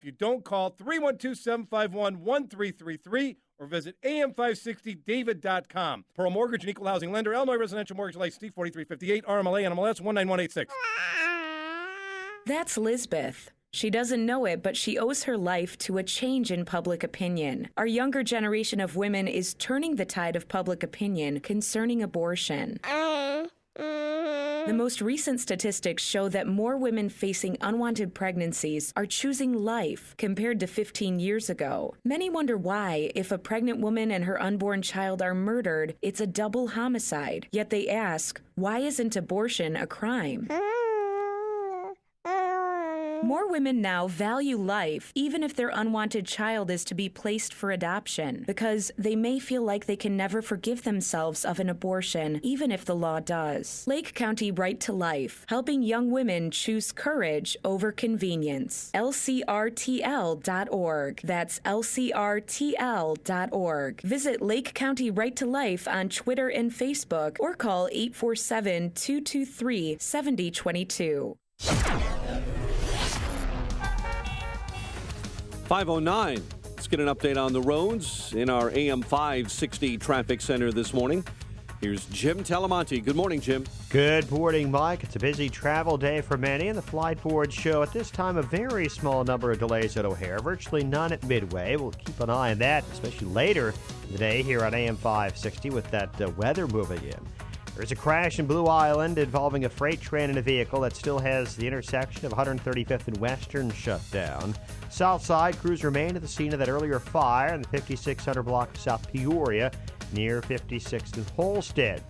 If you don't, call 312-751-1333 or visit am560david.com. Pearl Mortgage and Equal Housing Lender, Illinois Residential Mortgage License 4358, RMLA, NMLS 19186. That's Lisbeth. She doesn't know it, but she owes her life to a change in public opinion. Our younger generation of women is turning the tide of public opinion concerning abortion. The most recent statistics show that more women facing unwanted pregnancies are choosing life compared to 15 years ago. Many wonder why, if a pregnant woman and her unborn child are murdered, it's a double homicide. Yet they ask, why isn't abortion a crime? More women now value life, even if their unwanted child is to be placed for adoption, because they may feel like they can never forgive themselves of an abortion, even if the law does. Lake County Right to Life, helping young women choose courage over convenience. LCRTL.org. That's LCRTL.org. Visit Lake County Right to Life on Twitter and Facebook, or call 847-223-7022. 5:09. Let's get an update on the roads in our AM 560 traffic center this morning. Here's Jim Talamonte. Good morning, Jim. Good morning, Mike. It's a busy travel day for many, and the Flight Forward show at this time a very small number of delays at O'Hare, virtually none at Midway. We'll keep an eye on that, especially later in the day here on AM 560 with that weather moving in. There's a crash in Blue Island involving a freight train and a vehicle that still has the intersection of 135th and Western shut down. South side, crews remain at the scene of that earlier fire in the 5600 block of South Peoria near 56th and Holstead.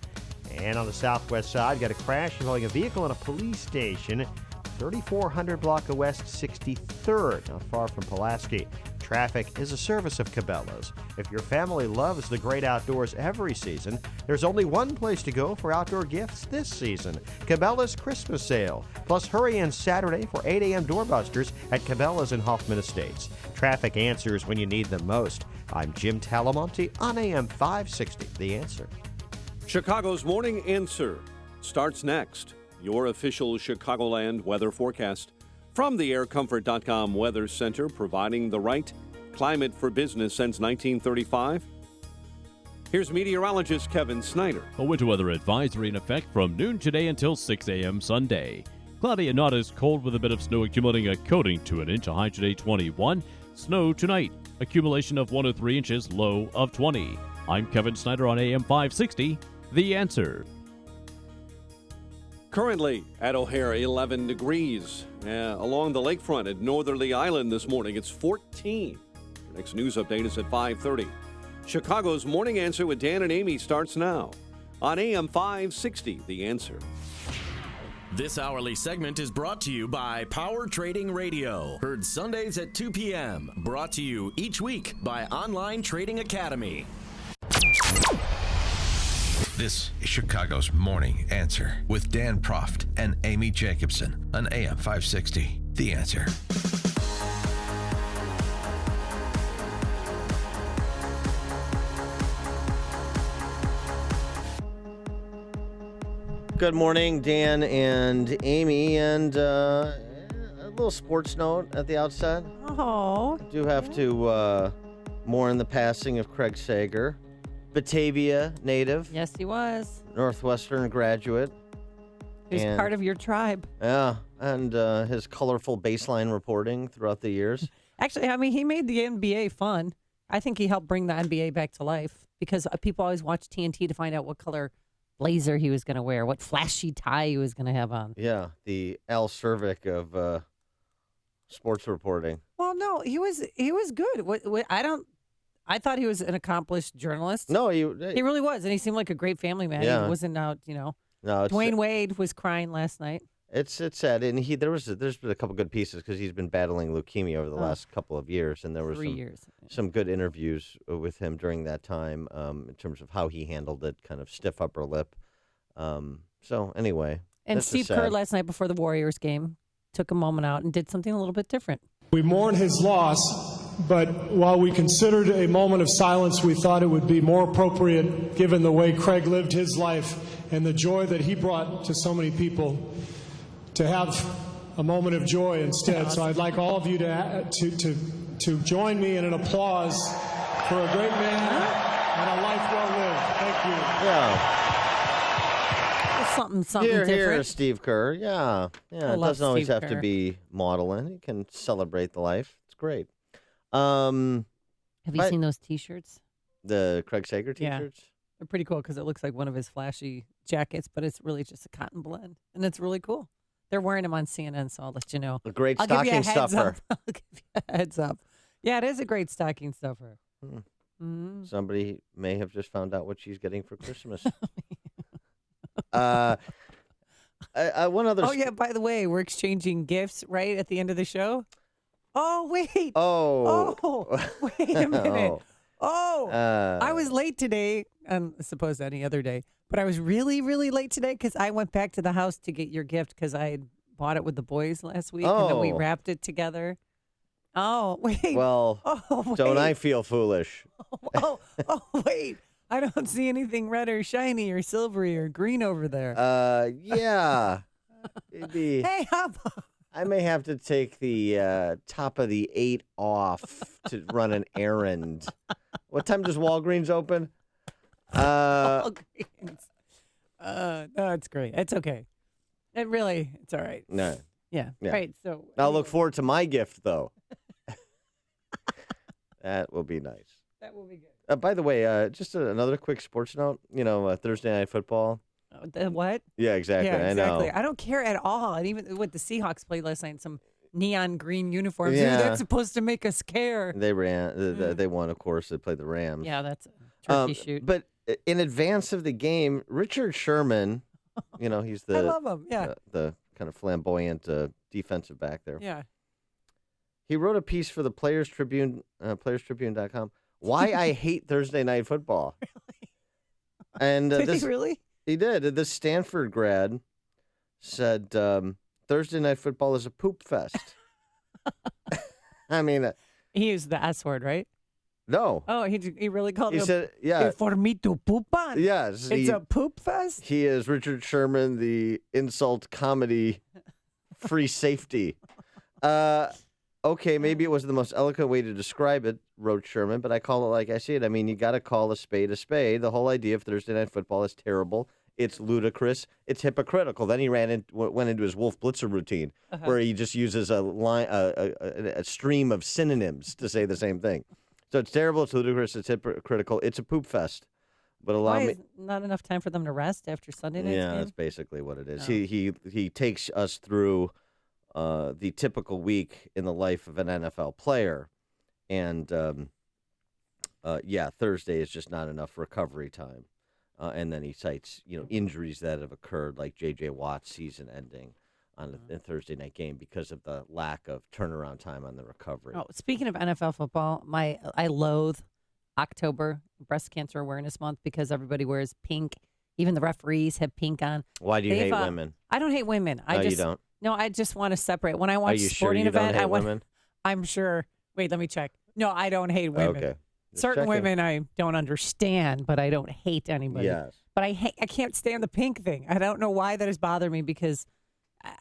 And on the southwest side, got a crash involving a vehicle and a police station, 3400 block of West 63rd, not far from Pulaski. Traffic is a service of Cabela's. If your family loves the great outdoors every season, there's only one place to go for outdoor gifts this season, Cabela's Christmas Sale. Plus, hurry in Saturday for 8 a.m. doorbusters at Cabela's in Hoffman Estates. Traffic answers when you need them most. I'm Jim Talamonte on AM 560, The Answer. Chicago's Morning Answer starts next. Your official Chicagoland weather forecast from the aircomfort.com Weather Center, providing the right climate for business since 1935. Here's meteorologist Kevin Snyder. A winter weather advisory in effect from noon today until 6 a.m. Sunday. Cloudy and not as cold with a bit of snow accumulating a coating to an inch. A high today 21. Snow tonight. Accumulation of 1 to 3 inches. Low of 20. I'm Kevin Snyder on AM 560. The Answer. Currently at O'Hare, 11 degrees. Along the lakefront at Northerly Island this morning, it's 14. Your next news update is at 5:30. Chicago's Morning Answer with Dan and Amy starts now on AM 560, The Answer. This hourly segment is brought to you by Power Trading Radio. Heard Sundays at 2 p.m. Brought to you each week by Online Trading Academy. This is Chicago's Morning Answer with Dan Proft and Amy Jacobson on AM 560. The Answer. Good morning, Dan and Amy, and a little sports note at the outset. Oh. I do have to mourn the passing of Craig Sager. Batavia native. Yes, he was. Northwestern graduate. He's part of your tribe. Yeah, and his colorful baseline reporting throughout the years. Actually, I mean, he made the NBA fun. I think he helped bring the NBA back to life because people always watch TNT to find out what color blazer he was going to wear, what flashy tie he was going to have on. Yeah, the Al Cervic of sports reporting. Well, no, he was good. I thought he was an accomplished journalist. No, he really was, and he seemed like a great family man. Yeah. He wasn't out, No, Dwayne Wade was crying last night. It's sad, and there's been a couple good pieces because he's been battling leukemia over the last couple of years, and there was 3 years. Some good interviews with him during that time in terms of how he handled it, kind of stiff upper lip. So anyway, and Steve Kerr last night before the Warriors game took a moment out and did something a little bit different. We mourn his loss, but while we considered a moment of silence, we thought it would be more appropriate, given the way Craig lived his life and the joy that he brought to so many people, to have a moment of joy instead. So I'd like all of you to join me in an applause for a great man and a life well lived. Thank you. Yeah. Something Here, different. Steve Kerr. Yeah. I It love doesn't always Steve have to Kerr. be maudlin. You can celebrate the life. It's great. Have you but- seen those T-shirts? The Craig Sager Yeah. t-shirts? They're pretty cool because it looks like one of his flashy jackets, but it's really just a cotton blend, and it's really cool. They're wearing them on CNN, so I'll let you know. A great I'll give you a stocking heads stuffer. up. I'll give you a heads up. Yeah, it is a great stocking stuffer. Somebody may have just found out what she's getting for Christmas. One other. Oh, yeah, by the way, we're exchanging gifts right at the end of the show. Oh, wait. Oh. Oh, wait a minute. Oh, Uh, I was late today, I suppose any other day, but I was really, really late today because I went back to the house to get your gift because I had bought it with the boys last week, and then we Oh. wrapped it together. Oh, wait. Well, oh, don't I wait. feel foolish? Oh, wait. I don't see anything red or shiny or silvery or green over there. Yeah. Maybe Hey, how about... I may have to take the top of the 8 off to run an errand. What time does Walgreens open? Walgreens. No, it's great. It's okay. It's all right. No. Yeah. Yeah. Right. So I'll look forward to my gift, though. That will be nice. that will be good. By the way, just another quick sports note. Thursday Night Football. The what? Yeah, exactly. Yeah, exactly. I know. I don't care at all. And even what the Seahawks played last night, some neon green uniforms. Yeah. That's supposed to make us care. They ran. They won, of course. They played the Rams. Yeah, that's a turkey shoot. But in advance of the game, Richard Sherman, he's the I love him. Yeah. the kind of flamboyant defensive back there. Yeah. He wrote a piece for the Players Tribune, playerstribune.com. Why I hate Thursday Night Football. And Did this, he really? He did. This Stanford grad said Thursday Night Football is a poop fest. I mean, He used the S word, right? no. Oh, he really called He it said, yeah. for me to poop on. Yes. It's a poop fest? He is Richard Sherman, the insult comedy free safety. Okay, maybe it was the most eloquent way to describe it, wrote Sherman, but I call it like I see it. I mean, you got to call a spade a spade. The whole idea of Thursday Night Football is terrible. It's ludicrous. It's hypocritical. Then he went into his Wolf Blitzer routine, where he just uses a stream of synonyms to say the same thing. So it's terrible. It's ludicrous. It's hypocritical. It's a poop fest. But allow Why me. is not enough time for them to rest after Sunday night's Yeah, game? that's basically what it is. Oh. He takes us through the typical week in the life of an NFL player, and Thursday is just not enough recovery time, and then he cites injuries that have occurred, like J.J. Watt's season ending on a Thursday night game because of the lack of turnaround time on the recovery. Oh, speaking of NFL football, I loathe October, Breast Cancer Awareness Month, because everybody wears pink. Even the referees have pink on. Why do you They've, hate women? I don't hate women. No, you don't. No, I just want to separate. When I watch Are you a sure sporting you don't event, hate I want. women? I'm sure. Wait, let me check. No, I don't hate women. Okay. Just Certain checking. women I don't understand, but I don't hate anybody. Yes. But I can't stand the pink thing. I don't know why that has bothered me, because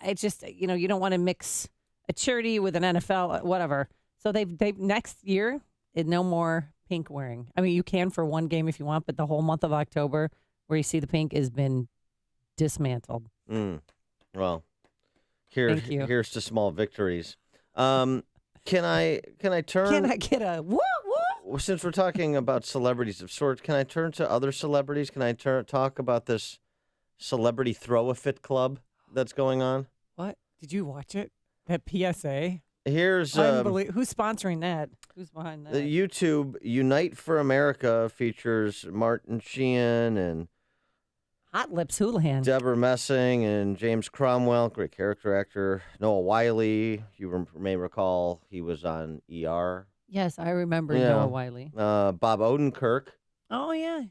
it just, you don't want to mix a charity with an NFL, whatever. So they've next year, no more pink wearing. I mean, you can for one game if you want, but the whole month of October where you see the pink has been dismantled. Well, Thank you. here's to small victories. Can I turn? Can I get a woo woo? Since we're talking about celebrities of sorts, can I turn to other celebrities? Can I talk about this celebrity throw-a-fit club that's going on? What? Did you watch it? That PSA? Here's Who's sponsoring that? Who's behind that? the YouTube Unite for America features Martin Sheehan and Hot Lips Houlihan. Deborah Messing and James Cromwell, great character actor. Noah Wiley, you may recall, he was on ER. Yes, I remember Yeah. Noah Wiley. Bob Odenkirk, Oh, yeah.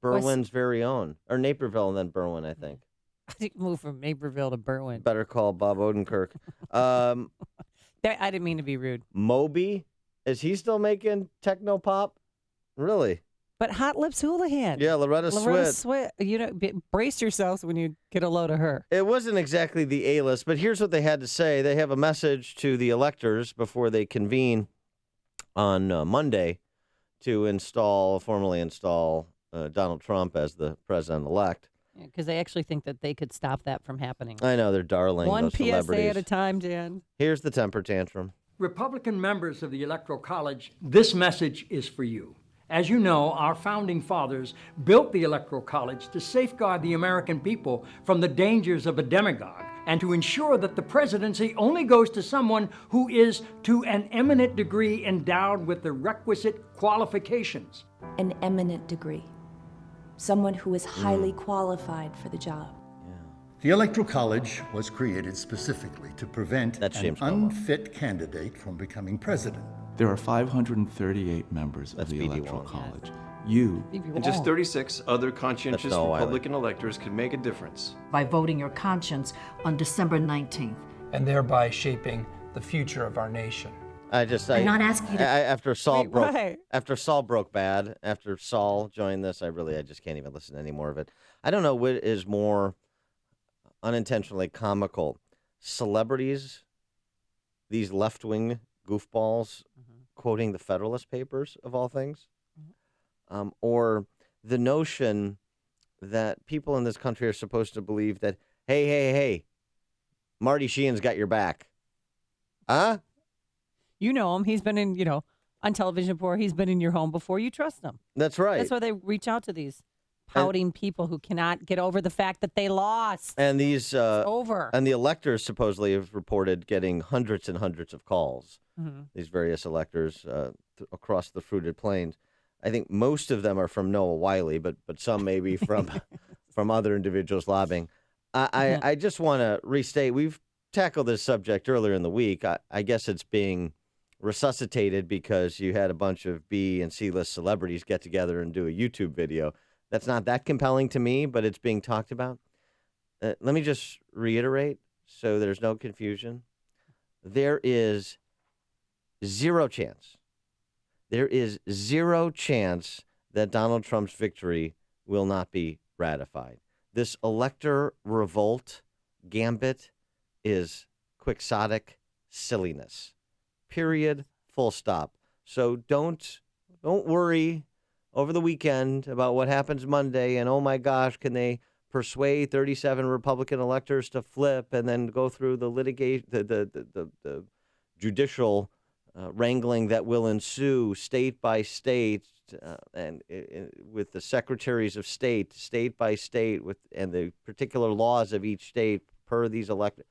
Berwyn's very own, or Naperville and then Berwyn, I think. I think moved from Naperville to Berwyn. Better call Bob Odenkirk. I didn't mean to be rude. Moby, is he still making techno pop? Really? But Hot Lips Houlihan. Yeah, Loretta Swit. You know, brace yourselves when you get a load of her. It wasn't exactly the A-list, but here's what they had to say. They have a message to the electors before they convene on Monday to formally install Donald Trump as the president-elect. Because they actually think that they could stop that from happening. I know, they're darling, One those PSA celebrities. at a time, Dan. Here's the temper tantrum. Republican members of the Electoral College, this message is for you. As you know, our founding fathers built the Electoral College to safeguard the American people from the dangers of a demagogue and to ensure that the presidency only goes to someone who is to an eminent degree endowed with the requisite qualifications. An eminent degree. Someone who is highly qualified for the job. The Electoral College was created specifically to prevent an unfit candidate from becoming president. There are 538 members of the Electoral College. You and just 36 other conscientious Republican electors could make a difference. By voting your conscience on December 19th. And thereby shaping the future of our nation. I'm not asking you to... After Saul broke bad, after Saul joined this, I just can't even listen to any more of it. I don't know what is more unintentionally comical. Celebrities, these left-wing goofballs quoting the Federalist Papers, of all things, or the notion that people in this country are supposed to believe that, hey, Marty Sheehan's got your back. Huh? You know him. He's been in, on television before. He's been in your home before. You trust him. That's right. That's why they reach out to these pouting people who cannot get over the fact that they lost. And these over. And the electors supposedly have reported getting hundreds and hundreds of calls. Mm-hmm. These various electors across the fruited plains. I think most of them are from Noah Wiley, but some may be from other individuals lobbying. I just want to restate, we've tackled this subject earlier in the week. I guess it's being resuscitated because you had a bunch of B and C-list celebrities get together and do a YouTube video. That's not that compelling to me, but it's being talked about. Let me just reiterate so there's no confusion. There is zero chance. There is zero chance that Donald Trump's victory will not be ratified. This elector revolt gambit is quixotic silliness. Period. Full stop. So don't worry over the weekend about what happens Monday and, oh my gosh, can they persuade 37 Republican electors to flip and then go through the litigation, the judicial wrangling that will ensue state by state and with the secretaries of state by state, and the particular laws of each state per these elected.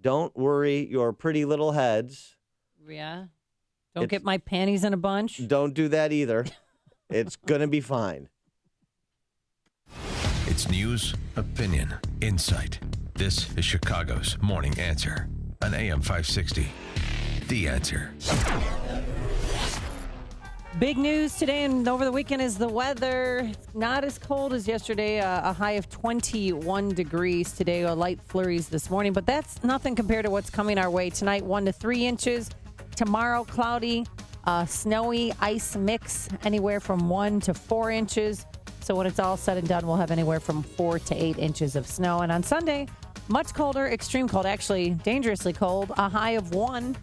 Don't worry your pretty little heads. Yeah. Don't get my panties in a bunch. Don't do that either. It's going to be fine. It's news, opinion, insight. This is Chicago's Morning Answer on AM 560. The Answer. Big news today and over the weekend is the weather. It's not as cold as yesterday. A high of 21 degrees today. Light flurries this morning, but that's nothing compared to what's coming our way tonight. 1 to 3 inches. Tomorrow, cloudy, snowy, ice mix, anywhere from 1 to 4 inches. So when it's all said and done, we'll have anywhere from 4 to 8 inches of snow. And on Sunday, much colder, extreme cold, actually dangerously cold. A high of 1.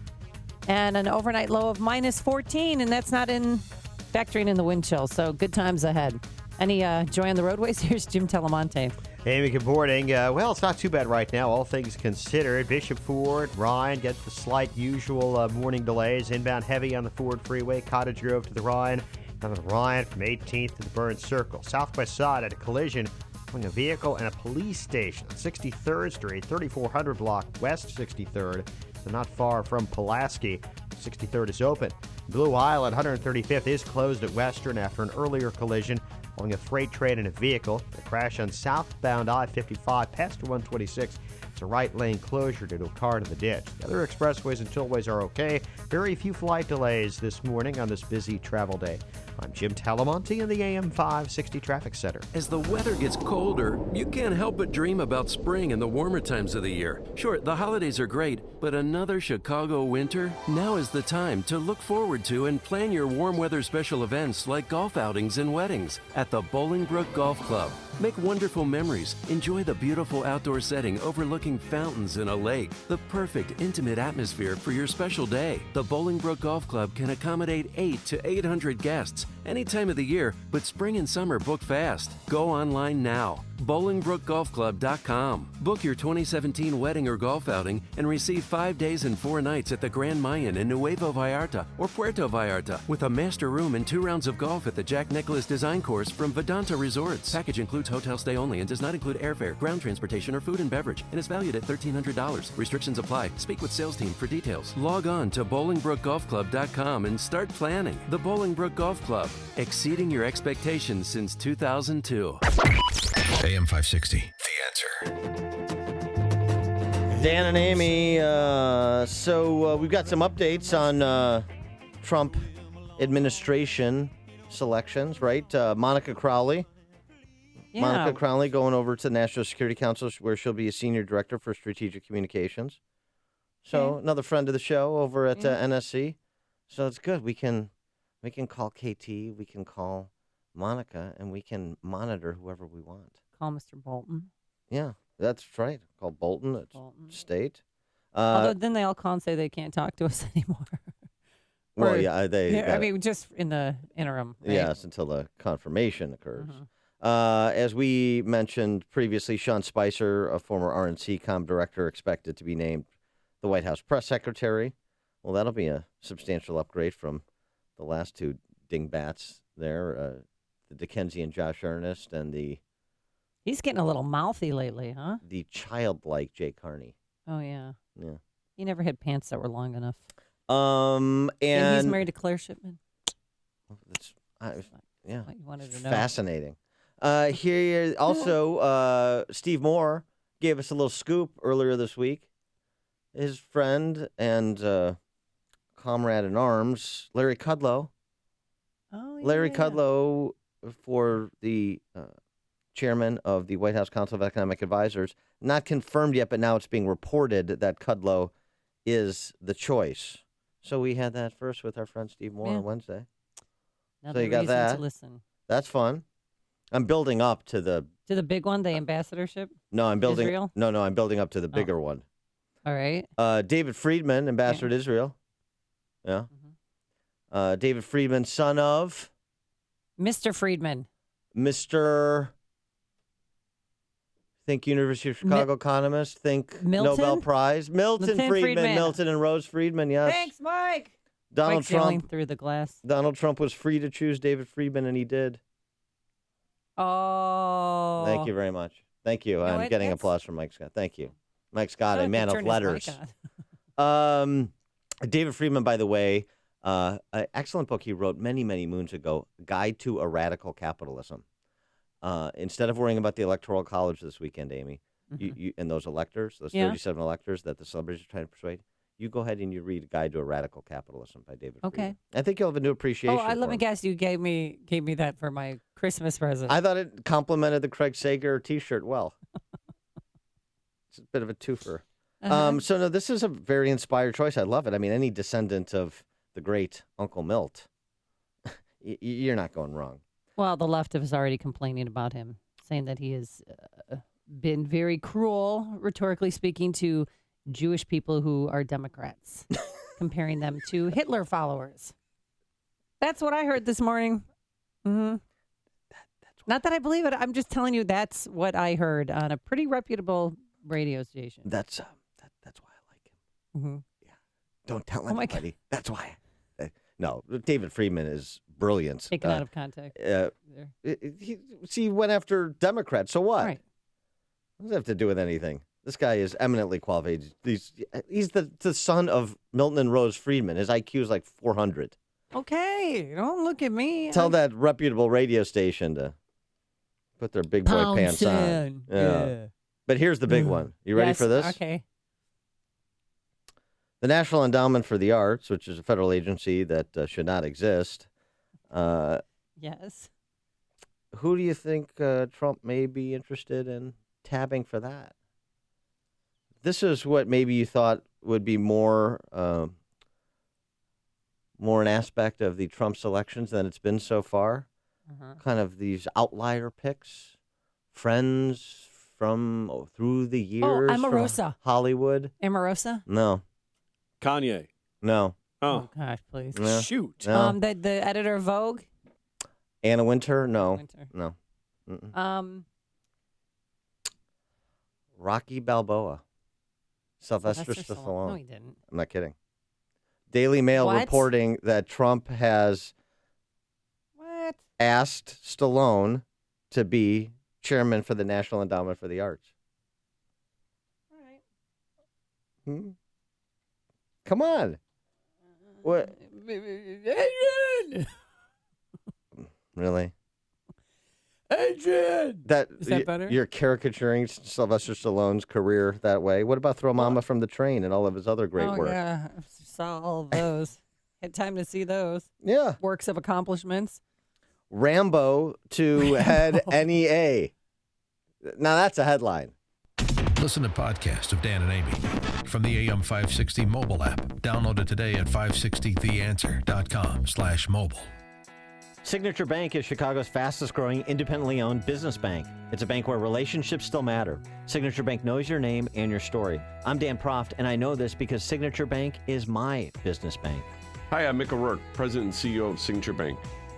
And an overnight low of -14, and that's not factoring in the wind chill. So good times ahead. Any joy on the roadways? Here's Jim Telemonte. Amy, good morning. Well, it's not too bad right now, all things considered. Bishop Ford, Ryan get the slight usual morning delays. Inbound heavy on the Ford Freeway, Cottage Grove to the Ryan. Down to the Ryan from 18th to the Burns Circle. Southwest side at a collision between a vehicle and a police station on 63rd Street, 3400 block West 63rd. So not far from Pulaski. 63rd is open. Blue Island, 135th, is closed at Western after an earlier collision following a freight train and a vehicle. The crash on southbound I-55 past 126. It's a right lane closure due to a car in the ditch. The other expressways and tollways are okay. Very few flight delays this morning on this busy travel day. I'm Jim Talamonte in the AM 560 Traffic Center. As the weather gets colder, you can't help but dream about spring and the warmer times of the year. Sure, the holidays are great, but another Chicago winter? Now is the time to look forward to and plan your warm weather special events like golf outings and weddings at the Bolingbrook Golf Club. Make wonderful memories. Enjoy the beautiful outdoor setting overlooking fountains and a lake. The perfect intimate atmosphere for your special day. The Bolingbrook Golf Club can accommodate 8 to 800 guests any time of the year, but spring and summer book fast. Go online now. BolingbrookGolfClub.com. Book your 2017 wedding or golf outing and receive 5 days and 4 nights at the Grand Mayan in Nuevo Vallarta or Puerto Vallarta with a master room and 2 rounds of golf at the Jack Nicklaus Design Course from Vedanta Resorts. Package includes hotel stay only and does not include airfare, ground transportation, or food and beverage, and is valued at $1,300. Restrictions apply. Speak with sales team for details. Log on to BolingbrookGolfClub.com and start planning. The Bolingbrook Golf Club, exceeding your expectations since 2002. AM 560, The Answer. Dan and Amy, so we've got some updates on Trump administration selections, right? Monica Crowley. Yeah. Monica Crowley going over to the National Security Council where she'll be a senior director for strategic communications. So another friend of the show over at NSC. So it's good. We can call KT, we can call Monica, and we can monitor whoever we want. Call Mr. Bolton. Yeah, that's right. Call Bolton at State. Although then they all call and say they can't talk to us anymore. Well, yeah, I mean, just in the interim. Right? Yes, until the confirmation occurs. As we mentioned previously, Sean Spicer, a former RNC Comm director, expected to be named the White House press secretary. Well, that'll be a substantial upgrade from the last two dingbats there, the Dickensian Josh Earnest and the... He's getting a little mouthy lately, huh? The childlike Jay Carney. Oh, yeah. Yeah. He never had pants that were long enough. And he's married to Claire Shipman. Yeah. What you wanted to know. Fascinating. Here also, Steve Moore gave us a little scoop earlier this week. His friend and comrade in arms, Larry Kudlow. Oh, yeah. Larry Kudlow, for the chairman of the White House Council of Economic Advisors, not confirmed yet, but now it's being reported that Kudlow is the choice. So we had that first with our friend Steve Moore on Wednesday. Another so you got reason that. to listen. That's fun. I'm building up to the big one, the ambassadorship. No, I'm building. Israel? No, I'm building up to the bigger one. All right. David Friedman, ambassador to Israel. Yeah. David Friedman, son of Mr. Friedman. Mr. Think University of Chicago economist. Think Milton? Nobel Prize. Milton Friedman. Milton and Rose Friedman. Yes. Thanks, Mike. Donald Mike's Trump yelling through the glass. Donald Trump was free to choose David Friedman, and he did. Oh. Thank you very much. Thank you. I'm getting applause from Mike Scott. Thank you. Mike Scott, a man of letters. David Friedman, by the way, an excellent book he wrote many, many moons ago, Guide to a Radical Capitalism. Instead of worrying about the Electoral College this weekend, Amy, you and those electors, those 37 electors that the celebrities are trying to persuade, you go ahead and you read Guide to a Radical Capitalism by David Friedman. I think you'll have a new appreciation for let me him. guess, you gave me that for my Christmas present. I thought it complimented the Craig Sager T-shirt well. It's a bit of a twofer. So, no, this is a very inspired choice. I love it. I mean, any descendant of the great Uncle Milt, you're not going wrong. Well, the left is already complaining about him, saying that he has been very cruel, rhetorically speaking, to Jewish people who are Democrats, comparing them to Hitler followers. That's what I heard this morning. Not that I believe it. I'm just telling you that's what I heard on a pretty reputable radio station. That's why I like him. Yeah. Don't tell anybody. That's why. No, David Friedman is brilliant. Taken out of context. He went after Democrats. So what? Right. What does that have to do with anything? This guy is eminently qualified. He's the son of Milton and Rose Friedman. His IQ is like 400. Okay, don't look at me. Tell that reputable radio station to put their big boy pants on. Yeah. But here's the big one. You ready for this? Okay. The National Endowment for the Arts, which is a federal agency that should not exist, Yes. Who do you think Trump may be interested in tabbing for that? This is what maybe you thought would be more an aspect of the Trump elections than it's been so far. Kind of these outlier picks, friends from through the years. Omarosa. From Hollywood. Omarosa? No. Kanye. No. Oh, gosh, please. No. Shoot. No. The editor of Vogue? Anna Wintour? No. Wintour. No. Mm-mm. Rocky Balboa. Sylvester Stallone. No, he didn't. I'm not kidding. Daily Mail What? reporting that Trump has asked Stallone to be chairman for the National Endowment for the Arts. All right. Come on. What? Adrian! Really? Adrian! Is that better? You're caricaturing Sylvester Stallone's career that way. What about Throw Mama from the Train and all of his other great work? Yeah, I saw all of those. Had time to see those. Yeah. Works of accomplishments. Rambo to head NEA. Now that's a headline. Listen to podcast of Dan and Amy from the AM 560 mobile app. Download it today at 560theanswer.com/mobile. Signature Bank is Chicago's fastest growing independently owned business bank. It's a bank where relationships still matter. Signature Bank knows your name and your story. I'm Dan Proft, and I know this because Signature Bank is my business bank. Hi, I'm Mick O'Rourke, President and CEO of Signature Bank.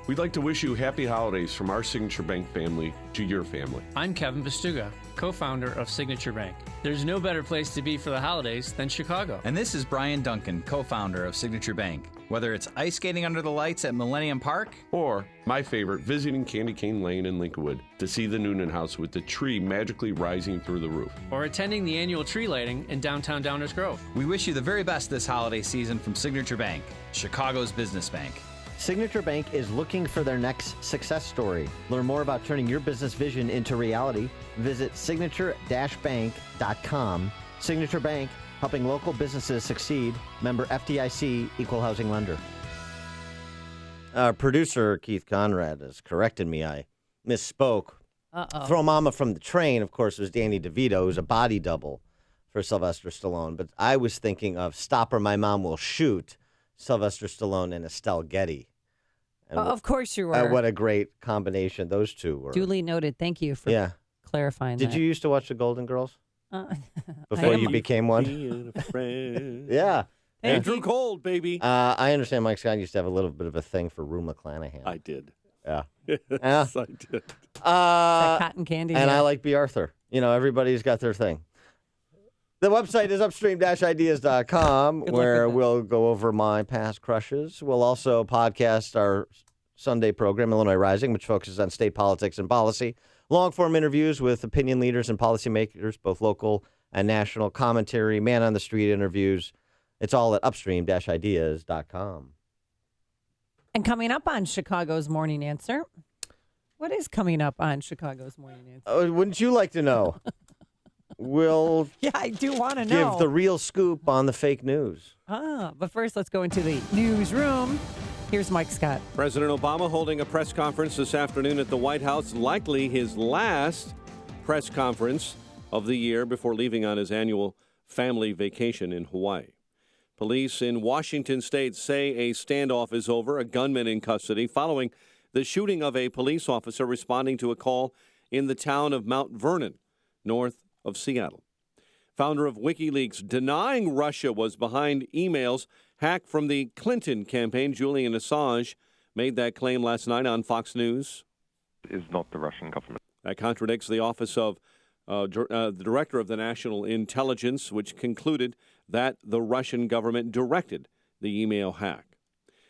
We'd like to wish you happy holidays from our Signature Bank family to your family. I'm Kevin Vestuga, co-founder of Signature Bank. There's no better place to be for the holidays than Chicago. And this is Brian Duncan, co-founder of Signature Bank. Whether it's ice skating under the lights at Millennium Park, or my favorite, visiting Candy Cane Lane in Lincolnwood to see the Noonan House with the tree magically rising through the roof. Or attending the annual tree lighting in downtown Downers Grove. we wish you the very best this holiday season from Signature Bank, Chicago's business bank. Signature Bank is looking for their next success story. Learn more about turning your business vision into reality. Visit signature-bank.com. Signature Bank, helping local businesses succeed. Member FDIC, Equal Housing Lender. Our producer, Keith Conrad, has corrected me. I misspoke. Throw Mama from the Train, of course, was Danny DeVito, who's a body double for Sylvester Stallone. But I was thinking of Stop or My Mom Will Shoot, Sylvester Stallone and Estelle Getty. And of course you were. What a great combination those two were. Duly noted. Thank you for clarifying that. Did you used to watch the Golden Girls? Before you became one? Yeah. Andrew Cole, baby. I understand Mike Scott used to have a little bit of a thing for Rue McClanahan. I did. Yeah. Yes, I did. cotton candy. And I like B. Arthur. You know, everybody's got their thing. The website is upstream-ideas.com, where we'll go over my past crushes. We'll also podcast our Sunday program, Illinois Rising, which focuses on state politics and policy. Long-form interviews with opinion leaders and policymakers, both local and national, commentary, man-on-the-street interviews. It's all at upstream-ideas.com. And coming up on Chicago's Morning Answer. What is coming up on Chicago's Morning Answer? Wouldn't you like to know? We'll I do want to know. give the real scoop on the fake news. But first, let's go into the newsroom. Here's Mike Scott. President Obama holding a press conference this afternoon at the White House, likely his last press conference of the year before leaving on his annual family vacation in Hawaii. Police in Washington state say a standoff is over, a gunman in custody, following the shooting of a police officer responding to a call in the town of Mount Vernon, north of Seattle. Founder of WikiLeaks denying Russia was behind emails hacked from the Clinton campaign, Julian Assange, made that claim last night on Fox News. Is not the Russian government. That contradicts the office of the director of the National Intelligence, which concluded that the Russian government directed the email hack.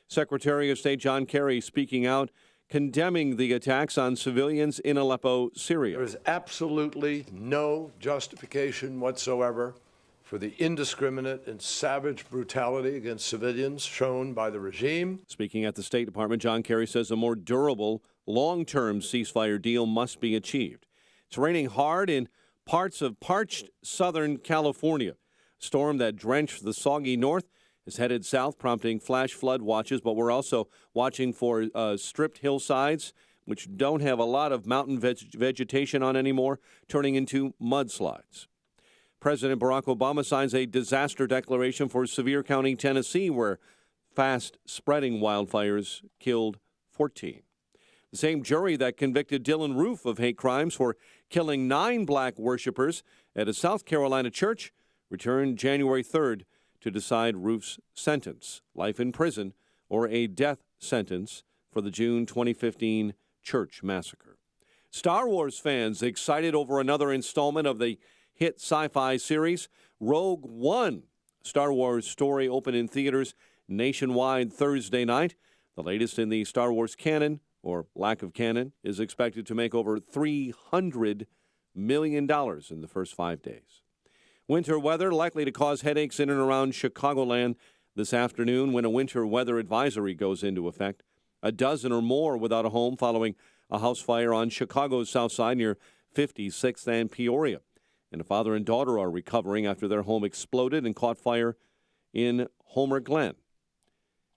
Secretary of State John Kerry speaking out, condemning the attacks on civilians in Aleppo, Syria. There is absolutely no justification whatsoever for the indiscriminate and savage brutality against civilians shown by the regime. Speaking at the State Department, John Kerry says a more durable, long-term ceasefire deal must be achieved. It's raining hard in parts of parched Southern California. Storm that drenched the soggy north is headed south, prompting flash flood watches, but we're also watching for stripped hillsides, which don't have a lot of mountain vegetation on anymore, turning into mudslides. President Barack Obama signs a disaster declaration for Sevier County, Tennessee, where fast-spreading wildfires killed 14. The same jury that convicted Dylan Roof of hate crimes for killing 9 black worshipers at a South Carolina church returned January 3rd to decide Roof's sentence, life in prison or a death sentence for the June 2015 church massacre. Star Wars fans excited over another installment of the hit sci-fi series Rogue One. Star Wars story opened in theaters nationwide Thursday night. The latest in the Star Wars canon, or lack of canon, is expected to make over $300 million in the first 5 days. Winter weather likely to cause headaches in and around Chicagoland this afternoon when a winter weather advisory goes into effect. A dozen or more without a home following a house fire on Chicago's south side near 56th and Peoria. And a father and daughter are recovering after their home exploded and caught fire in Homer Glen.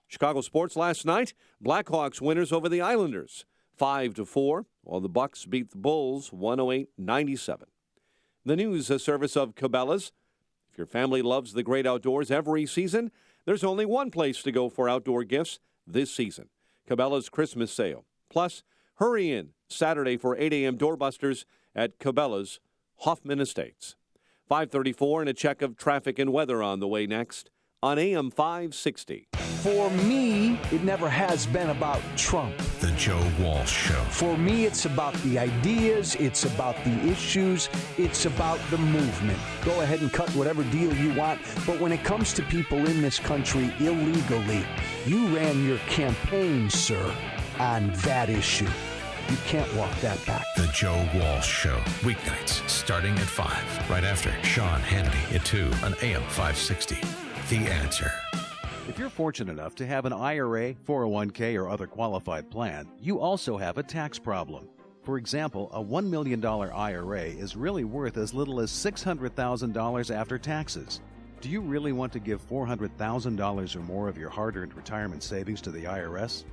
Chicago sports last night, Blackhawks winners over the Islanders, 5-4, while the Bucks beat the Bulls 108-97. The news service of Cabela's. If your family loves the great outdoors every season, there's only one place to go for outdoor gifts this season. Cabela's Christmas sale. Plus, hurry in Saturday for 8 a.m. doorbusters at Cabela's Hoffman Estates. 5:34 and a check of traffic and weather on the way next on AM 560. For me, it never has been about Trump. The Joe Walsh Show. For me, it's about the ideas, it's about the issues, it's about the movement. Go ahead and cut whatever deal you want, but when it comes to people in this country illegally, you ran your campaign, sir, on that issue. You can't walk that back. The Joe Walsh Show. Weeknights starting at 5. Right after Sean Hannity at 2 on AM 560. The Answer. If you're fortunate enough to have an IRA, 401k, or other qualified plan, you also have a tax problem. For example, a $1 million IRA is really worth as little as $600,000 after taxes. Do you really want to give $400,000 or more of your hard-earned retirement savings to the IRS?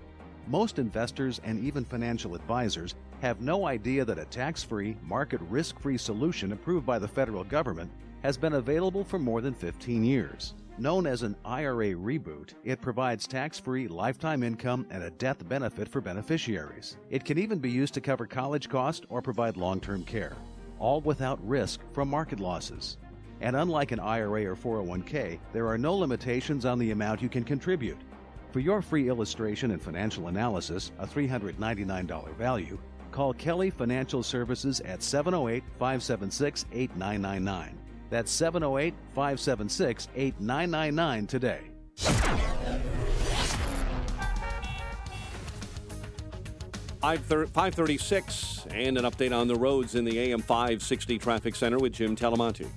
Most investors and even financial advisors have no idea that a tax-free, market risk-free solution approved by the federal government has been available for more than 15 years. Known as an IRA reboot, it provides tax-free lifetime income and a death benefit for beneficiaries. It can even be used to cover college costs or provide long-term care, all without risk from market losses. And unlike an IRA or 401k, there are no limitations on the amount you can contribute. For your free illustration and financial analysis, a $399 value, call Kelly Financial Services at 708-576-8999. That's 708-576-8999 today. 5:36 and an update on the roads in the AM 560 Traffic Center with Jim Talamonte.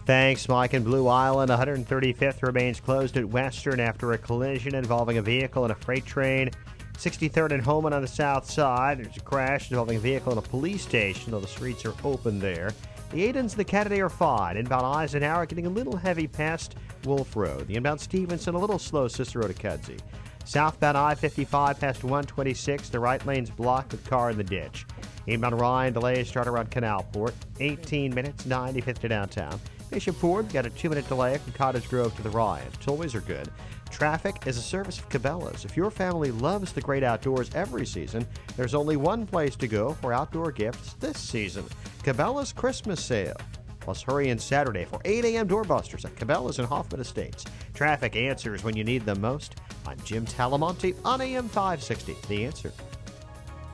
Thanks, Mike. In Blue Island, 135th remains closed at Western after a collision involving a vehicle and a freight train. 63rd and Holman on the south side. There's a crash involving a vehicle and a police station, though the streets are open there. The Aidens and the Kennedy are fine. Inbound Eisenhower getting a little heavy past Wolf Road. The inbound Stevenson a little slow, Sister Road to Kedzie. Southbound I-55 past 126. The right lane's blocked with car in the ditch. Inbound Ryan delays start around Canalport. 18 minutes, 95th to downtown. Bishopport got a 2-minute delay from Cottage Grove to the Ryan. Tollways are good. Traffic is a service of Cabela's. If your family loves the great outdoors every season, there's only one place to go for outdoor gifts this season. Cabela's Christmas sale. Plus, hurry in Saturday for 8 a.m. doorbusters at Cabela's and Hoffman Estates. Traffic answers when you need them most. I'm Jim Talamonte on AM 560. The Answer.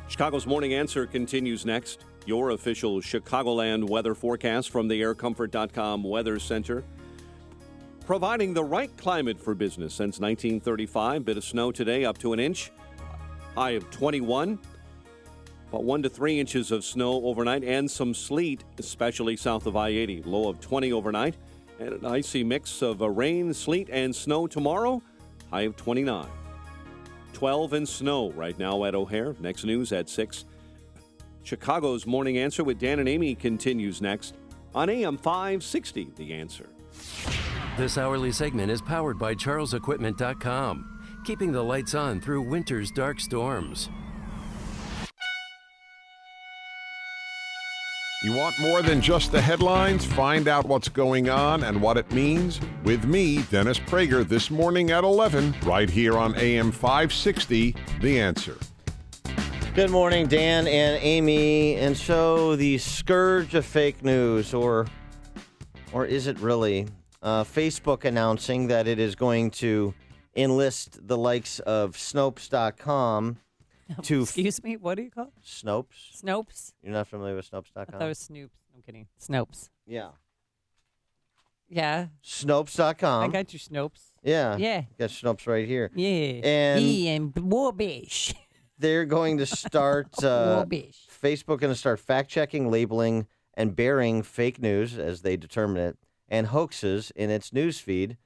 Chicago's Morning Answer continues next. Your official Chicagoland weather forecast from the aircomfort.com Weather Center. Providing the right climate for business since 1935. Bit of snow today, up to an inch. High of 21. About 1 to 3 inches of snow overnight and some sleet, especially south of I-80. Low of 20 overnight. And an icy mix of rain, sleet, and snow tomorrow. High of 29. 12 and snow right now at O'Hare. Next news at 6. Chicago's Morning Answer with Dan and Amy continues next on AM 560, The Answer. This hourly segment is powered by CharlesEquipment.com, keeping the lights on through winter's dark storms. You want more than just the headlines? Find out what's going on and what it means with me, Dennis Prager, this morning at 11, right here on AM 560, The Answer. Good morning, Dan and Amy. And so the scourge of fake news, or is it really? Facebook announcing that it is going to enlist the likes of Snopes.com to... Excuse me? What do you call it? Snopes. Snopes? You're not familiar with Snopes.com? I thought it was Snoops. I'm kidding. Snopes. Yeah. Yeah. Snopes.com. I got your Snopes. Yeah. Yeah. Got Snopes right here. Yeah. And Warbish. they're going to start... Facebook going to start fact-checking, labeling, and bearing fake news, as they determine it, and hoaxes in its news feed,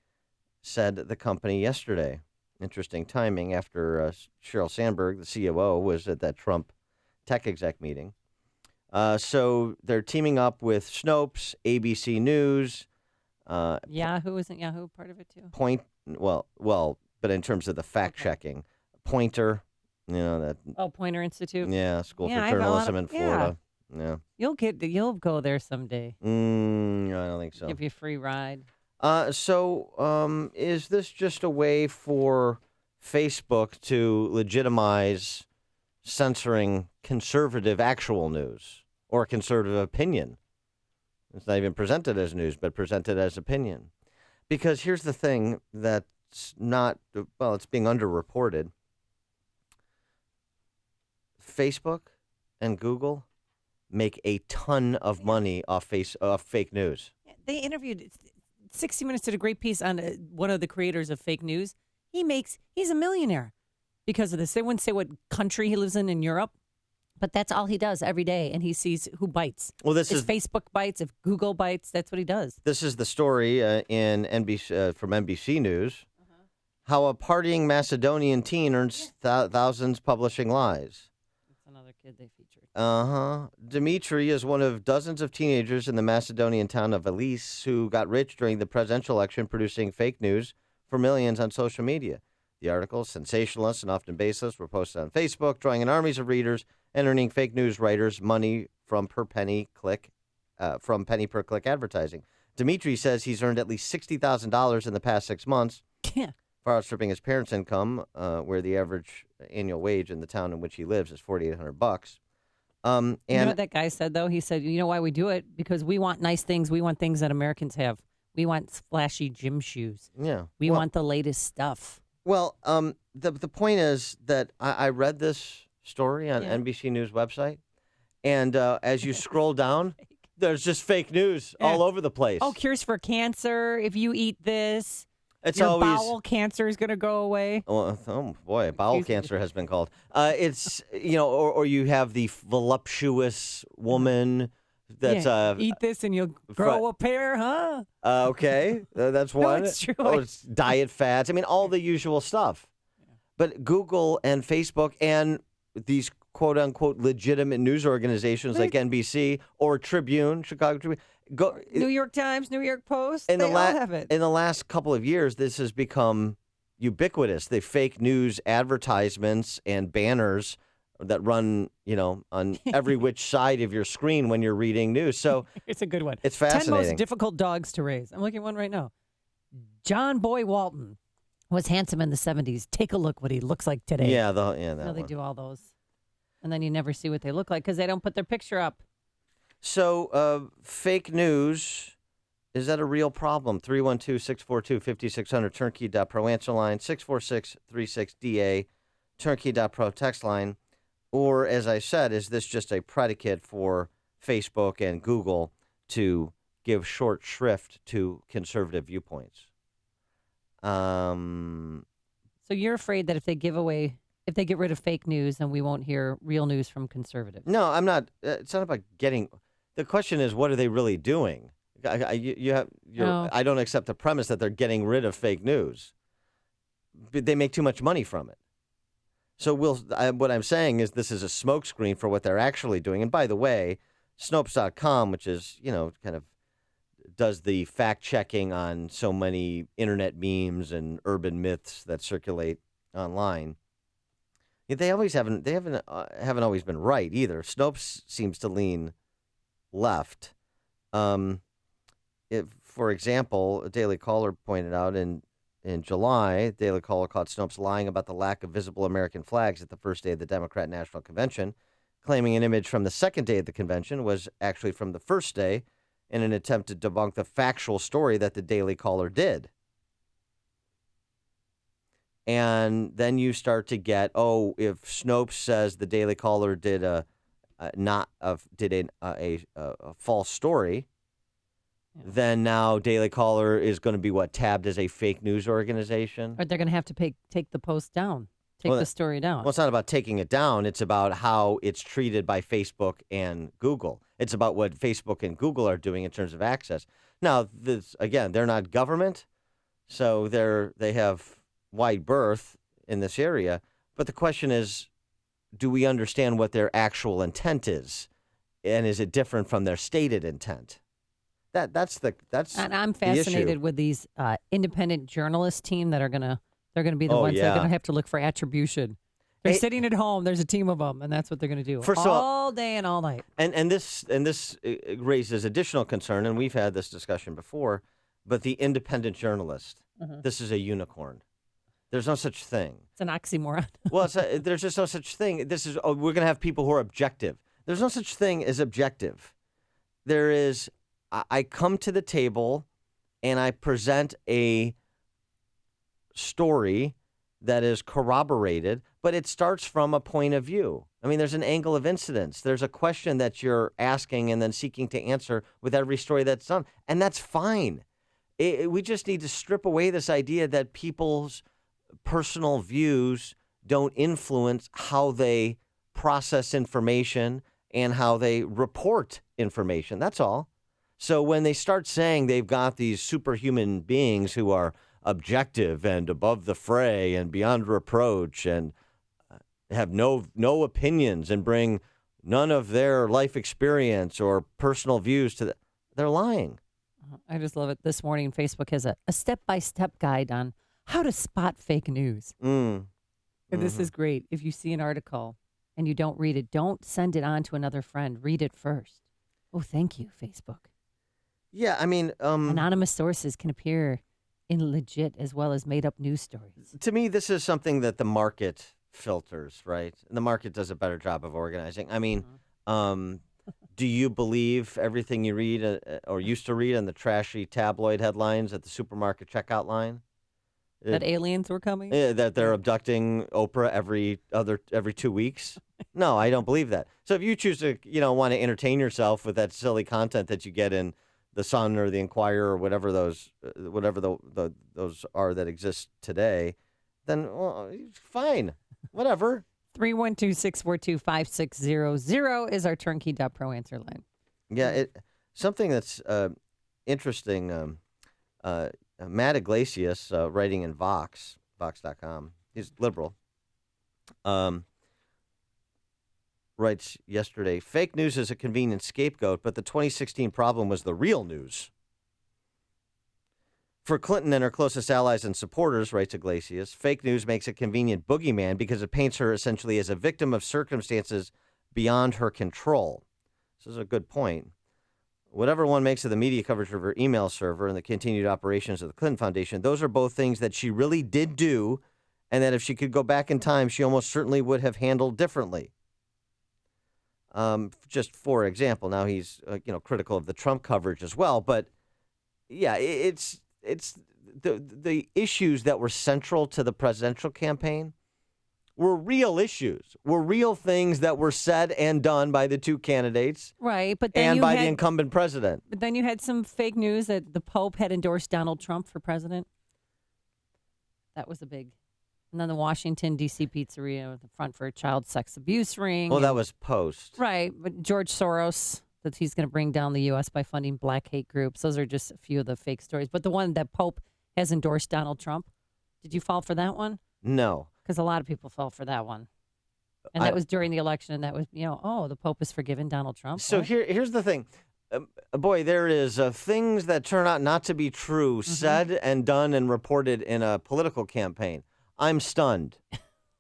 said the company yesterday. Interesting timing after Sheryl Sandberg, the COO, was at that Trump tech exec meeting. So they're teaming up with Snopes, ABC News. Yahoo, isn't Yahoo part of it too? But in terms of the fact-checking, Pointer, that. Oh, Pointer Institute. Yeah, School for Journalism in Florida. Yeah. You'll go there someday. I don't think so. Give you a free ride. So is this just a way for Facebook to legitimize censoring conservative actual news or conservative opinion? It's not even presented as news, but presented as opinion. Because here's the thing that's it's being underreported. Facebook and Google make a ton of money off fake news. They interviewed 60 Minutes did a great piece on one of the creators of fake news. He's a millionaire because of this. They wouldn't say what country he lives in Europe, but that's all he does every day, and he sees who bites. Well, if Facebook bites, if Google bites, that's what he does. This is the story in NBC from NBC News. How a partying Macedonian teen earns thousands publishing lies. That's another kid they featured. Dimitri is one of dozens of teenagers in the Macedonian town of Elis who got rich during the presidential election producing fake news for millions on social media. The articles, sensationalist and often baseless, were posted on Facebook, drawing in armies of readers and earning fake news writers money from penny per click advertising. Dimitri says he's earned at least $60,000 in the past 6 months, far outstripping his parents' income, where the average annual wage in the town in which he lives is $4,800. You know what that guy said, though? He said, you know why we do it? Because we want nice things. We want things that Americans have. We want flashy gym shoes. Yeah. We want the latest stuff. Well, the point is that I read this story on NBC News website, and as you scroll down, there's just fake news all over the place. Oh, cures for cancer. If you eat this, your bowel cancer is going to go away. Oh boy, bowel cancer has been called. It's or you have the voluptuous woman that's eat this and you'll grow a pair, huh? Okay, that's one. No, it's true. It's diet fats. I mean, all the usual stuff. But Google and Facebook and these quote unquote legitimate news organizations like NBC or Tribune, Chicago Tribune. New York Times, New York Post, they all have it. In the last couple of years, this has become ubiquitous. The fake news advertisements and banners that run, on every which side of your screen when you're reading news. So it's a good one. It's fascinating. 10 most difficult dogs to raise. I'm looking at one right now. John Boy Walton was handsome in the 70s. Take a look what he looks like today. Yeah, they do all those. And then you never see what they look like because they don't put their picture up. So, fake news, is that a real problem? 312-642-5600, turnkey.pro answer line, 646-36DA, turnkey.pro text line. Or, as I said, is this just a predicate for Facebook and Google to give short shrift to conservative viewpoints? So you're afraid that if they get rid of fake news, then we won't hear real news from conservatives? No, I'm not. It's not about getting. The question is, what are they really doing? I don't accept the premise that they're getting rid of fake news. They make too much money from it. So what I'm saying is this is a smokescreen for what they're actually doing. And by the way, Snopes.com, which is kind of does the fact checking on so many internet memes and urban myths that circulate online. They haven't always been right either. Snopes seems to lean left. For example, a Daily Caller pointed out in July, Daily Caller caught Snopes lying about the lack of visible American flags at the first day of the Democrat National Convention, claiming an image from the second day of the convention was actually from the first day in an attempt to debunk the factual story that the Daily Caller did. And then you start to get, if Snopes says the Daily Caller did a false story, then now Daily Caller is going to be tabbed as a fake news organization. Or they're going to have to take the post down, the story down. Well, it's not about taking it down. It's about how it's treated by Facebook and Google. It's about what Facebook and Google are doing in terms of access. Now, they're not government, so they have wide berth in this area. But the question is, do we understand what their actual intent is, and is it different from their stated intent? That's and I'm fascinated the issue. with these independent journalist team that are gonna be the ones that are gonna have to look for attribution. They're sitting at home. There's a team of them, and that's what they're gonna do all day and all night. And this raises additional concern, and we've had this discussion before. But the independent journalist, this is a unicorn. There's no such thing. It's an oxymoron. Well, there's just no such thing. We're going to have people who are objective. There's no such thing as objective. There is, I come to the table and I present a story that is corroborated, but it starts from a point of view. I mean, there's an angle of incidence. There's a question that you're asking and then seeking to answer with every story that's done. And that's fine. We just need to strip away this idea that people's personal views don't influence how they process information and how they report information. That's all. So when they start saying they've got these superhuman beings who are objective and above the fray and beyond reproach and have no opinions and bring none of their life experience or personal views to they're lying. I just love it. This morning, Facebook has a step-by-step guide on how to spot fake news. And this is great. If you see an article and you don't read it, don't send it on to another friend. Read it first. Oh, thank you, Facebook. Yeah, I mean... anonymous sources can appear in legit as well as made-up news stories. To me, this is something that the market filters, right? And the market does a better job of organizing. I mean, do you believe everything you read or used to read in the trashy tabloid headlines at the supermarket checkout line? That aliens were coming? That they're abducting Oprah every 2 weeks? No, I don't believe that. So if you choose to, want to entertain yourself with that silly content that you get in the Sun or the Inquirer or whatever those are that exist today, then fine, whatever. 312-642-5600 is our turnkey.pro answer line. Yeah, something that's interesting. Matt Iglesias, writing in Vox.com, he's liberal, writes yesterday, fake news is a convenient scapegoat, but the 2016 problem was the real news. For Clinton and her closest allies and supporters, writes Iglesias, fake news makes a convenient boogeyman because it paints her essentially as a victim of circumstances beyond her control. This is a good point. Whatever one makes of the media coverage of her email server and the continued operations of the Clinton Foundation, those are both things that she really did do, and that if she could go back in time, she almost certainly would have handled differently. Just for example, now he's critical of the Trump coverage as well, but yeah, it's the issues that were central to the presidential campaign were real issues, were real things that were said and done by the two candidates, right? But then and by the incumbent president. But then you had some fake news that the Pope had endorsed Donald Trump for president. That was a big. And then the Washington, D.C. pizzeria with the front for a child sex abuse ring. Well, that was post. Right. But George Soros, that he's going to bring down the U.S. by funding black hate groups. Those are just a few of the fake stories. But the one that Pope has endorsed Donald Trump, did you fall for that one? No. Because a lot of people fell for that one. And that was during the election. And that was, the Pope has forgiven Donald Trump. So here's the thing. boy, there is things that turn out not to be true said and done and reported in a political campaign. I'm stunned.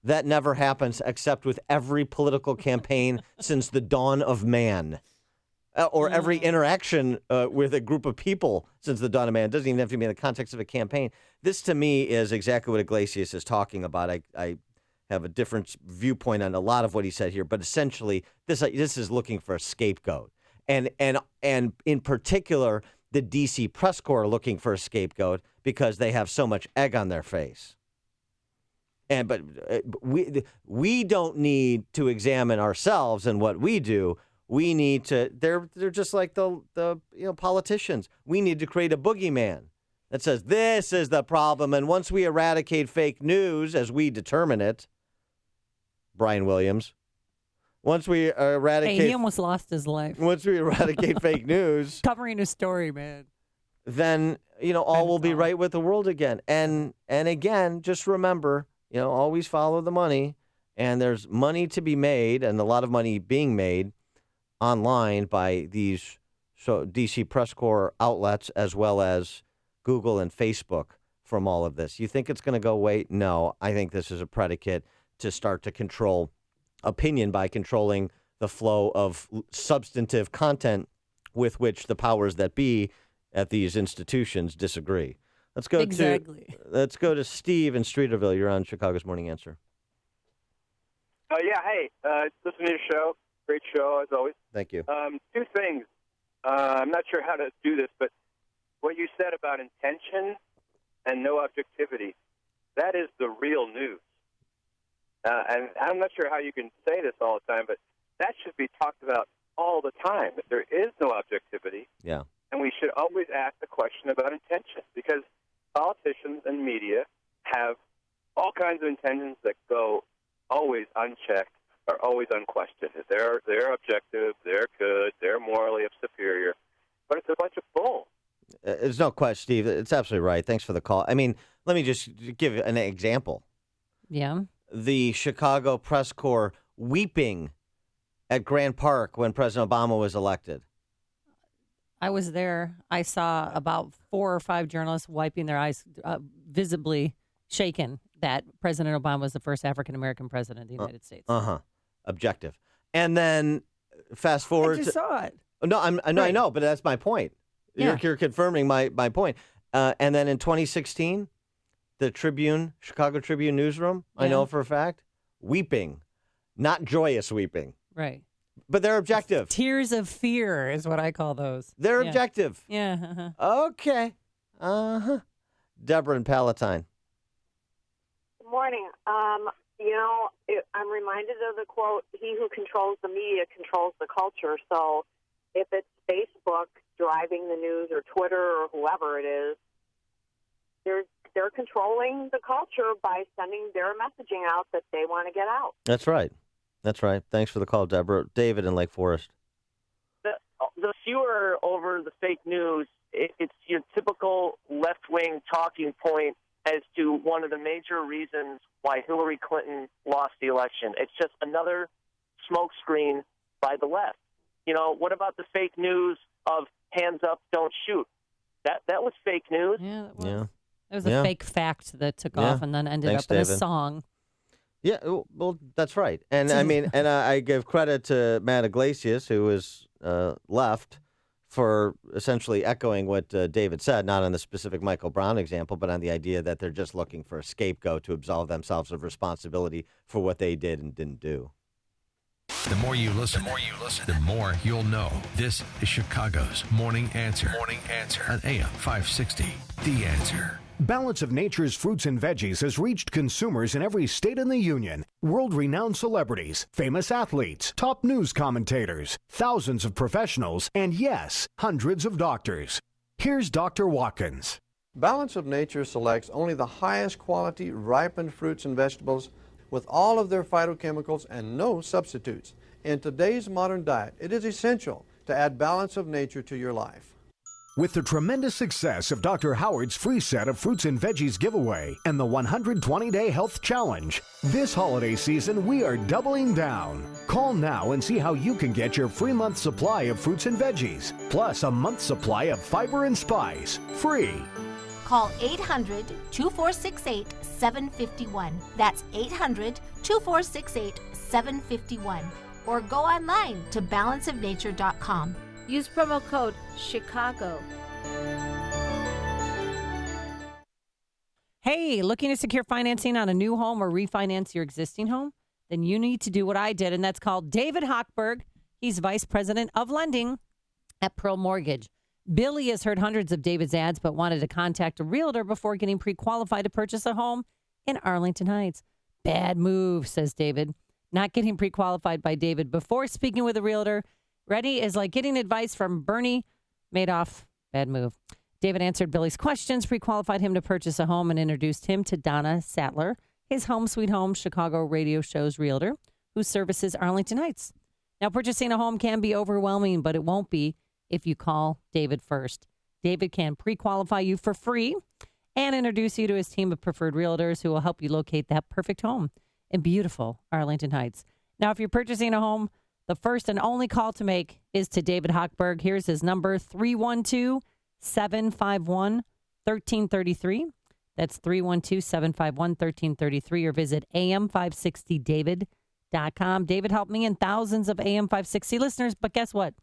That never happens except with every political campaign since the dawn of man. Or every interaction with a group of people since the dawn of man. It doesn't even have to be in the context of a campaign. This, to me, is exactly what Iglesias is talking about. I have a different viewpoint on a lot of what he said here, but essentially, this is looking for a scapegoat. And in particular, the D.C. press corps are looking for a scapegoat because they have so much egg on their face. But we don't need to examine ourselves and what we do. We need to. They're just like the politicians. We need to create a boogeyman that says this is the problem, and once we eradicate fake news, as we determine it, Brian Williams. Once we eradicate... Hey, he almost lost his life. Once we eradicate fake news... Covering his story, man. Then, all will be right with the world again. And again, just remember, always follow the money. And there's money to be made, and a lot of money being made online by these D.C. press corps outlets, as well as Google and Facebook from all of this. You think it's going to go away? No. I think this is a predicate to start to control opinion by controlling the flow of substantive content with which the powers that be at these institutions disagree. Let's go to Steve in Streeterville. You're on Chicago's Morning Answer. Hey, listen to your show. Great show, as always. Thank you. Two things. I'm not sure how to do this, but what you said about intention and no objectivity, that is the real news. And I'm not sure how you can say this all the time, but that should be talked about all the time. That there is no objectivity. Yeah. And we should always ask the question about intention, because politicians and media have all kinds of intentions that go always unchecked or always unquestioned. They're objective, they're good, they're morally superior, but it's a bunch of bull. There's no question, Steve. It's absolutely right. Thanks for the call. I mean, let me just give an example. Yeah. The Chicago press corps weeping at Grant Park when President Obama was elected. I was there. I saw about 4 or 5 journalists wiping their eyes, visibly shaken that President Obama was the first African-American president of the United States. Objective. And then fast forward. I just saw it. No, I know, but that's my point. Yeah. You're confirming my point. And then in 2016, the Chicago Tribune newsroom, I know for a fact, weeping, not joyous weeping. Right. But they're objective. Tears of fear is what I call those. They're objective. Yeah. Okay. Deborah in Palatine. Good morning. I'm reminded of the quote, "He who controls the media controls the culture." So if it's Facebook driving the news or Twitter or whoever it is, they're controlling the culture by sending their messaging out that they want to get out. That's right. Thanks for the call, Deborah. David in Lake Forest. The furor over the fake news, it's your typical left-wing talking point as to one of the major reasons why Hillary Clinton lost the election. It's just another smokescreen by the left. What about the fake news of hands up, don't shoot? That was fake news. Yeah, that was. Yeah. It was a fake fact that took off and then ended up in a song. Yeah, well, that's right. And I mean, I give credit to Matt Iglesias, who was left, for essentially echoing what David said, not on the specific Michael Brown example, but on the idea that they're just looking for a scapegoat to absolve themselves of responsibility for what they did and didn't do. The more you listen, the more you'll know. This is Chicago's Morning Answer. On AM 560, The Answer. Balance of Nature's fruits and veggies has reached consumers in every state in the union. World-renowned celebrities, famous athletes, top news commentators, thousands of professionals, and yes, hundreds of doctors. Here's Dr. Watkins. Balance of Nature selects only the highest quality ripened fruits and vegetables with all of their phytochemicals and no substitutes. In today's modern diet, it is essential to add Balance of Nature to your life. With the tremendous success of Dr. Howard's free set of fruits and veggies giveaway and the 120-day health challenge, this holiday season we are doubling down. Call now and see how you can get your free month supply of fruits and veggies, plus a month supply of fiber and spice, free. Call 800-2468-751. That's 800-2468-751. Or go online to balanceofnature.com. Use promo code Chicago. Hey, looking to secure financing on a new home or refinance your existing home? Then you need to do what I did, and that's called David Hochberg. He's Vice President of Lending at Pearl Mortgage. Billy has heard hundreds of David's ads but wanted to contact a realtor before getting pre-qualified to purchase a home in Arlington Heights. Bad move, says David. Not getting pre-qualified by David before speaking with a realtor is like getting advice from Bernie Madoff. Bad move. David answered Billy's questions, pre-qualified him to purchase a home, and introduced him to Donna Sattler, his Home Sweet Home Chicago radio show's realtor, who services Arlington Heights. Now, purchasing a home can be overwhelming, but it won't be if you call David first. David can pre-qualify you for free and introduce you to his team of preferred realtors who will help you locate that perfect home in beautiful Arlington Heights. Now, if you're purchasing a home, the first and only call to make is to David Hochberg. Here's his number, 312-751-1333. That's 312-751-1333, or visit am560david.com. David helped me and thousands of AM560 listeners, but guess what?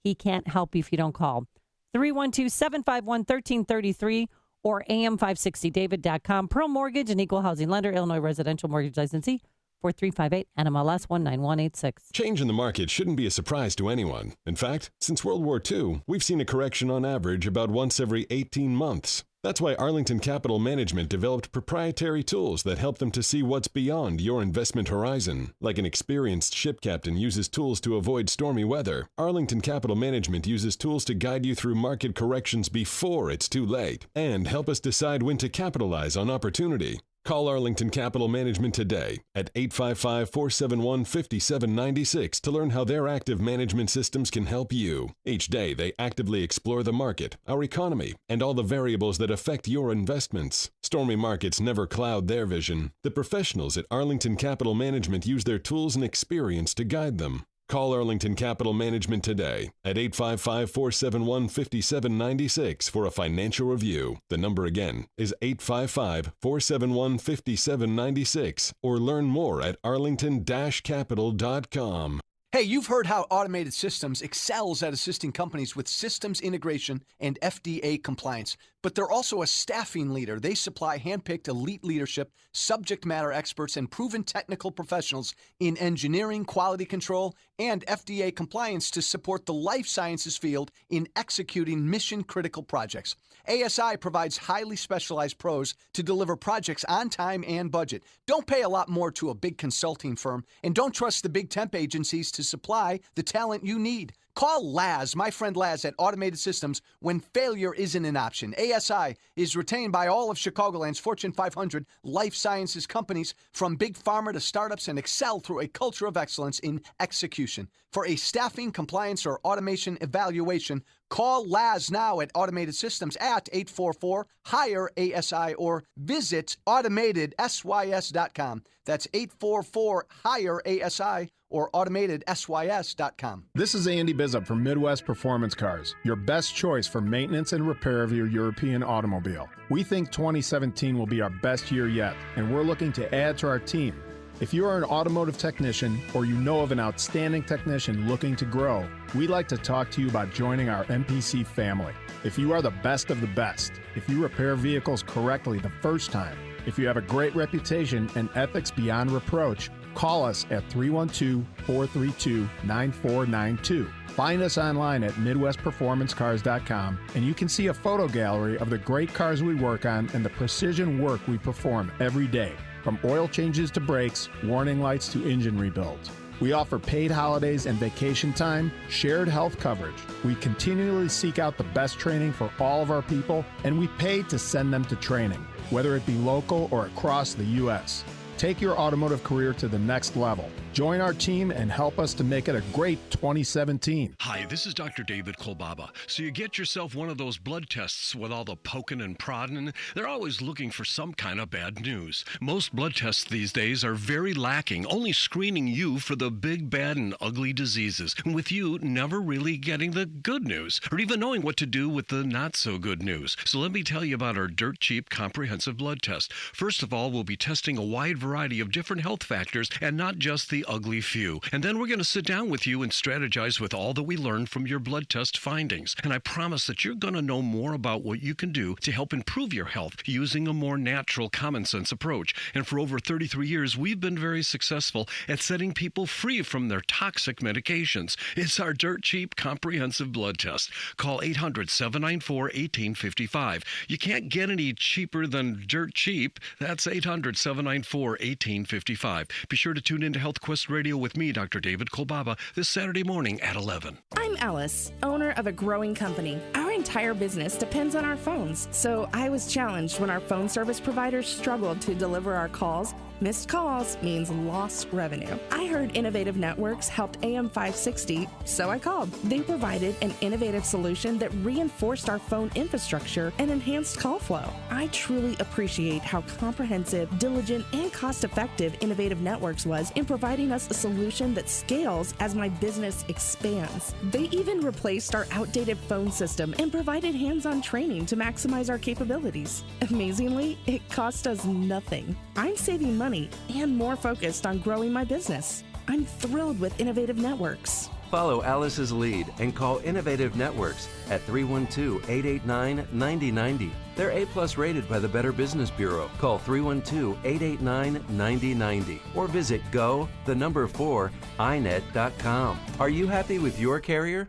He can't help you if you don't call. 312-751-1333 or am560david.com. Pearl Mortgage, an equal housing lender, Illinois residential mortgage licensee, 4358 NMLS 19186. Change in the market shouldn't be a surprise to anyone. In fact, since World War II, we've seen a correction on average about once every 18 months. That's why Arlington Capital Management developed proprietary tools that help them to see what's beyond your investment horizon. Like an experienced ship captain uses tools to avoid stormy weather, Arlington Capital Management uses tools to guide you through market corrections before it's too late and help us decide when to capitalize on opportunity. Call Arlington Capital Management today at 855-471-5796 to learn how their active management systems can help you. Each day, they actively explore the market, our economy, and all the variables that affect your investments. Stormy markets never cloud their vision. The professionals at Arlington Capital Management use their tools and experience to guide them. Call Arlington Capital Management today at 855-471-5796 for a financial review. The number again is 855-471-5796, or learn more at arlington-capital.com. Hey, you've heard how Automated Systems excels at assisting companies with systems integration and FDA compliance, but they're also a staffing leader. They supply handpicked elite leadership, subject matter experts, and proven technical professionals in engineering, quality control, and FDA compliance to support the life sciences field in executing mission-critical projects. ASI provides highly specialized pros to deliver projects on time and budget. Don't pay a lot more to a big consulting firm, and don't trust the big temp agencies to supply the talent you need. Call Laz, my friend Laz, at Automated Systems when failure isn't an option. ASI is retained by all of Chicagoland's Fortune 500 life sciences companies, from big pharma to startups, and excel through a culture of excellence in execution. For a staffing, compliance, or automation evaluation, call Laz now at Automated Systems at 844-HIRE-ASI or visit AutomatedSYS.com. That's 844-HIRE-ASI or AutomatedSYS.com. This is Andy Bizup from Midwest Performance Cars, your best choice for maintenance and repair of your European automobile. We think 2017 will be our best year yet, and we're looking to add to our team. If you are an automotive technician or you know of an outstanding technician looking to grow, we'd like to talk to you about joining our MPC family. If you are the best of the best, if you repair vehicles correctly the first time, if you have a great reputation and ethics beyond reproach, call us at 312-432-9492. Find us online at MidwestPerformanceCars.com, and you can see a photo gallery of the great cars we work on and the precision work we perform every day, from oil changes to brakes, warning lights to engine rebuilds. We offer paid holidays and vacation time, shared health coverage. We continually seek out the best training for all of our people, and we pay to send them to training, whether it be local or across the U.S. Take your automotive career to the next level. Join our team and help us to make it a great 2017. Hi, this is Dr. David Kolbaba. So you get yourself one of those blood tests with all the poking and prodding. They're always looking for some kind of bad news. Most blood tests these days are very lacking, only screening you for the big, bad, and ugly diseases, and with you never really getting the good news, or even knowing what to do with the not-so-good news. So let me tell you about our dirt cheap comprehensive blood test. First of all, we'll be testing a wide variety of different health factors and not just the ugly few. And then we're going to sit down with you and strategize with all that we learned from your blood test findings. And I promise that you're going to know more about what you can do to help improve your health using a more natural, common sense approach. And for over 33 years, we've been very successful at setting people free from their toxic medications. It's our dirt cheap comprehensive blood test. Call 800-794-1855. You can't get any cheaper than dirt cheap. That's 800-794-1855. Be sure to tune in to Health Quest Radio with me, Dr. David Kolbaba, this Saturday morning at 11. I'm Alice, owner of a growing company. Our entire business depends on our phones, so I was challenged when our phone service providers struggled to deliver our calls. Missed calls means lost revenue. I heard Innovative Networks helped AM 560, so I called. They provided an innovative solution that reinforced our phone infrastructure and enhanced call flow. I truly appreciate how comprehensive, diligent, and cost-effective Innovative Networks was in providing us a solution that scales as my business expands. They even replaced our outdated phone system and provided hands-on training to maximize our capabilities. Amazingly, it cost us nothing. I'm saving money and more focused on growing my business. I'm thrilled with Innovative Networks. Follow Alice's lead and call Innovative Networks at 312-889-9090. They're A-plus rated by the Better Business Bureau. Call 312-889-9090 or visit go4inet.com. Are you happy with your carrier?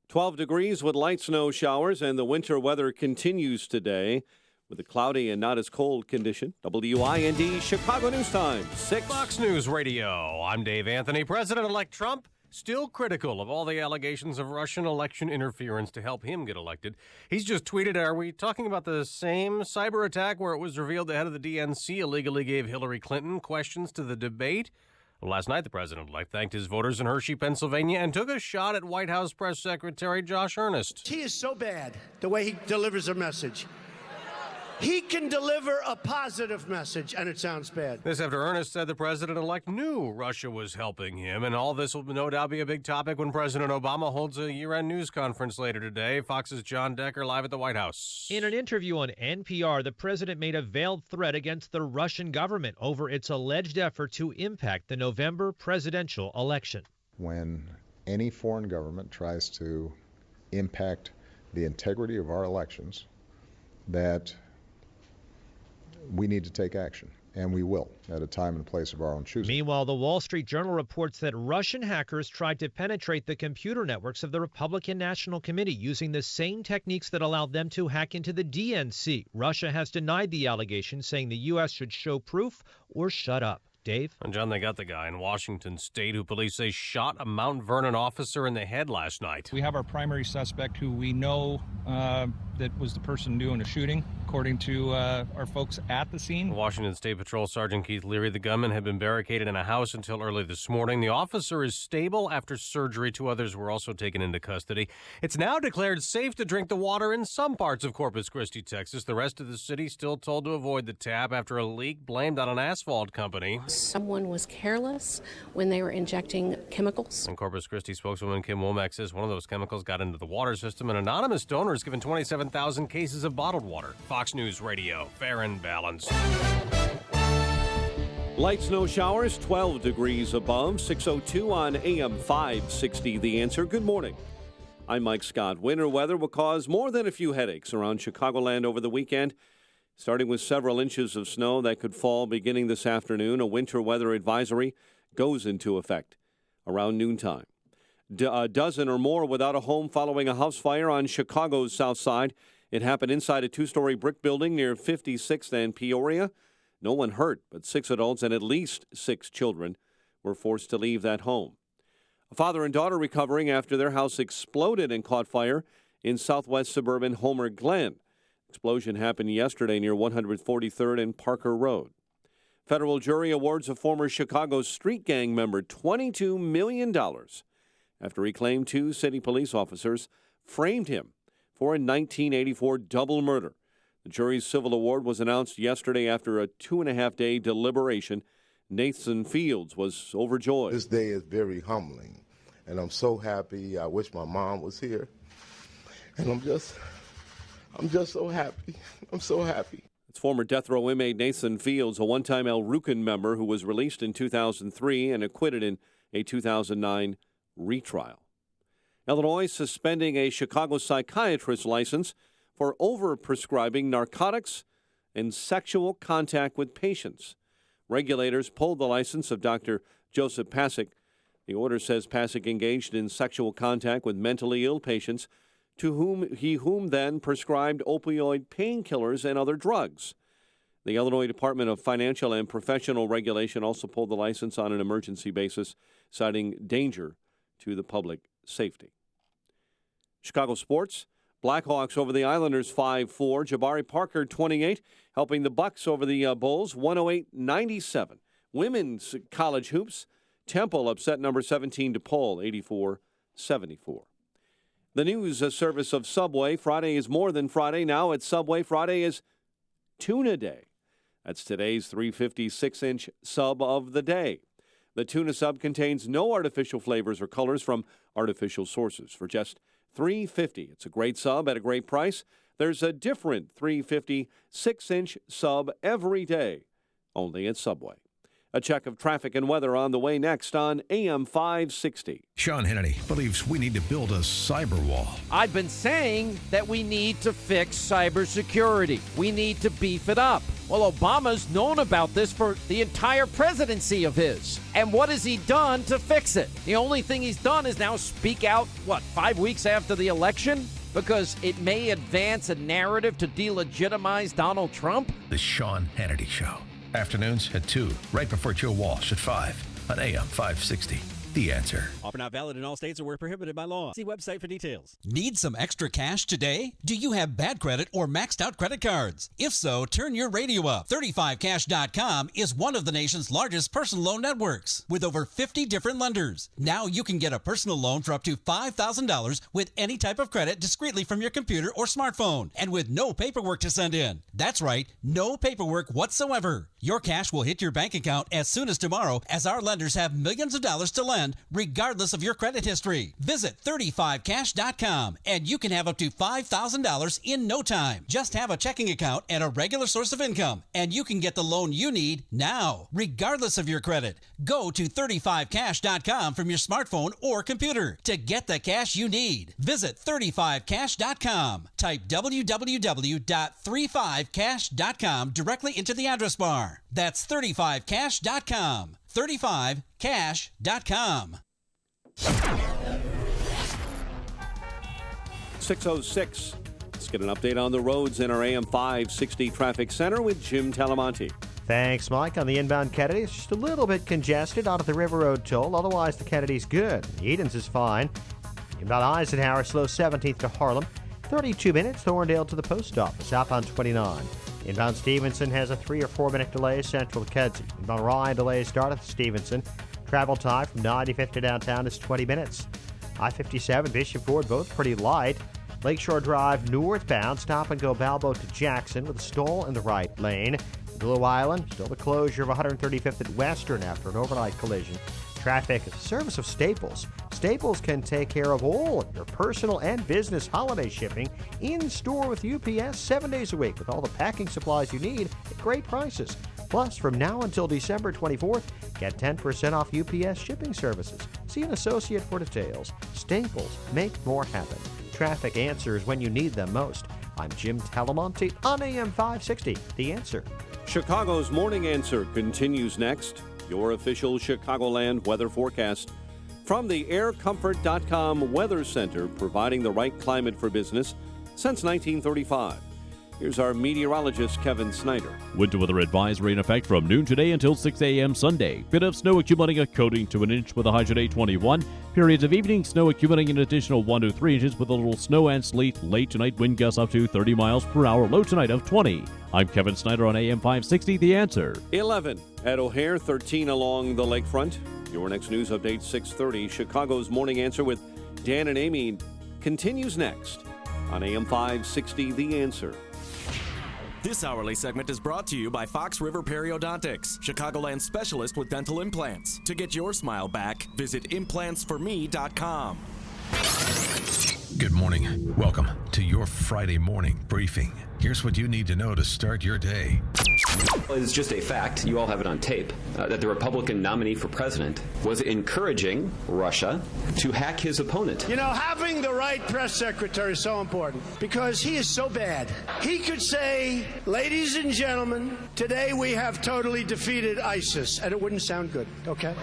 12 degrees with light snow showers, and the winter weather continues today with a cloudy and not as cold condition. WIND Chicago News Time, 6. Fox News Radio. I'm Dave Anthony. President-elect Trump still critical of all the allegations of Russian election interference to help him get elected. He's just tweeted, are we talking about the same cyber attack where it was revealed the head of the DNC illegally gave Hillary Clinton questions to the debate? Well, last night, the president-elect thanked his voters in Hershey, Pennsylvania, and took a shot at White House Press Secretary Josh Earnest. He is so bad, the way he delivers a message. He can deliver a positive message, and it sounds bad. This after Earnest said the president-elect knew Russia was helping him, and all this will no doubt be a big topic when President Obama holds a year-end news conference later today. Fox's John Decker live at the White House. In an interview on NPR, the president made a veiled threat against the Russian government over its alleged effort to impact the November presidential election. When any foreign government tries to impact the integrity of our elections, that we need to take action, and we will, at a time and place of our own choosing. Meanwhile, the Wall Street Journal reports that Russian hackers tried to penetrate the computer networks of the Republican National Committee using the same techniques that allowed them to hack into the DNC. Russia has denied the allegations, saying the U.S. should show proof or shut up. Dave? And John, they got the guy in Washington State who police say shot a Mount Vernon officer in the head last night. We have our primary suspect who we know that was the person doing the shooting, according to our folks at the scene. Washington State Patrol Sergeant Keith Leary, the gunman, had been barricaded in a house until early this morning. The officer is stable after surgery. 2 others were also taken into custody. It's now declared safe to drink the water in some parts of Corpus Christi, Texas. The rest of the city still told to avoid the tap after a leak blamed on an asphalt company. Someone was careless when they were injecting chemicals. And Corpus Christi spokeswoman Kim Womack says one of those chemicals got into the water system. An anonymous donor has given 27,000 cases of bottled water. Fox News Radio, fair and balanced. Light snow showers, 12 degrees above, 6:02 on AM 560. The Answer. Good morning. I'm Mike Scott. Winter weather will cause more than a few headaches around Chicagoland over the weekend. Starting with several inches of snow that could fall beginning this afternoon, a winter weather advisory goes into effect around noontime. A dozen or more without a home following a house fire on Chicago's south side. It happened inside a 2-story brick building near 56th and Peoria. No one hurt, but 6 adults and at least 6 children were forced to leave that home. A father and daughter recovering after their house exploded and caught fire in southwest suburban Homer Glen. Explosion happened yesterday near 143rd and Parker Road. Federal jury awards a former Chicago street gang member $22 million after he claimed 2 city police officers framed him for a 1984 double murder. The jury's civil award was announced yesterday after a 2.5-day deliberation. Nathan Fields was overjoyed. This day is very humbling, and I'm so happy. I wish my mom was here, and I'm just so happy. I'm so happy. It's former death row inmate Nathan Fields, a one-time El Rucan member who was released in 2003 and acquitted in a 2009 retrial. Illinois suspending a Chicago psychiatrist's license for over-prescribing narcotics and sexual contact with patients. Regulators pulled the license of Dr. Joseph Pasek. The order says Pasek engaged in sexual contact with mentally ill patients to whom then prescribed opioid painkillers and other drugs. The Illinois Department of Financial and Professional Regulation also pulled the license on an emergency basis, citing danger to the public safety. Chicago sports. Blackhawks over the Islanders 5-4. Jabari Parker 28, helping the Bucks over the Bulls 108-97. Women's college hoops. Temple upset number 17 DePaul 84-74. The news service of Subway. Friday is more than Friday. Now at Subway, Friday is Tuna Day. That's today's 356-inch sub of the day. The tuna sub contains no artificial flavors or colors from artificial sources. For just $3.50, it's a great sub at a great price. There's a different 350 6-inch sub every day, only at Subway. A check of traffic and weather on the way next on AM 560. Sean Hannity believes we need to build a cyber wall. I've been saying that we need to fix cybersecurity. We need to beef it up. Well, Obama's known about this for the entire presidency of his. And what has he done to fix it? The only thing he's done is now speak out, 5 weeks after the election? Because it may advance a narrative to delegitimize Donald Trump? The Sean Hannity Show. Afternoons at 2, right before Joe Walsh at 5 on AM 560. The Answer. Offer not valid in all states or where prohibited by law. See website for details. Need some extra cash today? Do you have bad credit or maxed out credit cards? If so, turn your radio up. 35cash.com is one of the nation's largest personal loan networks with over 50 different lenders. Now you can get a personal loan for up to $5,000 with any type of credit discreetly from your computer or smartphone and with no paperwork to send in. That's right, no paperwork whatsoever. Your cash will hit your bank account as soon as tomorrow, as our lenders have millions of dollars to lend regardless of your credit history. Visit 35cash.com and you can have up to $5,000 in no time. Just have a checking account and a regular source of income, and you can get the loan you need now, regardless of your credit. Go to 35cash.com from your smartphone or computer to get the cash you need. Visit 35cash.com. Type www.35cash.com directly into the address bar. That's 35cash.com. 35cash.com. 6:06. Let's get an update on the roads in our AM 560 traffic center with Jim Talamonte. Thanks, Mike. On the inbound Kennedy, it's just a little bit congested out of the River Road toll. Otherwise, the Kennedy's good. Edens is fine. Inbound Eisenhower, slow 17th to Harlem. 32 minutes, Thorndale to the post office, outbound 29. Inbound Stevenson has a 3 or 4 minute delay central to Kedzie. Inbound Ryan delays start at Stevenson. Travel time from 95th to downtown is 20 minutes. I-57, Bishop Ford, both pretty light. Lakeshore Drive northbound, stop and go Balbo to Jackson with a stall in the right lane. Blue Island, still the closure of 135th at Western after an overnight collision. Traffic at the service of Staples. Staples can take care of all of your personal and business holiday shipping in store with UPS 7 days a week with all the packing supplies you need at great prices. Plus, from now until December 24th, get 10% off UPS shipping services. See an associate for details. Staples, make more happen. Traffic answers when you need them most. I'm Jim Talamonte on AM 560, The Answer. Chicago's Morning Answer continues next. Your official Chicagoland weather forecast from the AirComfort.com Weather Center, providing the right climate for business since 1935. Here's our meteorologist, Kevin Snyder. Winter weather advisory in effect from noon today until 6 a.m. Sunday. Bit of snow accumulating a coating to an inch with a high today 21. Periods of evening snow accumulating an additional 1 to 3 inches with a little snow and sleet. Late tonight, wind gusts up to 30 miles per hour. Low tonight of 20. I'm Kevin Snyder on AM 560, The Answer. 11 at O'Hare, 13 along the lakefront. Your next news update, 6:30. Chicago's Morning Answer with Dan and Amy continues next on AM 560, The Answer. This hourly segment is brought to you by Fox River Periodontics, Chicagoland specialist with dental implants. To get your smile back, visit implantsforme.com. Good morning. Welcome to your Friday morning briefing. Here's what you need to know to start your day. It's just a fact, you all have it on tape, that the Republican nominee for president was encouraging Russia to hack his opponent. You know, having the right press secretary is so important because he is so bad. He could say, ladies and gentlemen, today we have totally defeated ISIS, and it wouldn't sound good, okay?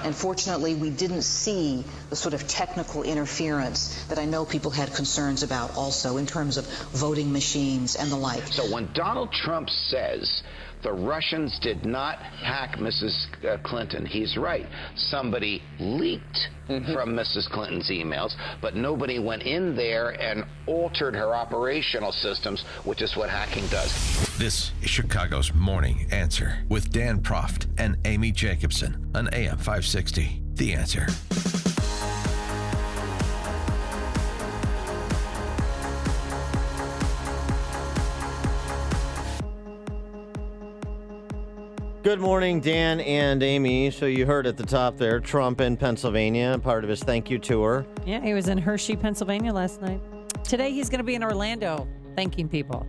Unfortunately, we didn't see the sort of technical interference that I know people had concerns about also in terms of voting machines and the like. So when Donald Trump says the Russians did not hack Mrs. Clinton, he's right. Somebody leaked from Mrs. Clinton's emails, but nobody went in there and altered her operational systems, which is what hacking does. This is Chicago's Morning Answer with Dan Proft and Amy Jacobson on AM 560, The Answer. Good morning, Dan and Amy. So you heard at the top there, Trump in Pennsylvania, part of his thank you tour. Yeah, he was in Hershey, Pennsylvania last night. Today he's going to be in Orlando thanking people.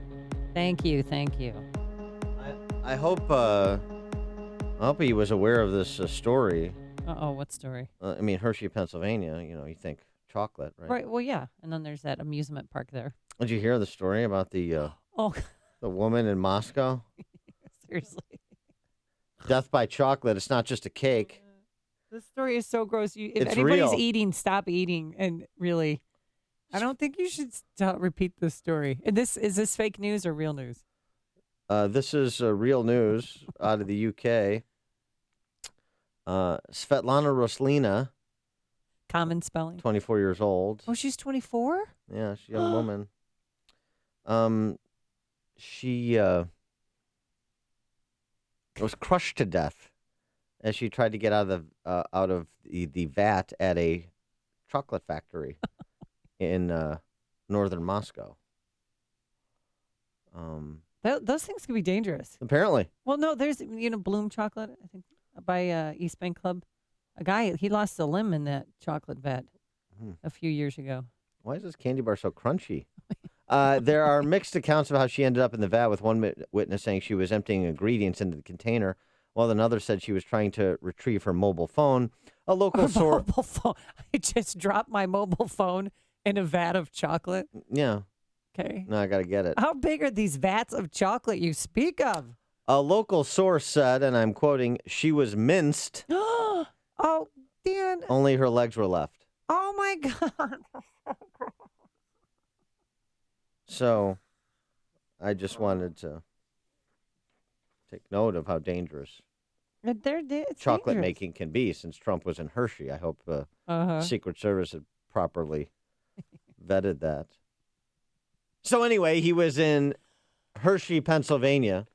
Thank you, thank you. I hope he was aware of this story. Uh-oh, what story? I mean, Hershey, Pennsylvania, you think chocolate, right? Right, well, yeah. And then there's that amusement park there. Did you hear the story about the woman in Moscow? Seriously. Death by chocolate. It's not just a cake. This story is so gross. If It's anybody's real. eating, stop eating. And really, I don't think you should repeat this story. And is this fake news or real news? This is real news out of the UK. Svetlana Roslina. Common spelling. 24 years old. Oh, she's 24? Yeah, she's a young woman. She was crushed to death as she tried to get out of the vat at a chocolate factory in northern Moscow. Those things can be dangerous. Apparently. Well, no, there's, Bloom Chocolate, I think, by East Bank Club. A guy, he lost a limb in that chocolate vat a few years ago. Why is this candy bar so crunchy? There are mixed accounts of how she ended up in the vat, with one witness saying she was emptying ingredients into the container, while another said she was trying to retrieve her mobile phone. A local source. Mobile phone. I just dropped my mobile phone in a vat of chocolate. Yeah. Okay. No, I got to get it. How big are these vats of chocolate you speak of? A local source said, and I'm quoting, she was minced. Oh, Dan. Only her legs were left. Oh, my God. So, I just wanted to take note of how dangerous chocolate dangerous. making can be. Since Trump was in Hershey, I hope Secret Service had properly vetted that. So anyway, he was in Hershey, Pennsylvania,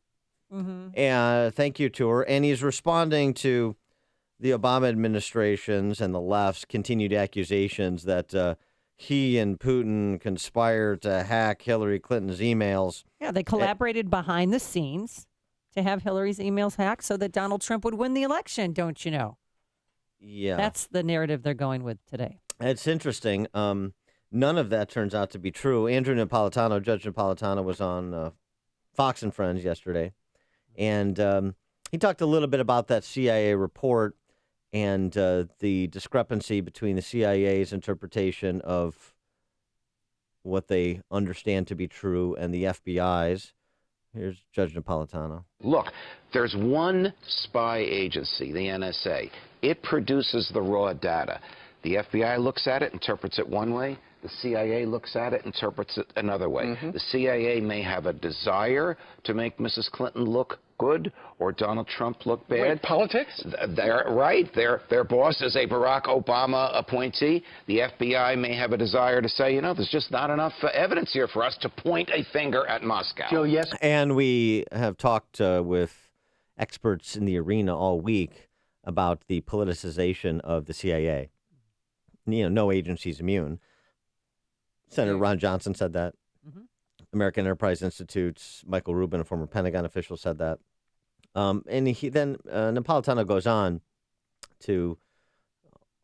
and thank you tour, and he's responding to the Obama administration's and the left's continued accusations that he and Putin conspired to hack Hillary Clinton's emails. Yeah, they collaborated behind the scenes to have Hillary's emails hacked so that Donald Trump would win the election, don't you know? Yeah. That's the narrative they're going with today. It's interesting. None of that turns out to be true. Andrew Napolitano, Judge Napolitano, was on Fox and Friends yesterday, and he talked a little bit about that CIA report and the discrepancy between the CIA's interpretation of what they understand to be true and the FBI's. Here's Judge Napolitano. Look, there's one spy agency, the NSA. It produces the raw data. The FBI looks at it, interprets it one way. The CIA looks at it, interprets it another way. The CIA may have a desire to make Mrs. Clinton look good or Donald Trump look bad. Wait, politics? They're right. Their boss is a Barack Obama appointee. The FBI may have a desire to say, there's just not enough evidence here for us to point a finger at Moscow. Joe, yes. And we have talked with experts in the arena all week about the politicization of the CIA. No agency's immune. Senator Ron Johnson said that. American Enterprise Institute's Michael Rubin, a former Pentagon official, said that. And he then Napolitano goes on to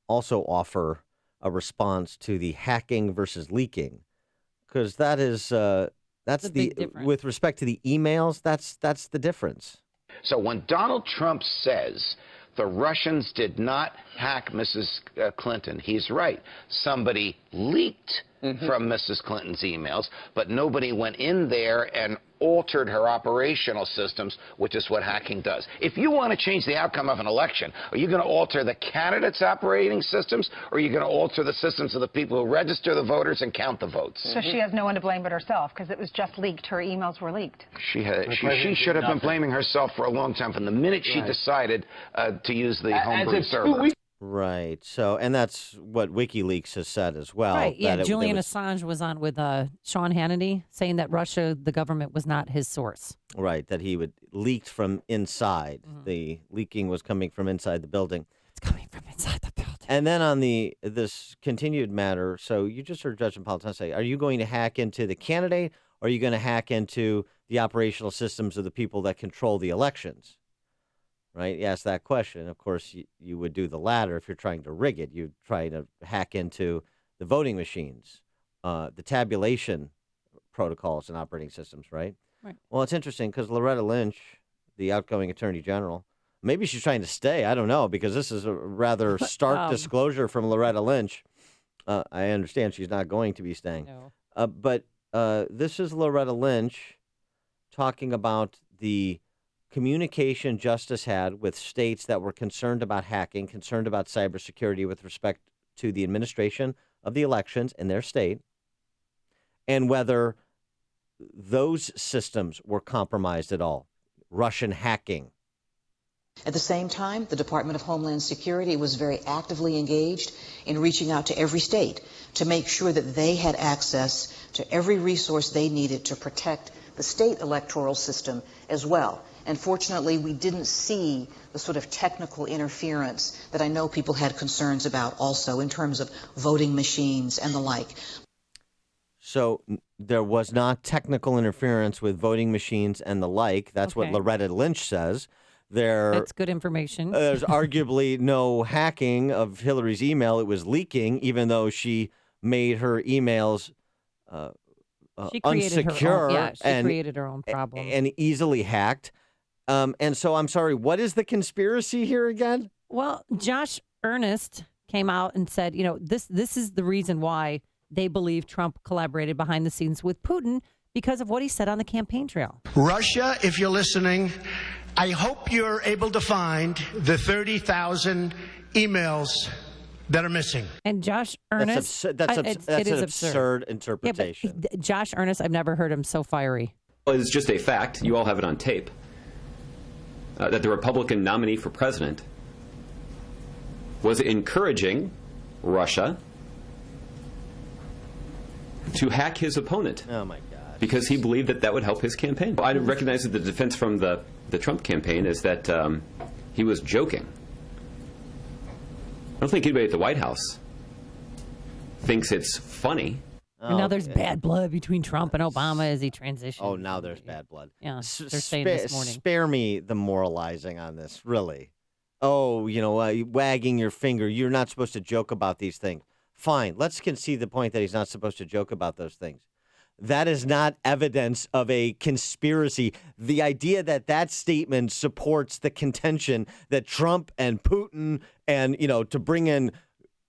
also offer a response to the hacking versus leaking, because that is that's the with respect to the emails. That's the difference. So when Donald Trump says the Russians did not hack Mrs. Clinton, he's right. Somebody leaked from Mrs. Clinton's emails, but nobody went in there and altered her operational systems, which is what hacking does. If you want to change the outcome of an election, are you going to alter the candidates' operating systems, or are you going to alter the systems of the people who register the voters and count the votes? So she has no one to blame but herself, because it was just leaked. Her emails were leaked. She should have been blaming herself for a long time, from the minute she decided to use the homebrew server. Right. So, and that's what WikiLeaks has said as well. Right. Yeah. Julian Assange was on with Sean Hannity saying that Russia, the government, was not his source. Right. That he would leaked from inside. The leaking was coming from inside the building. It's coming from inside the building. And then on this continued matter, so you just heard Judge Napolitano say, are you going to hack into the candidate, or are you going to hack into the operational systems of the people that control the elections? Right? You ask that question. Of course, you would do the latter if you're trying to rig it. You'd try to hack into the voting machines, the tabulation protocols and operating systems, right? Right. Well, it's interesting because Loretta Lynch, the outgoing attorney general, maybe she's trying to stay. I don't know, because this is a rather stark disclosure from Loretta Lynch. I understand she's not going to be staying. No. But this is Loretta Lynch talking about the communication Justice had with states that were concerned about hacking, concerned about cybersecurity with respect to the administration of the elections in their state, and whether those systems were compromised at all. Russian hacking. At the same time, the Department of Homeland Security was very actively engaged in reaching out to every state to make sure that they had access to every resource they needed to protect the state electoral system as well. And fortunately, we didn't see the sort of technical interference that I know people had concerns about also in terms of voting machines and the like. So there was not technical interference with voting machines and the like. That's what Loretta Lynch says. That's good information. There's arguably no hacking of Hillary's email. It was leaking, even though she made her emails she created unsecure she created her own problem. And easily hacked. And so I'm sorry, what is the conspiracy here again? Well, Josh Earnest came out and said, this is the reason why they believe Trump collaborated behind the scenes with Putin, because of what he said on the campaign trail. Russia, if you're listening, I hope you're able to find the 30,000 emails that are missing. And Josh Earnest, that's an absurd interpretation. Yeah, but Josh Earnest, I've never heard him so fiery. Well, it's just a fact. You all have it on tape. That the Republican nominee for president was encouraging Russia to hack his opponent. Oh, my God. Because he believed that would help his campaign. I recognize that the defense from the Trump campaign is that he was joking. I don't think anybody at the White House thinks it's funny. And now there's bad blood between Trump and Obama as he transitions. Oh, now there's bad blood. Yeah, they're saying this morning. Spare me the moralizing on this, really. Oh, wagging your finger. You're not supposed to joke about these things. Fine, let's concede the point that he's not supposed to joke about those things. That is not evidence of a conspiracy. The idea that statement supports the contention that Trump and Putin and, to bring in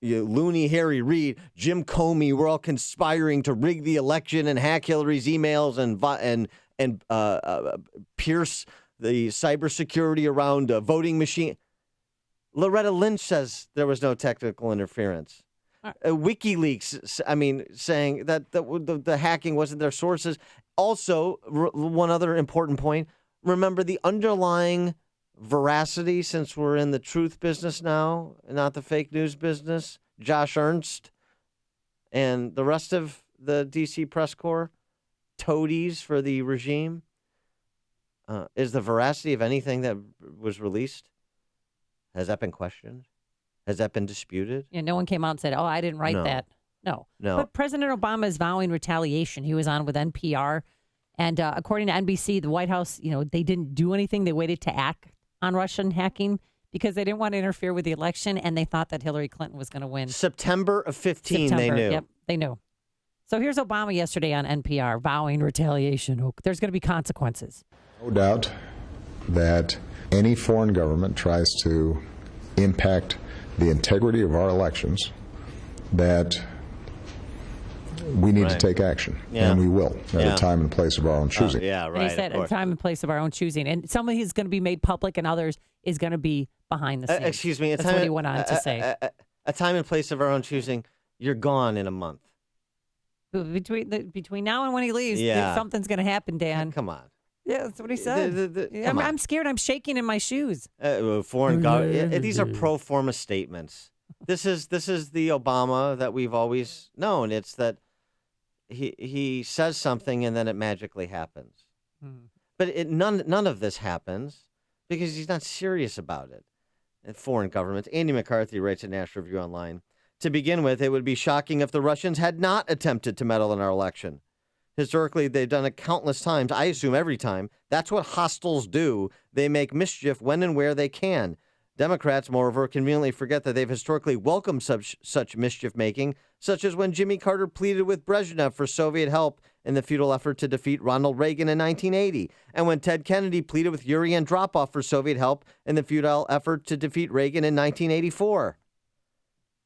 loony Harry Reid, Jim Comey, we're all conspiring to rig the election and hack Hillary's emails and pierce the cybersecurity around a voting machine. Loretta Lynch says there was no technical interference. WikiLeaks, saying that the hacking wasn't their sources. Also, one other important point, remember the underlying veracity, since we're in the truth business now, not the fake news business. Josh Ernst and the rest of the D.C. press corps, toadies for the regime, is the veracity of anything that was released? Has that been questioned? Has that been disputed? Yeah, no one came out and said, I didn't write that. No. But President Obama is vowing retaliation. He was on with NPR. And according to NBC, the White House, they didn't do anything. They waited to act on Russian hacking because they didn't want to interfere with the election, and they thought that Hillary Clinton was going to win. September of 15, they knew. Yep, they knew. So here's Obama yesterday on NPR vowing retaliation. There's going to be consequences. No doubt that any foreign government tries to impact the integrity of our elections, that we need to take action, and we will at a time and place of our own choosing. And he said a time and place of our own choosing. And some of it is going to be made public, and others is going to be behind the scenes. Excuse me. That's what he went on to say. A time and place of our own choosing. You're gone in a month. Between now and when he leaves, something's going to happen, Dan. Come on. Yeah, that's what he said. I'm scared. I'm shaking in my shoes. Foreign government. These are pro forma statements. This is the Obama that we've always known. It's that he says something and then it magically happens. But none of this happens because he's not serious about it. And foreign governments. Andy McCarthy writes at National Review Online. To begin with, it would be shocking if the Russians had not attempted to meddle in our election. Historically, they've done it countless times. I assume every time. That's what hostiles do. They make mischief when and where they can. Democrats, moreover, conveniently forget that they've historically welcomed such mischief-making, such as when Jimmy Carter pleaded with Brezhnev for Soviet help in the futile effort to defeat Ronald Reagan in 1980, and when Ted Kennedy pleaded with Yuri Andropov for Soviet help in the futile effort to defeat Reagan in 1984.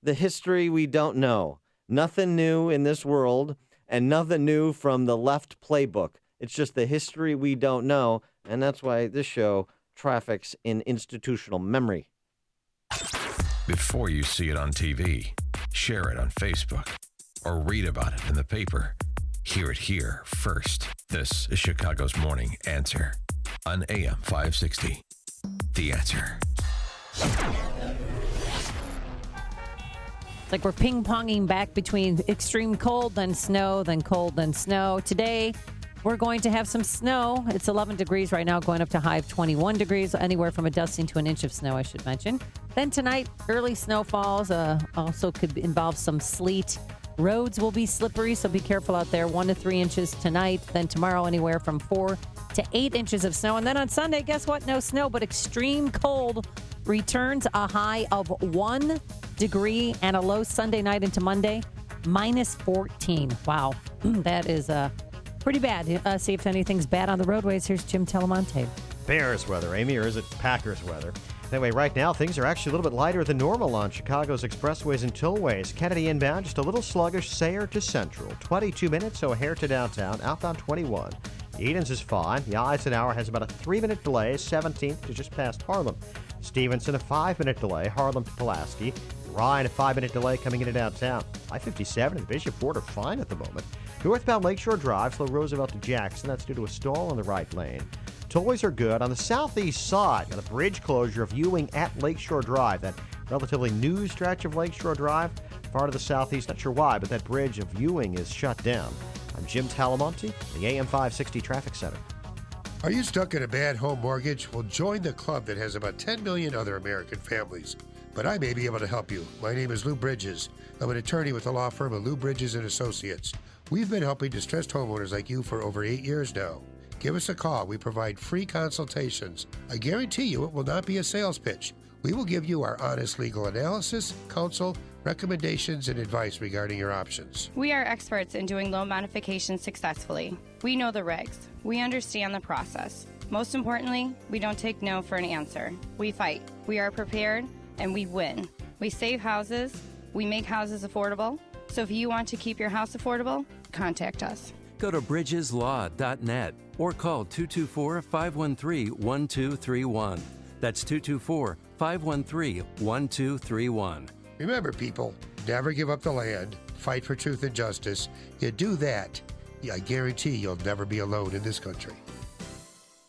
The history we don't know. Nothing new in this world. And nothing new from the left playbook. It's just the history we don't know, and that's why this show traffics in institutional memory. Before you see it on TV, share it on Facebook, or read about it in the paper, hear it here first. This is Chicago's Morning Answer on AM 560. The Answer. Like we're ping-ponging back between extreme cold, then snow, then cold, then snow. Today, we're going to have some snow. It's 11 degrees right now, going up to high of 21 degrees, anywhere from a dusting to an inch of snow, I should mention. Then tonight, early snowfalls also could involve some sleet. Roads will be slippery, so be careful out there. 1 to 3 inches tonight. Then tomorrow, anywhere from 4 to 8 inches of snow. And then on Sunday, guess what? No snow, but extreme cold returns, a high of 1 degree and a low Sunday night into Monday, minus 14. Wow, that is pretty bad. See if anything's bad on the roadways. Here's Jim Telemonte. Bears weather, Amy, or is it Packers weather? Anyway, right now, things are actually a little bit lighter than normal on Chicago's expressways and tollways. Kennedy inbound, just a little sluggish. Sayre to Central, 22 minutes, O'Hare to downtown, outbound 21. Edens is fine. The Eisenhower has about a 3-minute delay, 17th to just past Harlem. Stevenson, a 5-minute delay, Harlem to Pulaski. Ryan, a 5-minute delay coming into downtown. I-57 and Bishop Ford are fine at the moment. Northbound Lakeshore Drive, slow Roosevelt to Jackson. That's due to a stall in the right lane. Tollways are good. On the southeast side, got a bridge closure of Ewing at Lakeshore Drive. That relatively new stretch of Lakeshore Drive, far to the southeast. Not sure why, but that bridge of Ewing is shut down. I'm Jim Talamonte, the AM 560 Traffic Center. Are you stuck in a bad home mortgage? Well, join the club that has about 10 million other American families. But I may be able to help you. My name is Lou Bridges. I'm an attorney with the law firm of Lou Bridges & Associates. We've been helping distressed homeowners like you for over 8 years now. Give us a call. We provide free consultations. I guarantee you it will not be a sales pitch. We will give you our honest legal analysis, counsel, recommendations, and advice regarding your options. We are experts in doing loan modifications successfully. We know the regs. We understand the process. Most importantly, we don't take no for an answer. We fight. We are prepared, and we win. We save houses. We make houses affordable. So if you want to keep your house affordable, contact us. Go to bridgeslaw.net or call 224-513-1231. That's 224-513-1231. 513-1231. Remember, people, never give up the land. Fight for truth and justice. You do that, I guarantee you'll never be alone in this country.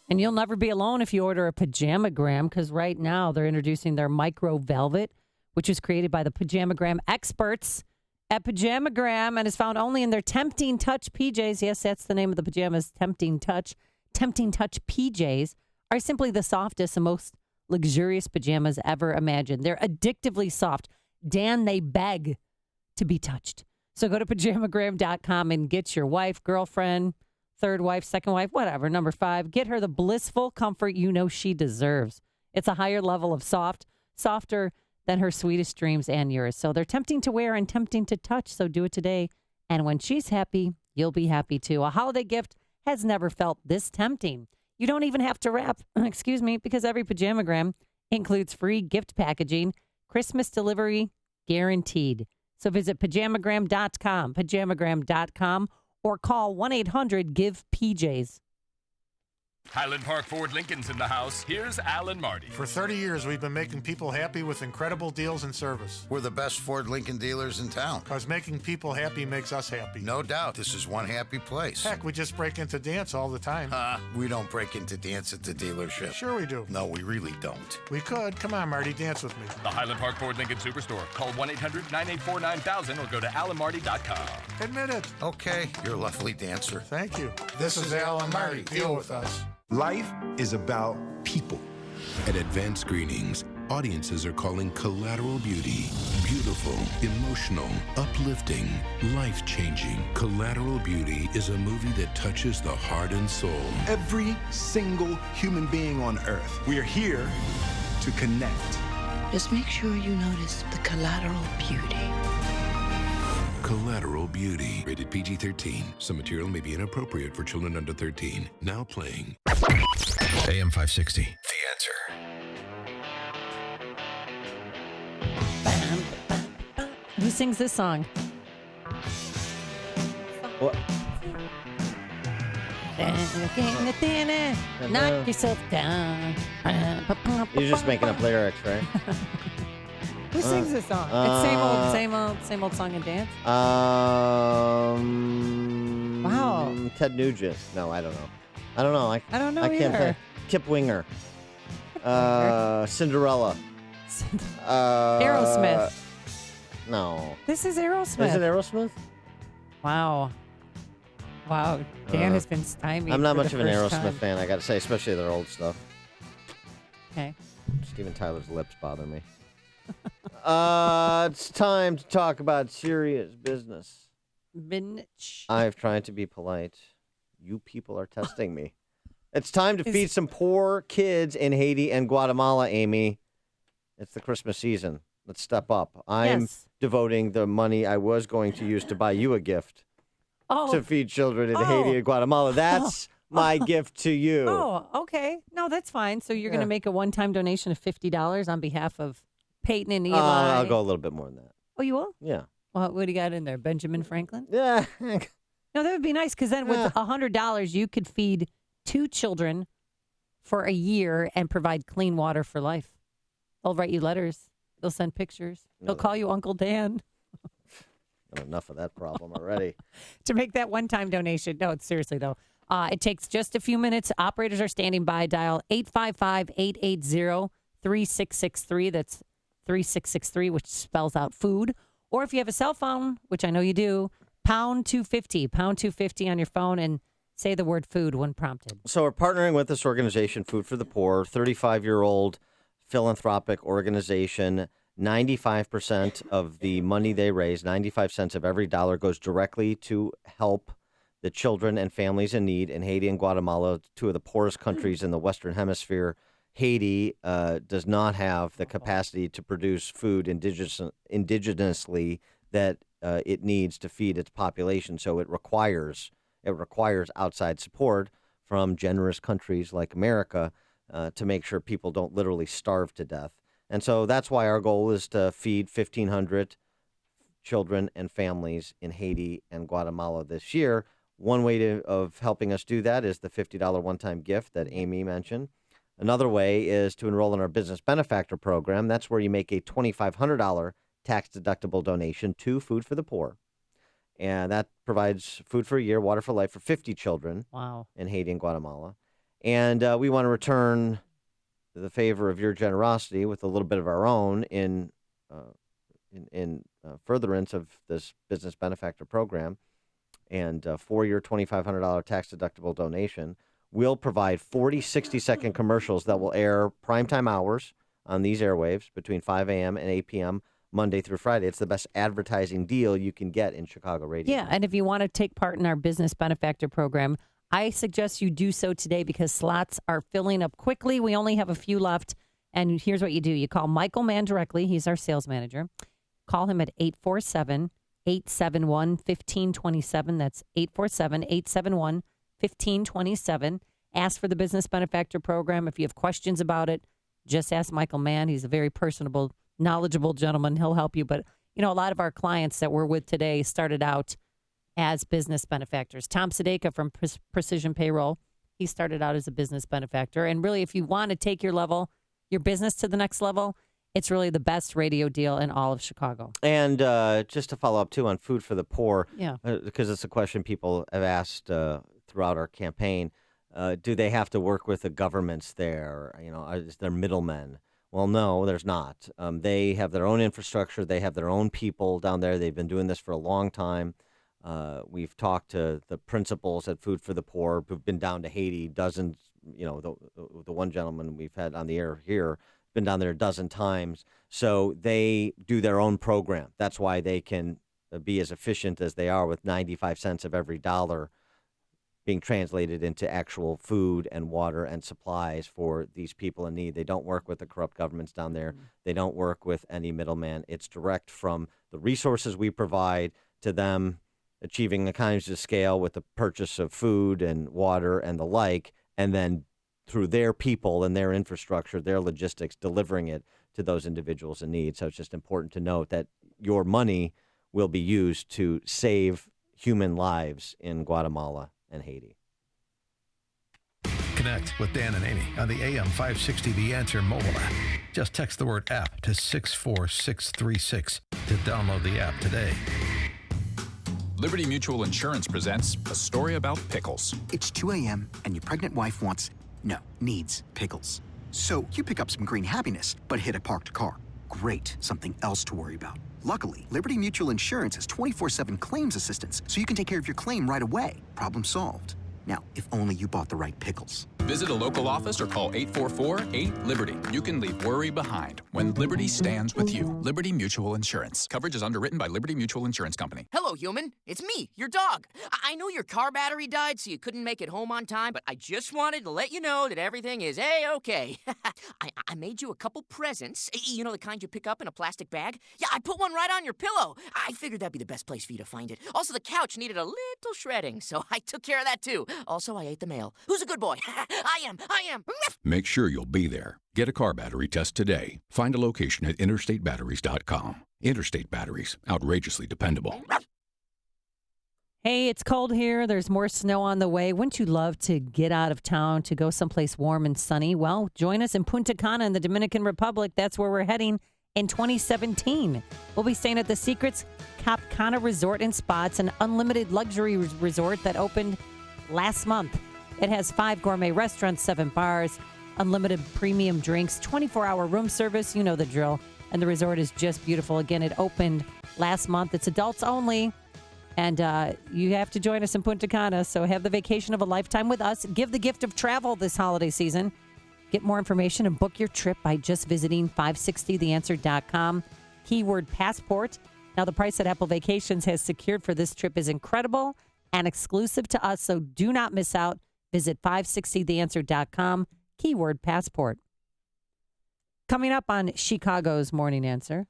And you'll never be alone if you order a Pajamagram, because right now they're introducing their Micro Velvet, which was created by the Pajamagram experts at Pajamagram and is found only in their Tempting Touch PJs. Yes, that's the name of the pajamas, Tempting Touch. Tempting Touch PJs are simply the softest and most luxurious pajamas ever imagined. They're addictively soft. Dan, they beg to be touched. So go to pajamagram.com and get your wife, girlfriend, third wife, second wife, whatever, number 5. Get her the blissful comfort you know she deserves. It's a higher level of soft, softer than her sweetest dreams and yours. So they're tempting to wear and tempting to touch, so do it today. And when she's happy, you'll be happy too. A holiday gift has never felt this tempting. You don't even have to wrap, because every Pajamagram includes free gift packaging, Christmas delivery guaranteed. So visit pajamagram.com, or call 1-800-GIVE-PJs. Highland Park Ford Lincoln's in the house. Here's Alan Marty. For 30 years, we've been making people happy with incredible deals and service. We're the best Ford Lincoln dealers in town. Because making people happy makes us happy. No doubt. This is one happy place. Heck, we just break into dance all the time. We don't break into dance at the dealership. Sure we do. No, we really don't. We could. Come on, Marty, dance with me. The Highland Park Ford Lincoln Superstore. Call 1-800-984-9000 or go to alanmarty.com. Admit it. Okay, you're a lovely dancer. Thank you. This is Alan Marty. Deal with us. Life is about people. At Advanced Screenings, audiences are calling Collateral Beauty beautiful, emotional, uplifting, life-changing. Collateral Beauty is a movie that touches the heart and soul. Every single human being on Earth, we are here to connect. Just make sure you notice the collateral beauty. Collateral Beauty. Rated PG-13. Some material may be inappropriate for children under 13. Now playing. AM 560. The Answer. Who sings this song? What? Knock yourself down. You're just making up lyrics, right? Who sings this song? It's same old song and dance. Wow. Ted Nugent. No, I don't know. I don't know. I don't know I can't either. think. Kip Winger. Cinderella. Aerosmith. No. This is Aerosmith. Is it Aerosmith? Wow. Dan has been stymied. I'm not for much the of an first Aerosmith time. fan, I got to say, especially their old stuff. Okay. Steven Tyler's lips bother me. It's time to talk about serious business. I've tried to be polite. You people are testing me. It's time to feed some poor kids in Haiti and Guatemala, Amy. It's the Christmas season. Let's step up. I'm devoting the money I was going to use to buy you a gift to feed children in Haiti and Guatemala. That's my gift to you. Oh, okay. No, that's fine. So you're going to make a one-time donation of $50 on behalf of Peyton and Eli. I'll go a little bit more than that. Oh, you will? Yeah. Well, what do you got in there? Benjamin Franklin? Yeah. No, that would be nice because then with $100, you could feed 2 children for a year and provide clean water for life. They'll write you letters. They'll send pictures. They'll call you Uncle Dan. Got enough of that problem already. To make that one-time donation. No, seriously, though. It takes just a few minutes. Operators are standing by. Dial 855-880-3663. That's 3663, which spells out food. Or if you have a cell phone, which I know you do, pound 250 on your phone and say the word food when prompted. So we're partnering with this organization, Food for the Poor, 35-year-old philanthropic organization. 95% of the money they raise, 95 cents of every dollar, goes directly to help the children and families in need in Haiti and Guatemala, 2 of the poorest countries in the Western Hemisphere. Haiti does not have the capacity to produce food indigenously that it needs to feed its population. So it requires outside support from generous countries like America to make sure people don't literally starve to death. And so that's why our goal is to feed 1,500 children and families in Haiti and Guatemala this year. One way of helping us do that is the $50 one-time gift that Amy mentioned. Another way is to enroll in our Business Benefactor program. That's where you make a $2,500 tax-deductible donation to Food for the Poor. And that provides food for a year, water for life for 50 children in Haiti and Guatemala. And we want to return the favor of your generosity with a little bit of our own in furtherance of this Business Benefactor program. And for your $2,500 tax-deductible donation, we'll provide 40 60-second commercials that will air primetime hours on these airwaves between 5 a.m. and 8 p.m. Monday through Friday. It's the best advertising deal you can get in Chicago radio. Yeah, and if you want to take part in our Business Benefactor program, I suggest you do so today because slots are filling up quickly. We only have a few left. And here's what you do. You call Michael Mann directly. He's our sales manager. Call him at 847-871-1527. That's 847-871-1527. Ask for the Business Benefactor program. If you have questions about it, just ask Michael Mann. He's a very personable, knowledgeable gentleman. He'll help you. But, a lot of our clients that we're with today started out as business benefactors. Tom Sadeka from Precision Payroll, he started out as a business benefactor. And really, if you want to take your business to the next level, it's really the best radio deal in all of Chicago. And just to follow up, too, on Food for the Poor, yeah, because it's a question people have asked throughout our campaign, do they have to work with the governments there? Is there middlemen? Well, no, there's not. They have their own infrastructure. They have their own people down there. They've been doing this for a long time. We've talked to the principals at Food for the Poor who've been down to Haiti dozens. The one gentleman we've had on the air here been down there a dozen times. So they do their own program. That's why they can be as efficient as they are with 95 cents of every dollar being translated into actual food and water and supplies for these people in need. They don't work with the corrupt governments down there. They don't work with any middleman. It's direct from the resources we provide to them achieving economies of scale with the purchase of food and water and the like, and then through their people and their infrastructure, their logistics, delivering it to those individuals in need. So it's just important to note that your money will be used to save human lives in Guatemala and Haiti. Connect with Dan and Amy on the AM 560 The Answer mobile app. Just text the word app to 64636 to download the app today. Liberty Mutual Insurance presents a story about pickles. It's 2 a.m. and your pregnant wife needs pickles. So you pick up some green happiness, but hit a parked car. Great, something else to worry about. Luckily, Liberty Mutual Insurance has 24/7 claims assistance, so you can take care of your claim right away. Problem solved. Now, if only you bought the right pickles. Visit a local office or call 844-8-LIBERTY. You can leave worry behind when Liberty stands with you. Liberty Mutual Insurance. Coverage is underwritten by Liberty Mutual Insurance Company. Hello, human. It's me, your dog. I know your car battery died, so you couldn't make it home on time, but I just wanted to let you know that everything is A-okay. I made you a couple presents. You know the kind you pick up in a plastic bag? Yeah, I put one right on your pillow. I figured that'd be the best place for you to find it. Also, the couch needed a little shredding, so I took care of that, too. Also, I ate the mail. Who's a good boy? I am. Make sure you'll be there. Get a car battery test today. Find a location at interstatebatteries.com. Interstate Batteries. Outrageously dependable. Hey, it's cold here. There's more snow on the way. Wouldn't you love to get out of town to go someplace warm and sunny? Well, join us in Punta Cana in the Dominican Republic. That's where we're heading in 2017. We'll be staying at the Secrets Cap Cana Resort and Spa. It's an unlimited luxury resort that opened last month. It has 5 gourmet restaurants, 7 bars, unlimited premium drinks, 24-hour room service. You know the drill. And the resort is just beautiful. Again, it opened last month. It's adults only. And you have to join us in Punta Cana. So have the vacation of a lifetime with us. Give the gift of travel this holiday season. Get more information and book your trip by just visiting 560theanswer.com. Keyword passport. Now, the price that Apple Vacations has secured for this trip is incredible and exclusive to us. So do not miss out. Visit 560theanswer.com. Keyword passport. Coming up on Chicago's Morning Answer.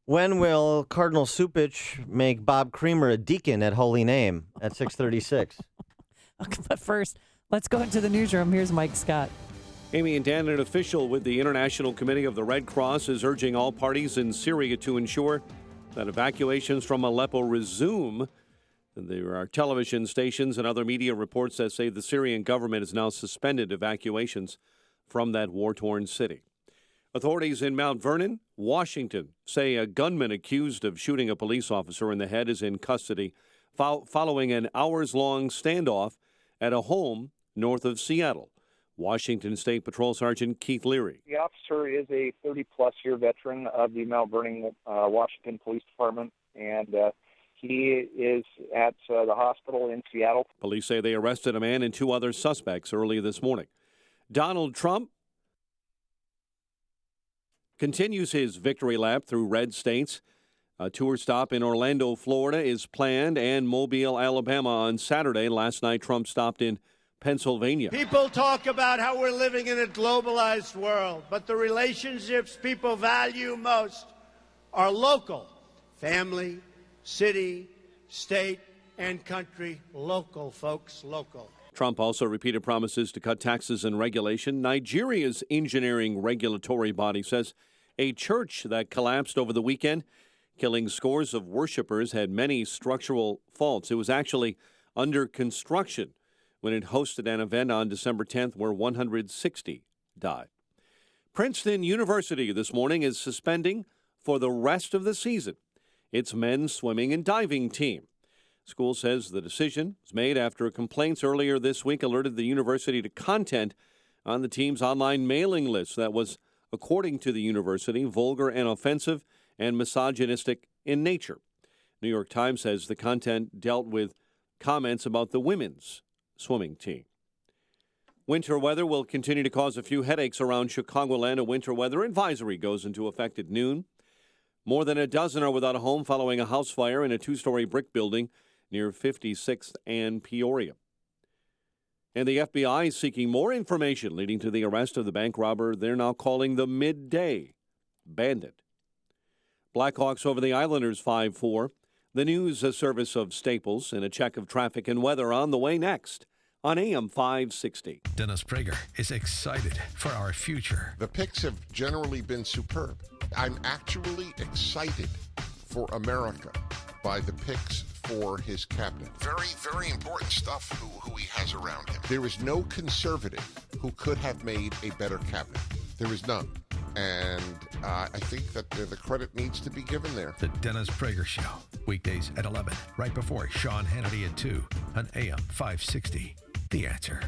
When will Cardinal Supich make Bob Creamer a deacon at Holy Name at 6:36? But first, let's go into the newsroom. Here's Mike Scott. Amy and Dan, an official with the International Committee of the Red Cross, is urging all parties in Syria to ensure that evacuations from Aleppo resume. There are television stations and other media reports that say the Syrian government has now suspended evacuations from that war-torn city. Authorities in Mount Vernon, Washington, say a gunman accused of shooting a police officer in the head is in custody following an hours-long standoff at a home north of Seattle. Washington State Patrol Sergeant Keith Leary. The officer is a 30-plus year veteran of the Mount Vernon, Washington Police Department, and he is at the hospital in Seattle. Police say they arrested a man and 2 other suspects early this morning. Donald Trump continues his victory lap through red states. A tour stop in Orlando, Florida is planned, and Mobile, Alabama on Saturday. Last night, Trump stopped in Pennsylvania. People talk about how we're living in a globalized world, but the relationships people value most are local. Family, city, state, and country. Local, folks, local. Trump also repeated promises to cut taxes and regulation. Nigeria's engineering regulatory body says a church that collapsed over the weekend, killing scores of worshipers, had many structural faults. It was actually under construction when it hosted an event on December 10th where 160 died. Princeton University this morning is suspending for the rest of the season its men's swimming and diving team. School says the decision was made after complaints earlier this week alerted the university to content on the team's online mailing list that was, according to the university, vulgar and offensive and misogynistic in nature. New York Times says the content dealt with comments about the women's swimming team. Winter weather will continue to cause a few headaches around Chicagoland. A winter weather advisory goes into effect at noon. More than a dozen are without a home following a house fire in a 2-story brick building near 56th and Peoria. And the FBI is seeking more information leading to the arrest of the bank robber they're now calling the Midday Bandit. Blackhawks over the Islanders 5-4. The news service of Staples and a check of traffic and weather on the way next on AM 560. Dennis Prager is excited for our future. The picks have generally been superb. I'm actually excited for America by the picks for his cabinet. Very, very important stuff who he has around him. There is no conservative who could have made a better cabinet. There is none. And I think that the credit needs to be given there. The Dennis Prager Show, weekdays at 11, right before Sean Hannity at 2 on AM 560. The Answer.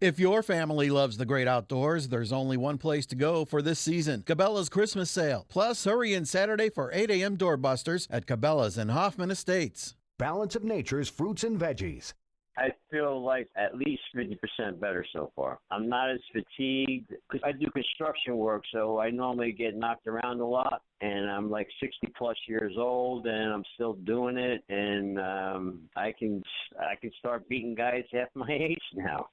If your family loves the great outdoors, there's only one place to go for this season. Cabela's Christmas Sale. Plus, hurry in Saturday for 8 a.m. doorbusters at Cabela's in Hoffman Estates. Balance of Nature's fruits and veggies. I feel like at least 50% better so far. I'm not as fatigued because I do construction work, so I normally get knocked around a lot. And I'm like 60-plus years old, and I'm still doing it. And I can start beating guys half my age now.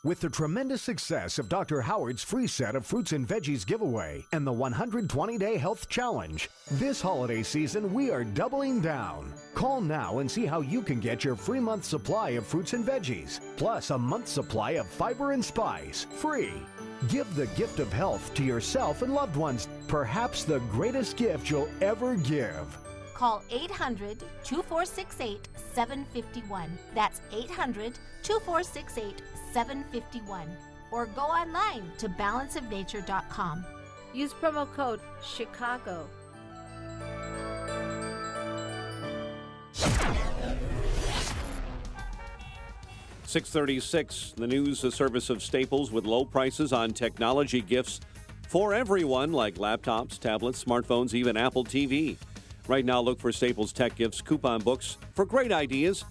With the tremendous success of Dr. Howard's free set of fruits and veggies giveaway and the 120-day health challenge, this holiday season we are doubling down. Call now and see how you can get your free month supply of fruits and veggies, plus a month's supply of fiber and spice, free. Give the gift of health to yourself and loved ones, perhaps the greatest gift you'll ever give. Call 800-2468-751. That's 800-2468-751. Or go online to balanceofnature.com. Use promo code Chicago. .636, the news service of Staples with low prices on technology gifts for everyone, like laptops, tablets, smartphones, even Apple TV. Right now, look for Staples Tech Gifts coupon books for great ideas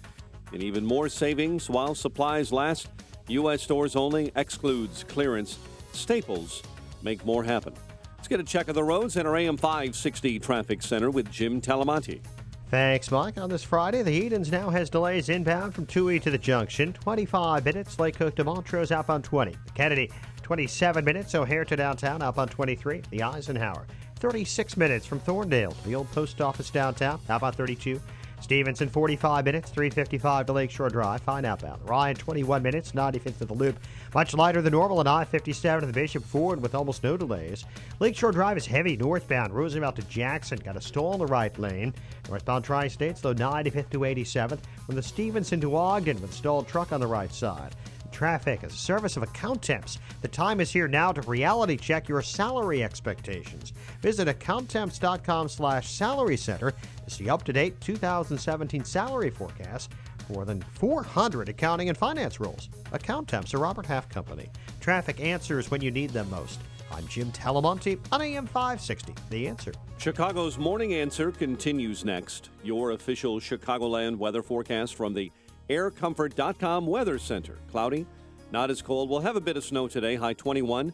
and even more savings while supplies last. U.S. stores only, excludes clearance. Staples, make more happen. Let's get a check of the roads at our AM 560 Traffic Center with Jim Talamonte. Thanks, Mike. On this Friday, the Edens now has delays inbound from 2E to the junction. 25 minutes, Lake Cook to Montrose outbound 20. Kennedy, 27 minutes, O'Hare to downtown outbound 23. The Eisenhower, 36 minutes from Thorndale to the old post office downtown outbound 32. Stevenson, 45 minutes, 355 to Lakeshore Drive, fine outbound. Ryan, 21 minutes, 95th to the Loop. Much lighter than normal at I-57 to the Bishop Ford with almost no delays. Lakeshore Drive is heavy northbound. Roosevelt to Jackson, got a stall in the right lane. Northbound Tri-States, though 95th to 87th. From the Stevenson to Ogden with stalled truck on the right side. Traffic is a service of Accountemps. The time is here now to reality check your salary expectations. Visit Accountemps.com/salary center to see up-to-date 2017 salary forecasts for more than 400 accounting and finance roles. Accountemps, a Robert Half company. Traffic answers when you need them most. I'm Jim Talamonte on AM 560, The Answer. Chicago's Morning Answer continues next. Your official Chicagoland weather forecast from the aircomfort.com Weather Center. Cloudy, not as cold. We'll have a bit of snow today, high 21.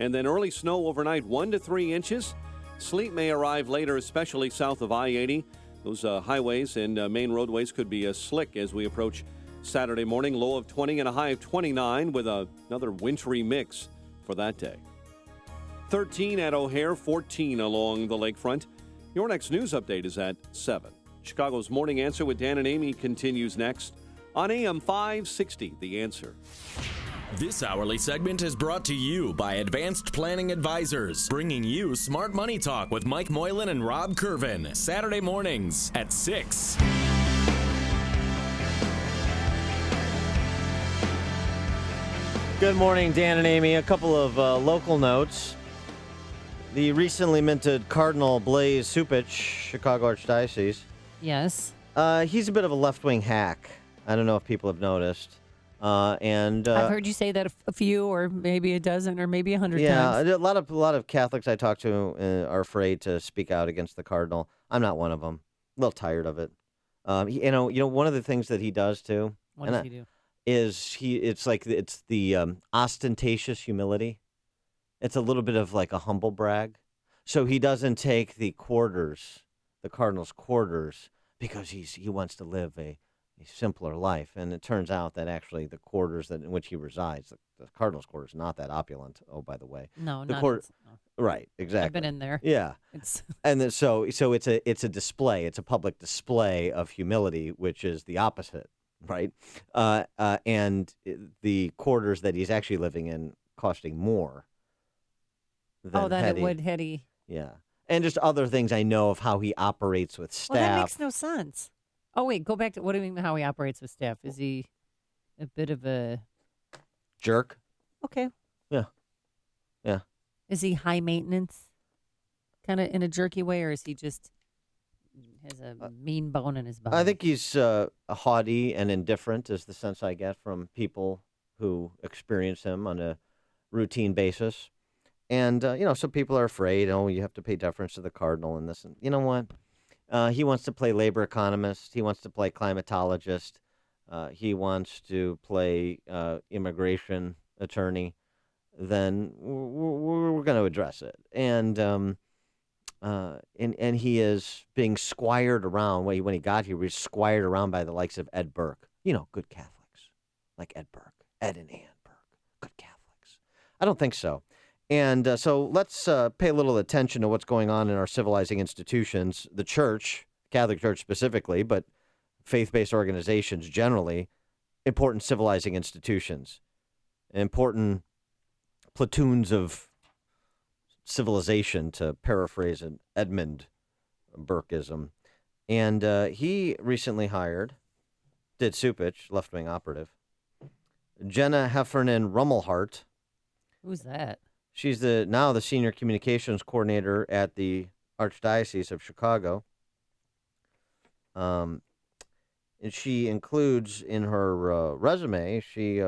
And then early snow overnight, 1 to 3 inches. Sleet may arrive later, especially south of I-80. Those highways and main roadways could be slick as we approach Saturday morning. Low of 20 and a high of 29 with another wintry mix for that day. 13 at O'Hare, 14 along the lakefront. Your next news update is at 7. Chicago's Morning Answer with Dan and Amy continues next on AM 560, The Answer. This hourly segment is brought to you by Advanced Planning Advisors, bringing you Smart Money Talk with Mike Moylan and Rob Curvin, Saturday mornings at 6. Good morning, Dan and Amy. A couple of local notes. The recently minted Cardinal Blaise Cupich, Chicago Archdiocese. Yes. He's a bit of a left-wing hack. I don't know if people have noticed. I've heard you say that a few, or maybe a dozen, or maybe 100 times. Yeah, a lot of Catholics I talk to are afraid to speak out against the cardinal. I'm not one of them. A little tired of it. One of the things that he does too. What does he do? It's the ostentatious humility. It's a little bit of like a humble brag. So he doesn't take the cardinal's quarters, because he wants to live a simpler life. And it turns out that actually the quarters in which he resides, the cardinal's quarters, not that opulent. Oh, by the way. No, the not Right, exactly. I've been in there. Yeah. And then, so it's a display. It's a public display of humility, which is the opposite, right? And the quarters that he's actually living in costing more than it would Hetty. Yeah. And just other things I know of how he operates with staff. Well, that makes no sense. Oh, wait, go back to, what do you mean how he operates with staff? Is he a bit of a jerk? Okay. Yeah. Yeah. Is he high maintenance, kind of in a jerky way, or is he just has a mean bone in his body? I think he's haughty and indifferent is the sense I get from people who experience him on a routine basis. And, some people are afraid, you have to pay deference to the cardinal and this. And you know what? He wants to play labor economist. He wants to play climatologist. He wants to play immigration attorney. Then we're going to address it. And he is being squired around. When he got here, he was squired around by the likes of Ed Burke. Good Catholics like Ed Burke, Ed and Ann Burke, good Catholics. I don't think so. And so let's pay a little attention to what's going on in our civilizing institutions, the church, Catholic Church specifically, but faith-based organizations generally, important civilizing institutions, important platoons of civilization, to paraphrase an Edmund Burkeism. And he recently did Cupich, left-wing operative, Jenna Heffernan Rummelhart. Who's that? She's now the senior communications coordinator at the Archdiocese of Chicago. And she includes in her resume, she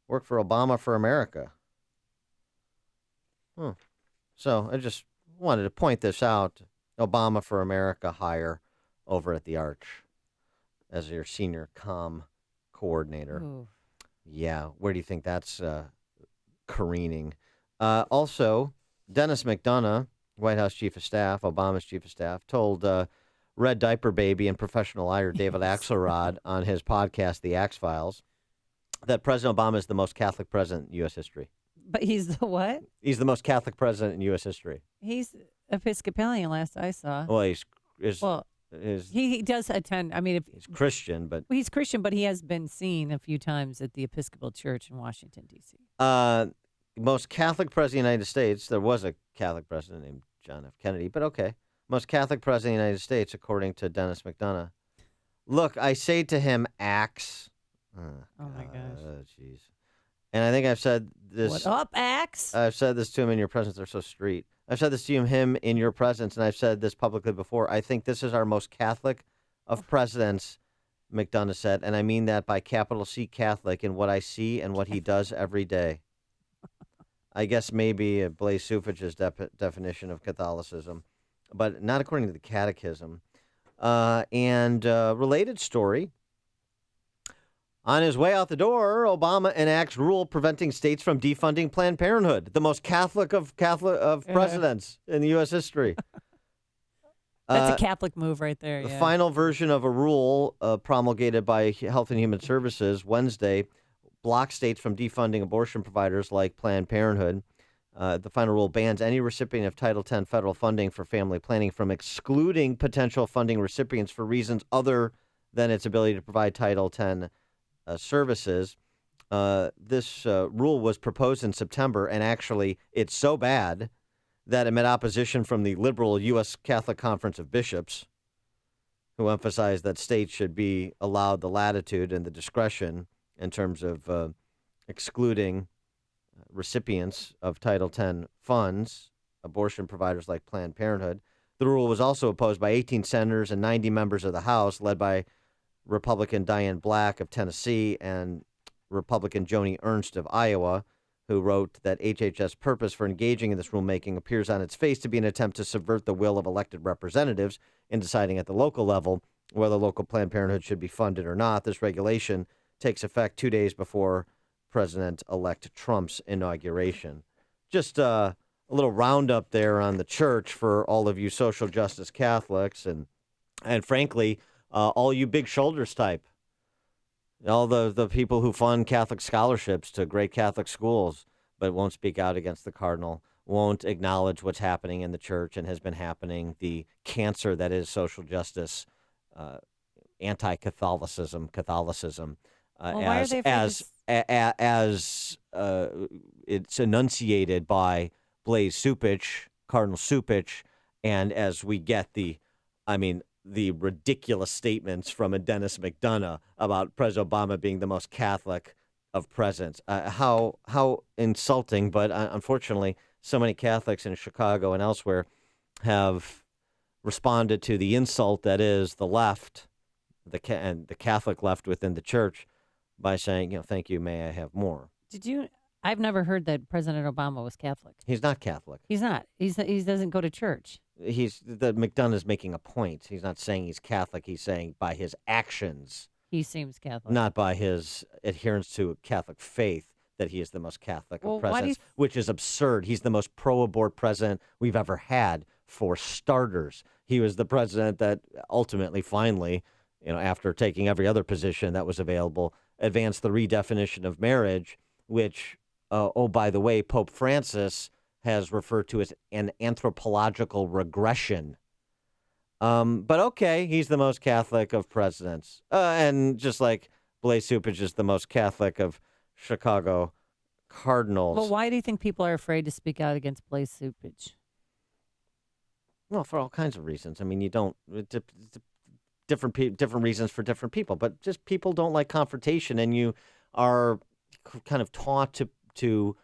worked for Obama for America. So I just wanted to point this out. Obama for America hire over at the Arch as your senior comm coordinator. Ooh. Yeah, where do you think that's careening? Also, Dennis McDonough, White House Chief of Staff, Obama's Chief of Staff, told Red Diaper Baby and professional liar David Axelrod on his podcast, The Axe Files, that President Obama is the most Catholic president in U.S. history. But he's the what? He's the most Catholic president in U.S. history. He's Episcopalian, last I saw. Well, he does attend. I mean, he's Christian, but he's Christian, but he has been seen a few times at the Episcopal Church in Washington, D.C. Most Catholic president of the United States. There was a Catholic president named John F. Kennedy, but okay. Most Catholic president of the United States, according to Dennis McDonough. Look, I say to him, Axe, Oh my gosh. Oh, jeez. And I think I've said this. What up, Axe? I've said this to him in your presence. They're so street. I've said this to him in your presence, and I've said this publicly before. I think this is our most Catholic of presidents, McDonough said, and I mean that by capital C Catholic in what I see and what he does every day. I guess maybe Blaise Sufich's definition of Catholicism, but not according to the Catechism. And related story. On his way out the door, Obama enacts rule preventing states from defunding Planned Parenthood, the most Catholic of presidents in the U.S. history. That's a Catholic move right there. The Yeah. final version of a rule promulgated by Health and Human Services Wednesday blocks states from defunding abortion providers like Planned Parenthood. The final rule bans any recipient of Title X federal funding for family planning from excluding potential funding recipients for reasons other than its ability to provide Title X services. This rule was proposed in September, and actually it's so bad that it met opposition from the liberal U.S. Catholic Conference of Bishops, who emphasized that states should be allowed the latitude and the discretion in terms of excluding recipients of Title X funds, abortion providers like Planned Parenthood. The rule was also opposed by 18 senators and 90 members of the House, led by Republican Diane Black of Tennessee and Republican Joni Ernst of Iowa, who wrote that HHS purpose for engaging in this rulemaking appears on its face to be an attempt to subvert the will of elected representatives in deciding at the local level whether local Planned Parenthood should be funded or not. This regulation takes effect 2 days before President-elect Trump's inauguration. Just a little roundup there on the church for all of you social justice Catholics and frankly, all you big shoulders type, all the people who fund Catholic scholarships to great Catholic schools, but won't speak out against the cardinal, won't acknowledge what's happening in the church and has been happening, the cancer that is social justice, anti-Catholicism, Catholicism, as it's enunciated by Blaise Supich, Cardinal Supich, and as we get the ridiculous statements from a Dennis McDonough about President Obama being the most Catholic of presidents. How insulting, but unfortunately, so many Catholics in Chicago and elsewhere have responded to the insult that is the left, and the Catholic left within the church, by saying, thank you, may I have more. I've never heard that President Obama was Catholic. He's not Catholic. He's not. He doesn't go to church. McDonough is making a point. He's not saying he's Catholic. He's saying by his actions, he seems Catholic, not by his adherence to Catholic faith, that he is the most Catholic of presidents, which is absurd. He's the most pro-abort president we've ever had. For starters, he was the president that ultimately, finally, after taking every other position that was available, advanced the redefinition of marriage, which, by the way, Pope Francis has referred to as an anthropological regression. But okay, he's the most Catholic of presidents. And just like Blaise Supich is the most Catholic of Chicago Cardinals. Well, why do you think people are afraid to speak out against Blaise Supich? Well, for all kinds of reasons. I mean, you don't... different reasons for different people, but just people don't like confrontation, and you are kind of taught to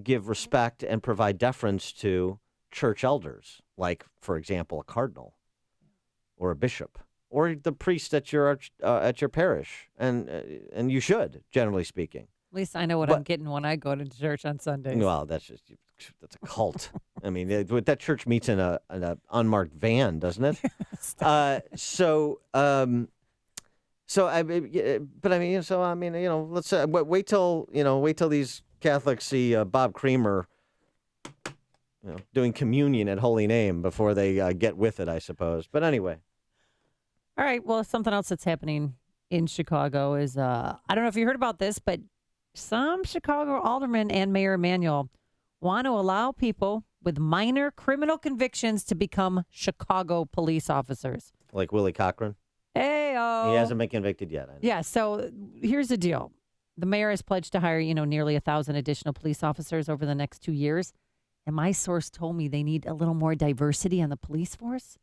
give respect and provide deference to church elders, like, for example, a cardinal or a bishop or the priest at your parish, and you should, generally speaking. At least I know what I'm getting when I go to church on Sundays. Well, that's a cult. I mean, that church meets in an unmarked van, doesn't it? Let's wait till these Catholics see Bob Creamer, doing communion at Holy Name before they get with it, I suppose. But anyway. All right. Well, something else that's happening in Chicago is I don't know if you heard about this, but some Chicago aldermen and Mayor Emanuel want to allow people with minor criminal convictions to become Chicago police officers. Like Willie Cochran? Hey-o. He hasn't been convicted yet. I know. Yeah, so here's the deal. The mayor has pledged to hire, nearly 1,000 additional police officers over the next 2 years. And my source told me they need a little more diversity on the police force.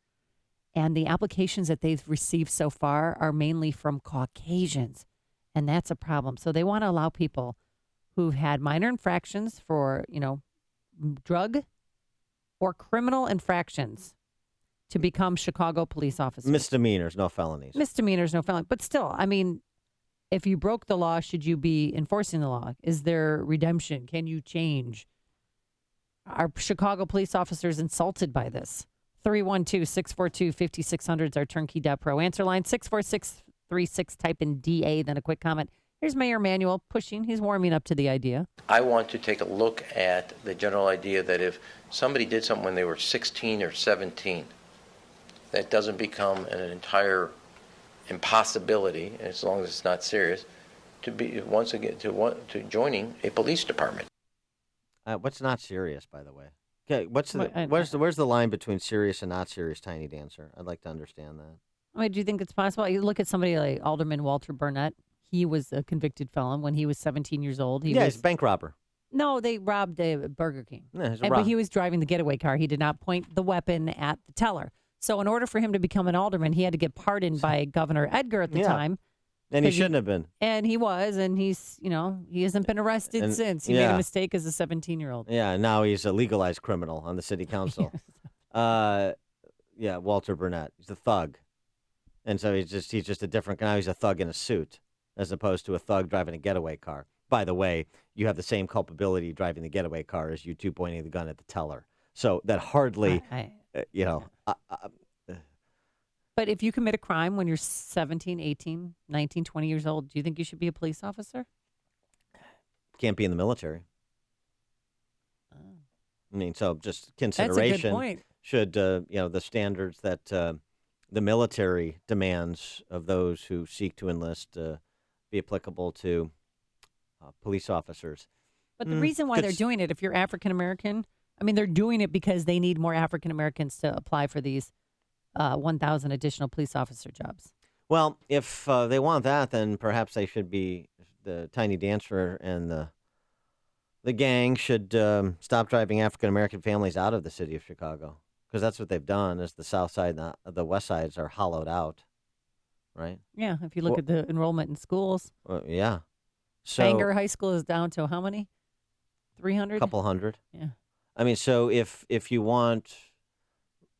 And the applications that they've received so far are mainly from Caucasians. And that's a problem. So they want to allow people who've had minor infractions for, drug or criminal infractions to become Chicago police officers. Misdemeanors, no felonies. Misdemeanors, no felony. But still, I mean, if you broke the law, should you be enforcing the law? Is there redemption? Can you change? Are Chicago police officers insulted by this? 312-642-5600 is our turnkey.pro answer line. 64636, type in DA, then a quick comment. Here's Mayor Emanuel pushing. He's warming up to the idea. I want to take a look at the general idea that if somebody did something when they were 16 or 17, that doesn't become an entire impossibility, as long as it's not serious, to be once again to joining a police department. What's not serious, by the way? Okay, where's the line between serious and not serious, Tiny Dancer? I'd like to understand that. I mean, do you think it's possible? You look at somebody like Alderman Walter Burnett. He was a convicted felon when he was 17 years old. He's a bank robber. No, they robbed a Burger King. Yeah, but he was driving the getaway car. He did not point the weapon at the teller. So in order for him to become an alderman, he had to get pardoned by Governor Edgar at the time. And he shouldn't have been. And he was, and he's, he hasn't been arrested since. He made a mistake as a 17-year-old. Yeah, and now he's a legalized criminal on the city council. Walter Burnett. He's a thug. And so he's just a different guy. He's a thug in a suit as opposed to a thug driving a getaway car. By the way, you have the same culpability driving the getaway car as you two pointing the gun at the teller. So that hardly, But if you commit a crime when you're 17, 18, 19, 20 years old, do you think you should be a police officer? Can't be in the military. I mean, so just consideration. That's a good point. Should, the standards that the military demands of those who seek to enlist be applicable to police officers. But the reason why they're doing it, if you're African American, I mean, they're doing it because they need more African Americans to apply for these 1,000 additional police officer jobs. Well, if they want that, then perhaps they should be, the Tiny Dancer and the gang should stop driving African American families out of the city of Chicago, because that's what they've done. Is the South Side and the West Sides are hollowed out, right? Yeah, if you look at the enrollment in schools. Yeah. So, Bangor High School is down to how many? 300? A couple hundred. Yeah. I mean, so if you want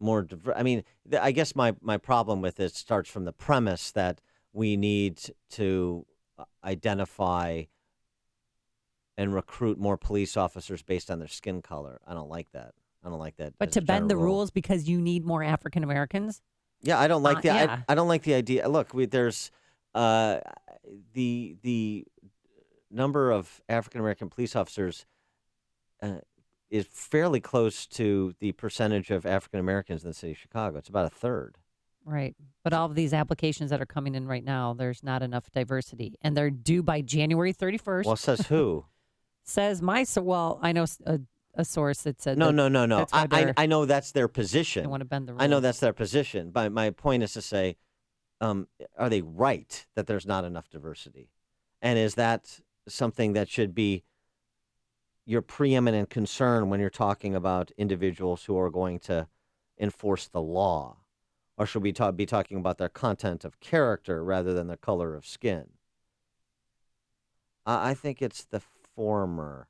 more, I guess my problem with it starts from the premise that we need to identify and recruit more police officers based on their skin color. I don't like that. But to bend the rules because you need more African Americans? Yeah, I don't like the yeah. I don't like the idea. Look, there's the number of African American police officers is fairly close to the percentage of African Americans in the city of Chicago. It's about a third. Right. But all of these applications that are coming in right now, there's not enough diversity. And they're due by January 31st. Well, says who? Says I know a source that said No. I know that's their position. They want to bend the rules. I know that's their position. But my point is to say, are they right that there's not enough diversity? And is that something that should be your preeminent concern when you're talking about individuals who are going to enforce the law? Or should we be talking about their content of character rather than their color of skin? I think it's the former,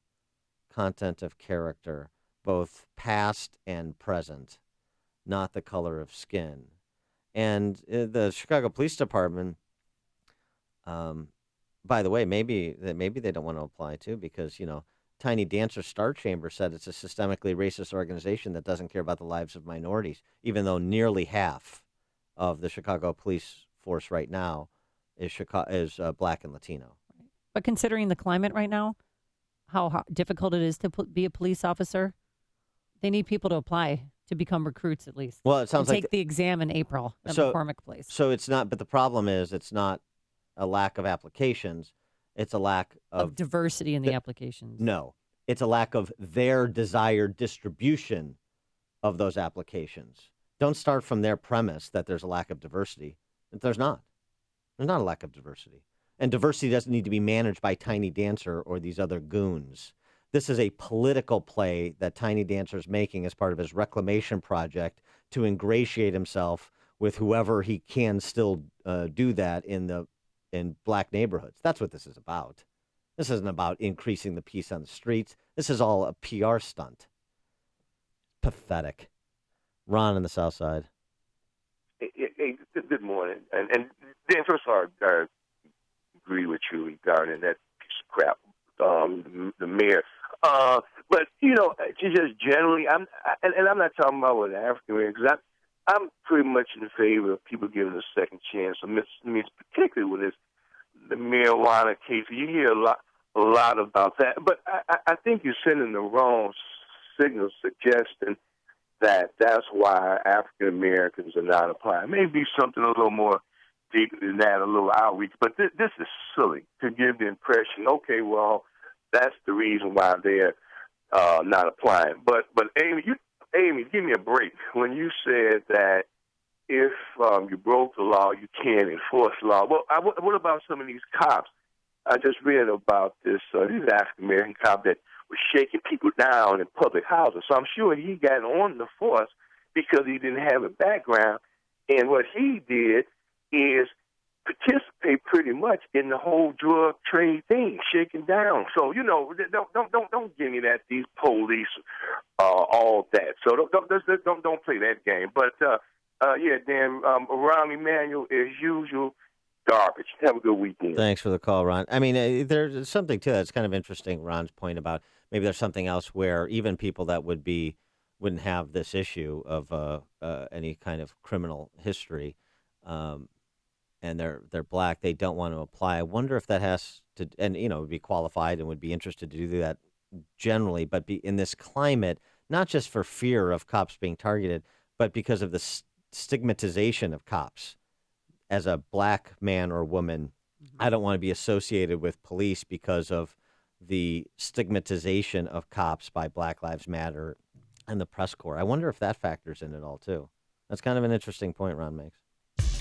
content of character, both past and present, not the color of skin. And the Chicago Police Department, by the way, maybe they don't want to apply to because, Tiny Dancer Star Chamber said it's a systemically racist organization that doesn't care about the lives of minorities, even though nearly half of the Chicago police force right now is black and Latino. But considering the climate right now, how difficult it is to be a police officer, they need people to apply to become recruits at least. Well, it sounds like take the exam in April at McCormick Place. So it's not, but the problem is it's not a lack of applications. It's a lack of diversity in the applications. No, it's a lack of their desired distribution of those applications. Don't start from their premise that there's a lack of diversity. There's not. There's not a lack of diversity. And diversity doesn't need to be managed by Tiny Dancer or these other goons. This is a political play that Tiny Dancer is making as part of his reclamation project to ingratiate himself with whoever he can still do that in black neighborhoods. That's what this is about. This isn't about increasing the peace on the streets. This is all a PR stunt. Pathetic. Ron on the South Side. Hey, good morning. And Dan, first of all, I agree with you regarding that piece of crap, the mayor. But, just generally, I'm not talking about with African Americans, because I'm pretty much in favor of people giving a second chance. I mean, particularly with the marijuana case. You hear a lot about that. But I think you're sending the wrong signal suggesting that that's why African Americans are not applying. Maybe something a little more deeper than that, a little outreach. But this is silly to give the impression, okay, well, that's the reason why they're not applying. But Amy, give me a break. When you said that if you broke the law, you can't enforce the law. Well, what about some of these cops? I just read about this African American cop that was shaking people down in public houses. So I'm sure he got on the force because he didn't have a background. And what he did is participate pretty much in the whole drug trade thing, shaking down. So don't give me that these police all that. So don't play that game. But Dan, Rahm Emanuel, as usual, garbage. Have a good weekend. Thanks for the call, Ron. I mean, there's something to that. It's kind of interesting, Ron's point about maybe there's something else where even people that wouldn't have this issue of any kind of criminal history, and they're black, they don't want to apply. I wonder if that has to, and would be qualified and would be interested to do that generally, but be in this climate, not just for fear of cops being targeted, but because of the stigmatization of cops. As a black man or woman, I don't want to be associated with police because of the stigmatization of cops by Black Lives Matter and the press corps. I wonder if that factors in at all, too. That's kind of an interesting point Ron makes.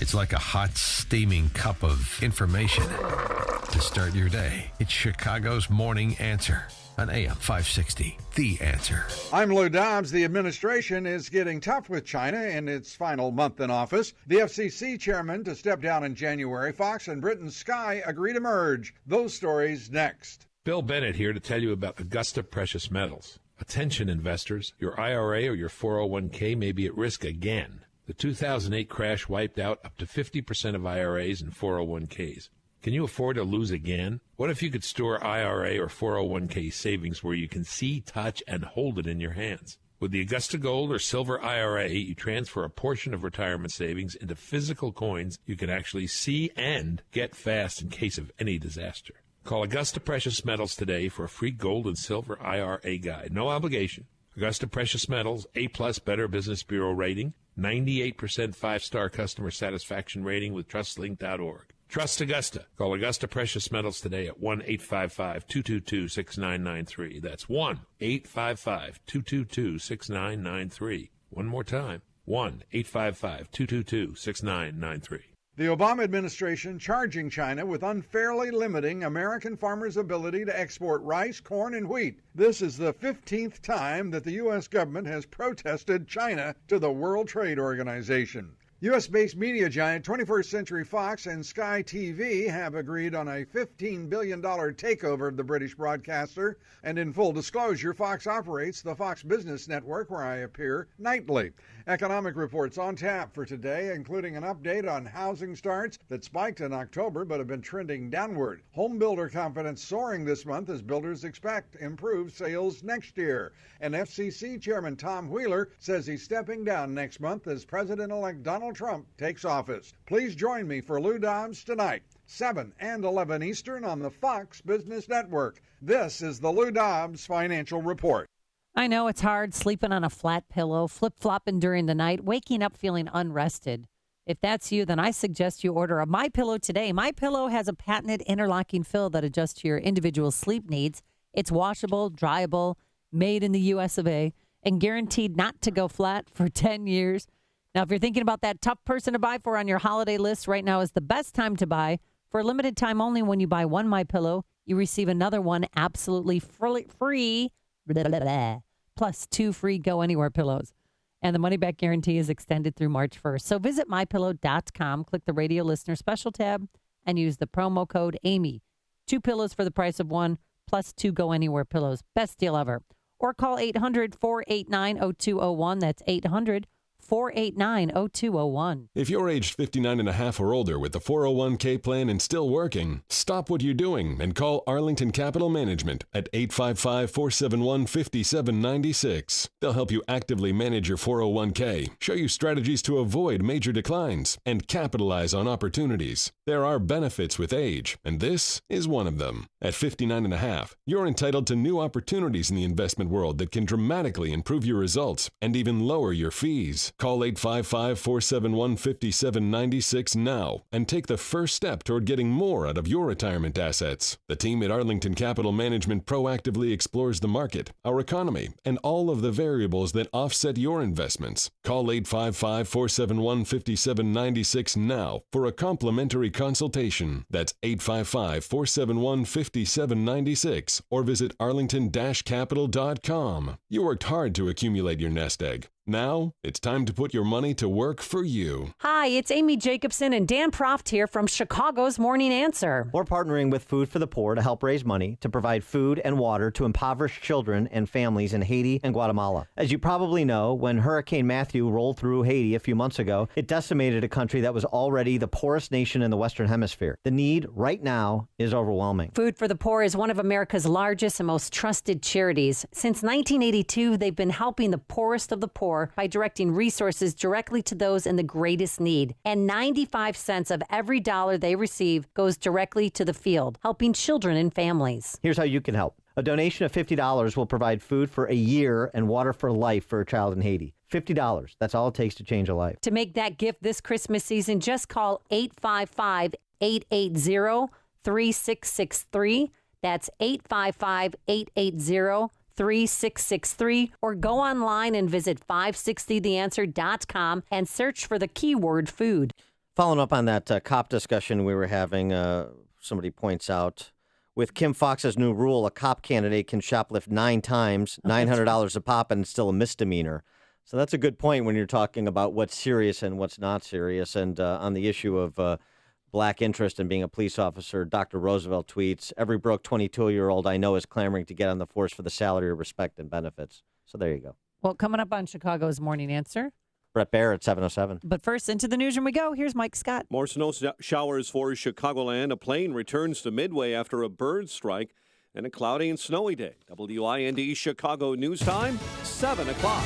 It's like a hot, steaming cup of information to start your day. It's Chicago's Morning Answer on AM 560, The Answer. I'm Lou Dobbs. The administration is getting tough with China in its final month in office. The FCC chairman to step down in January. Fox and Britain's Sky agree to merge. Those stories next. Bill Bennett here to tell you about Augusta Precious Metals. Attention investors, your IRA or your 401k may be at risk again. The 2008 crash wiped out up to 50% of IRAs and 401ks. Can you afford to lose again? What if you could store IRA or 401k savings where you can see, touch, and hold it in your hands? With the Augusta Gold or Silver IRA, you transfer a portion of retirement savings into physical coins you can actually see and get fast in case of any disaster. Call Augusta Precious Metals today for a free gold and silver IRA guide. No obligation. Augusta Precious Metals, A-plus Better Business Bureau rating, 98% 5-star customer satisfaction rating with TrustLink.org. Trust Augusta. Call Augusta Precious Metals today at 1-855-222-6993. That's 1-855-222-6993. One more time, 1-855-222-6993. The Obama administration charging China with unfairly limiting American farmers' ability to export rice, corn, and wheat. This is the 15th time that the U.S. government has protested China to the World Trade Organization. U.S.-based media giant 21st Century Fox and Sky TV have agreed on a $15 billion takeover of the British broadcaster. And in full disclosure, Fox operates the Fox Business Network, where I appear nightly. Economic reports on tap for today, including an update on housing starts that spiked in October but have been trending downward. Home builder confidence soaring this month as builders expect improved sales next year. And FCC Chairman Tom Wheeler says he's stepping down next month as President-elect Donald Trump takes office. Please join me for Lou Dobbs tonight, 7 and 11 Eastern on the Fox Business Network. This is the Lou Dobbs Financial Report. I know it's hard sleeping on a flat pillow, flip-flopping during the night, waking up feeling unrested. If that's you, then I suggest you order a MyPillow today. MyPillow has a patented interlocking fill that adjusts to your individual sleep needs. It's washable, dryable, made in the US of A, and guaranteed not to go flat for 10 years. Now, if you're thinking about that tough person to buy for on your holiday list, right now is the best time to buy. For a limited time only, when you buy one MyPillow, you receive another one absolutely free, blah, blah, blah, plus 2 free Go Anywhere pillows. And the money-back guarantee is extended through March 1st. So visit MyPillow.com, click the radio listener special tab, and use the promo code Amy. 2 pillows for the price of 1, plus 2 Go Anywhere pillows. Best deal ever. Or call 800-489-0201. That's 800-489-0201. If you're aged 59 and a half or older with the 401k plan and still working, stop what you're doing and call Arlington Capital Management at 855-471-5796. They'll help you actively manage your 401k, show you strategies to avoid major declines, and capitalize on opportunities. There are benefits with age, and this is one of them. At 59 and a half, you're entitled to new opportunities in the investment world that can dramatically improve your results and even lower your fees. Call 855-471-5796 now and take the first step toward getting more out of your retirement assets. The team at Arlington Capital Management proactively explores the market, our economy, and all of the variables that offset your investments. Call 855-471-5796 now for a complimentary consultation. That's 855-471-5796 or visit arlington-capital.com. You worked hard to accumulate your nest egg. Now, it's time to put your money to work for you. Hi, it's Amy Jacobson and Dan Proft here from Chicago's Morning Answer. We're partnering with Food for the Poor to help raise money to provide food and water to impoverished children and families in Haiti and Guatemala. As you probably know, when Hurricane Matthew rolled through Haiti a few months ago, it decimated a country that was already the poorest nation in the Western Hemisphere. The need right now is overwhelming. Food for the Poor is one of America's largest and most trusted charities. Since 1982, they've been helping the poorest of the poor by directing resources directly to those in the greatest need. And 95 cents of every dollar they receive goes directly to the field, helping children and families. Here's how you can help. A donation of $50 will provide food for a year and water for life for a child in Haiti. $50. That's all it takes to change a life. To make that gift this Christmas season, just call 855-880-3663. That's 855-880-3663. 3663 or go online and visit 560theanswer.com and search for the keyword food. Following up on that cop discussion we were having, somebody points out, with Kim Foxx's new rule, a cop candidate can shoplift 9 times, $900 a pop, and it's still a misdemeanor. So that's a good point when you're talking about what's serious and what's not serious. And on the issue of black interest in being a police officer, Dr. Roosevelt tweets, every broke 22-year-old I know is clamoring to get on the force for the salary, respect, and benefits. So there you go. Well, coming up on Chicago's Morning Answer, Brett Baer at 7:07. But first, into the newsroom we go. Here's Mike Scott. More snow showers for Chicagoland. A plane returns to Midway after a bird strike and a cloudy and snowy day. WIND Chicago News Time, 7 o'clock.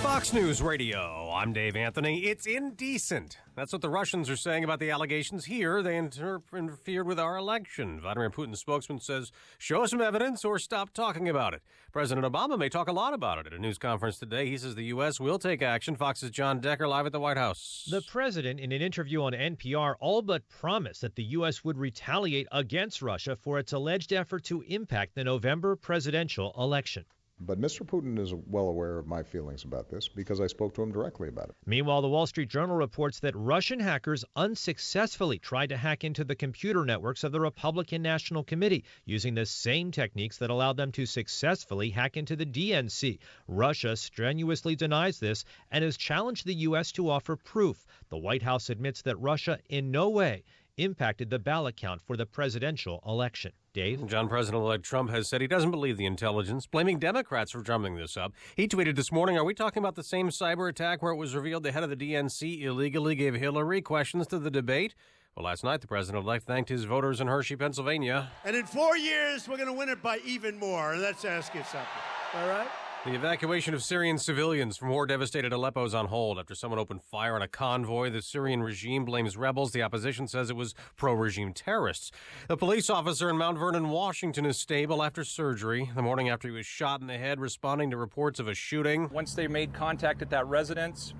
Fox News Radio, I'm Dave Anthony. It's indecent. That's what the Russians are saying about the allegations here. They interfered with our election. Vladimir Putin's spokesman says, show us some evidence or stop talking about it. President Obama may talk a lot about it at a news conference today. He says the U.S. will take action. Fox's John Decker live at the White House. The president, in an interview on NPR, all but promised that the U.S. would retaliate against Russia for its alleged effort to impact the November presidential election. But Mr. Putin is well aware of my feelings about this because I spoke to him directly about it. Meanwhile, the Wall Street Journal reports that Russian hackers unsuccessfully tried to hack into the computer networks of the Republican National Committee using the same techniques that allowed them to successfully hack into the DNC. Russia strenuously denies this and has challenged the U.S. to offer proof. The White House admits that Russia in no way impacted the ballot count for the presidential election. Dave? John, President-elect Trump has said he doesn't believe the intelligence, blaming Democrats for drumming this up. He tweeted this morning, are we talking about the same cyber attack where it was revealed the head of the DNC illegally gave Hillary questions to the debate? Well, last night, the president-elect thanked his voters in Hershey, Pennsylvania. And in 4 years, we're going to win it by even more. Let's ask you something. All right? The evacuation of Syrian civilians from war-devastated Aleppo is on hold after someone opened fire on a convoy. The Syrian regime blames rebels. The opposition says it was pro-regime terrorists. The police officer in Mount Vernon, Washington, is stable after surgery. The morning after he was shot in the head, responding to reports of a shooting. Once they made contact at that residence,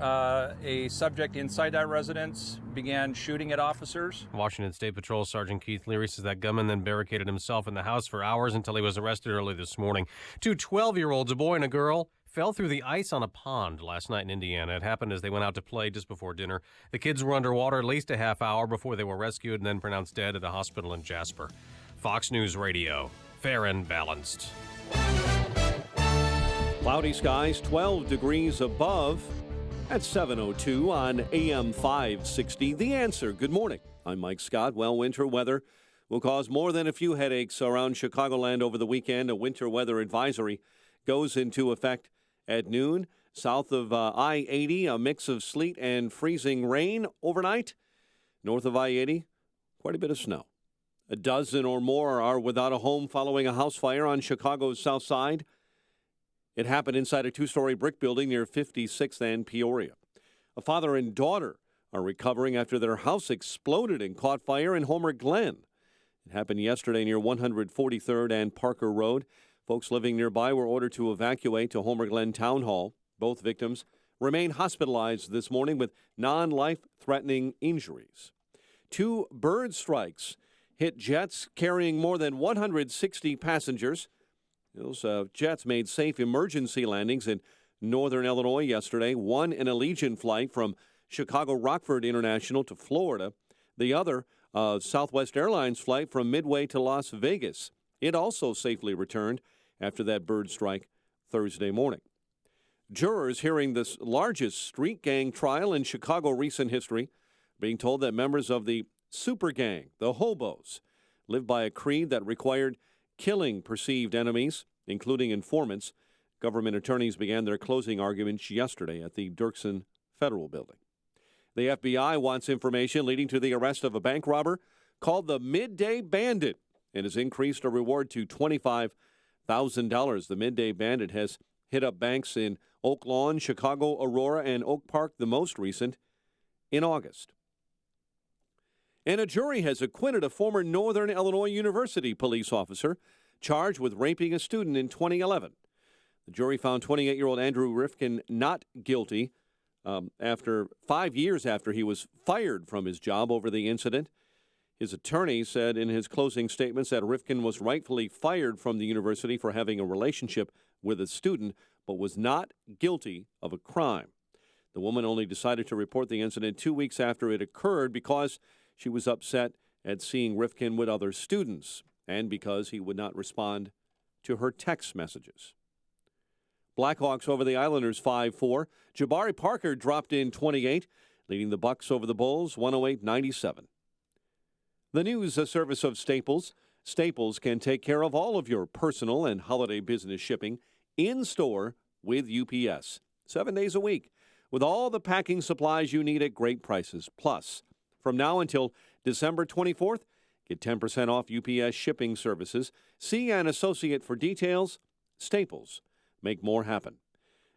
a subject inside that residence began shooting at officers. Washington State Patrol Sergeant Keith Leary says that gunman then barricaded himself in the house for hours until he was arrested early this morning. 2 12-year-olds, a boy and a girl, fell through the ice on a pond last night in Indiana. It happened as they went out to play just before dinner. The kids were underwater at least a half hour before they were rescued and then pronounced dead at a hospital in Jasper. Fox News Radio, fair and balanced. Cloudy skies, 12 degrees above. At 7:02 on AM 560. The Answer. Good morning. I'm Mike Scott. Well, winter weather will cause more than a few headaches around Chicagoland over the weekend. A winter weather advisory goes into effect at noon. South of I-80, a mix of sleet and freezing rain overnight. North of I-80, quite a bit of snow. A dozen or more are without a home following a house fire on Chicago's south side. It happened inside a two-story brick building near 56th and Peoria. A father and daughter are recovering after their house exploded and caught fire in Homer Glen. It happened yesterday near 143rd and Parker Road. Folks living nearby were ordered to evacuate to Homer Glen Town Hall. Both victims remain hospitalized this morning with non-life-threatening injuries. 2 bird strikes hit jets carrying more than 160 passengers. Those jets made safe emergency landings in northern Illinois yesterday. One in a Allegiant flight from Chicago Rockford International to Florida. The other, a Southwest Airlines flight from Midway to Las Vegas. It also safely returned after that bird strike Thursday morning. Jurors hearing this largest street gang trial in Chicago recent history being told that members of the super gang, the Hobos, lived by a creed that required killing perceived enemies, including informants. Government attorneys began their closing arguments yesterday at the Dirksen Federal Building. The FBI wants information leading to the arrest of a bank robber called the Midday Bandit and has increased a reward to $25,000. The Midday Bandit has hit up banks in Oak Lawn, Chicago, Aurora, and Oak Park, the most recent, in August. And a jury has acquitted a former Northern Illinois University police officer charged with raping a student in 2011. The jury found 28-year-old Andrew Rifkin not guilty after 5 years after he was fired from his job over the incident. His attorney said in his closing statements that Rifkin was rightfully fired from the university for having a relationship with a student, but was not guilty of a crime. The woman only decided to report the incident 2 weeks after it occurred because she was upset at seeing Rifkin with other students and because he would not respond to her text messages. Blackhawks over the Islanders 5-4. Jabari Parker dropped in 28, leading the Bucks over the Bulls 108-97. The news, a service of Staples. Staples can take care of all of your personal and holiday business shipping in-store with UPS. 7 days a week with all the packing supplies you need at great prices. Plus, from now until December 24th, get 10% off UPS shipping services. See an associate for details. Staples. Make more happen.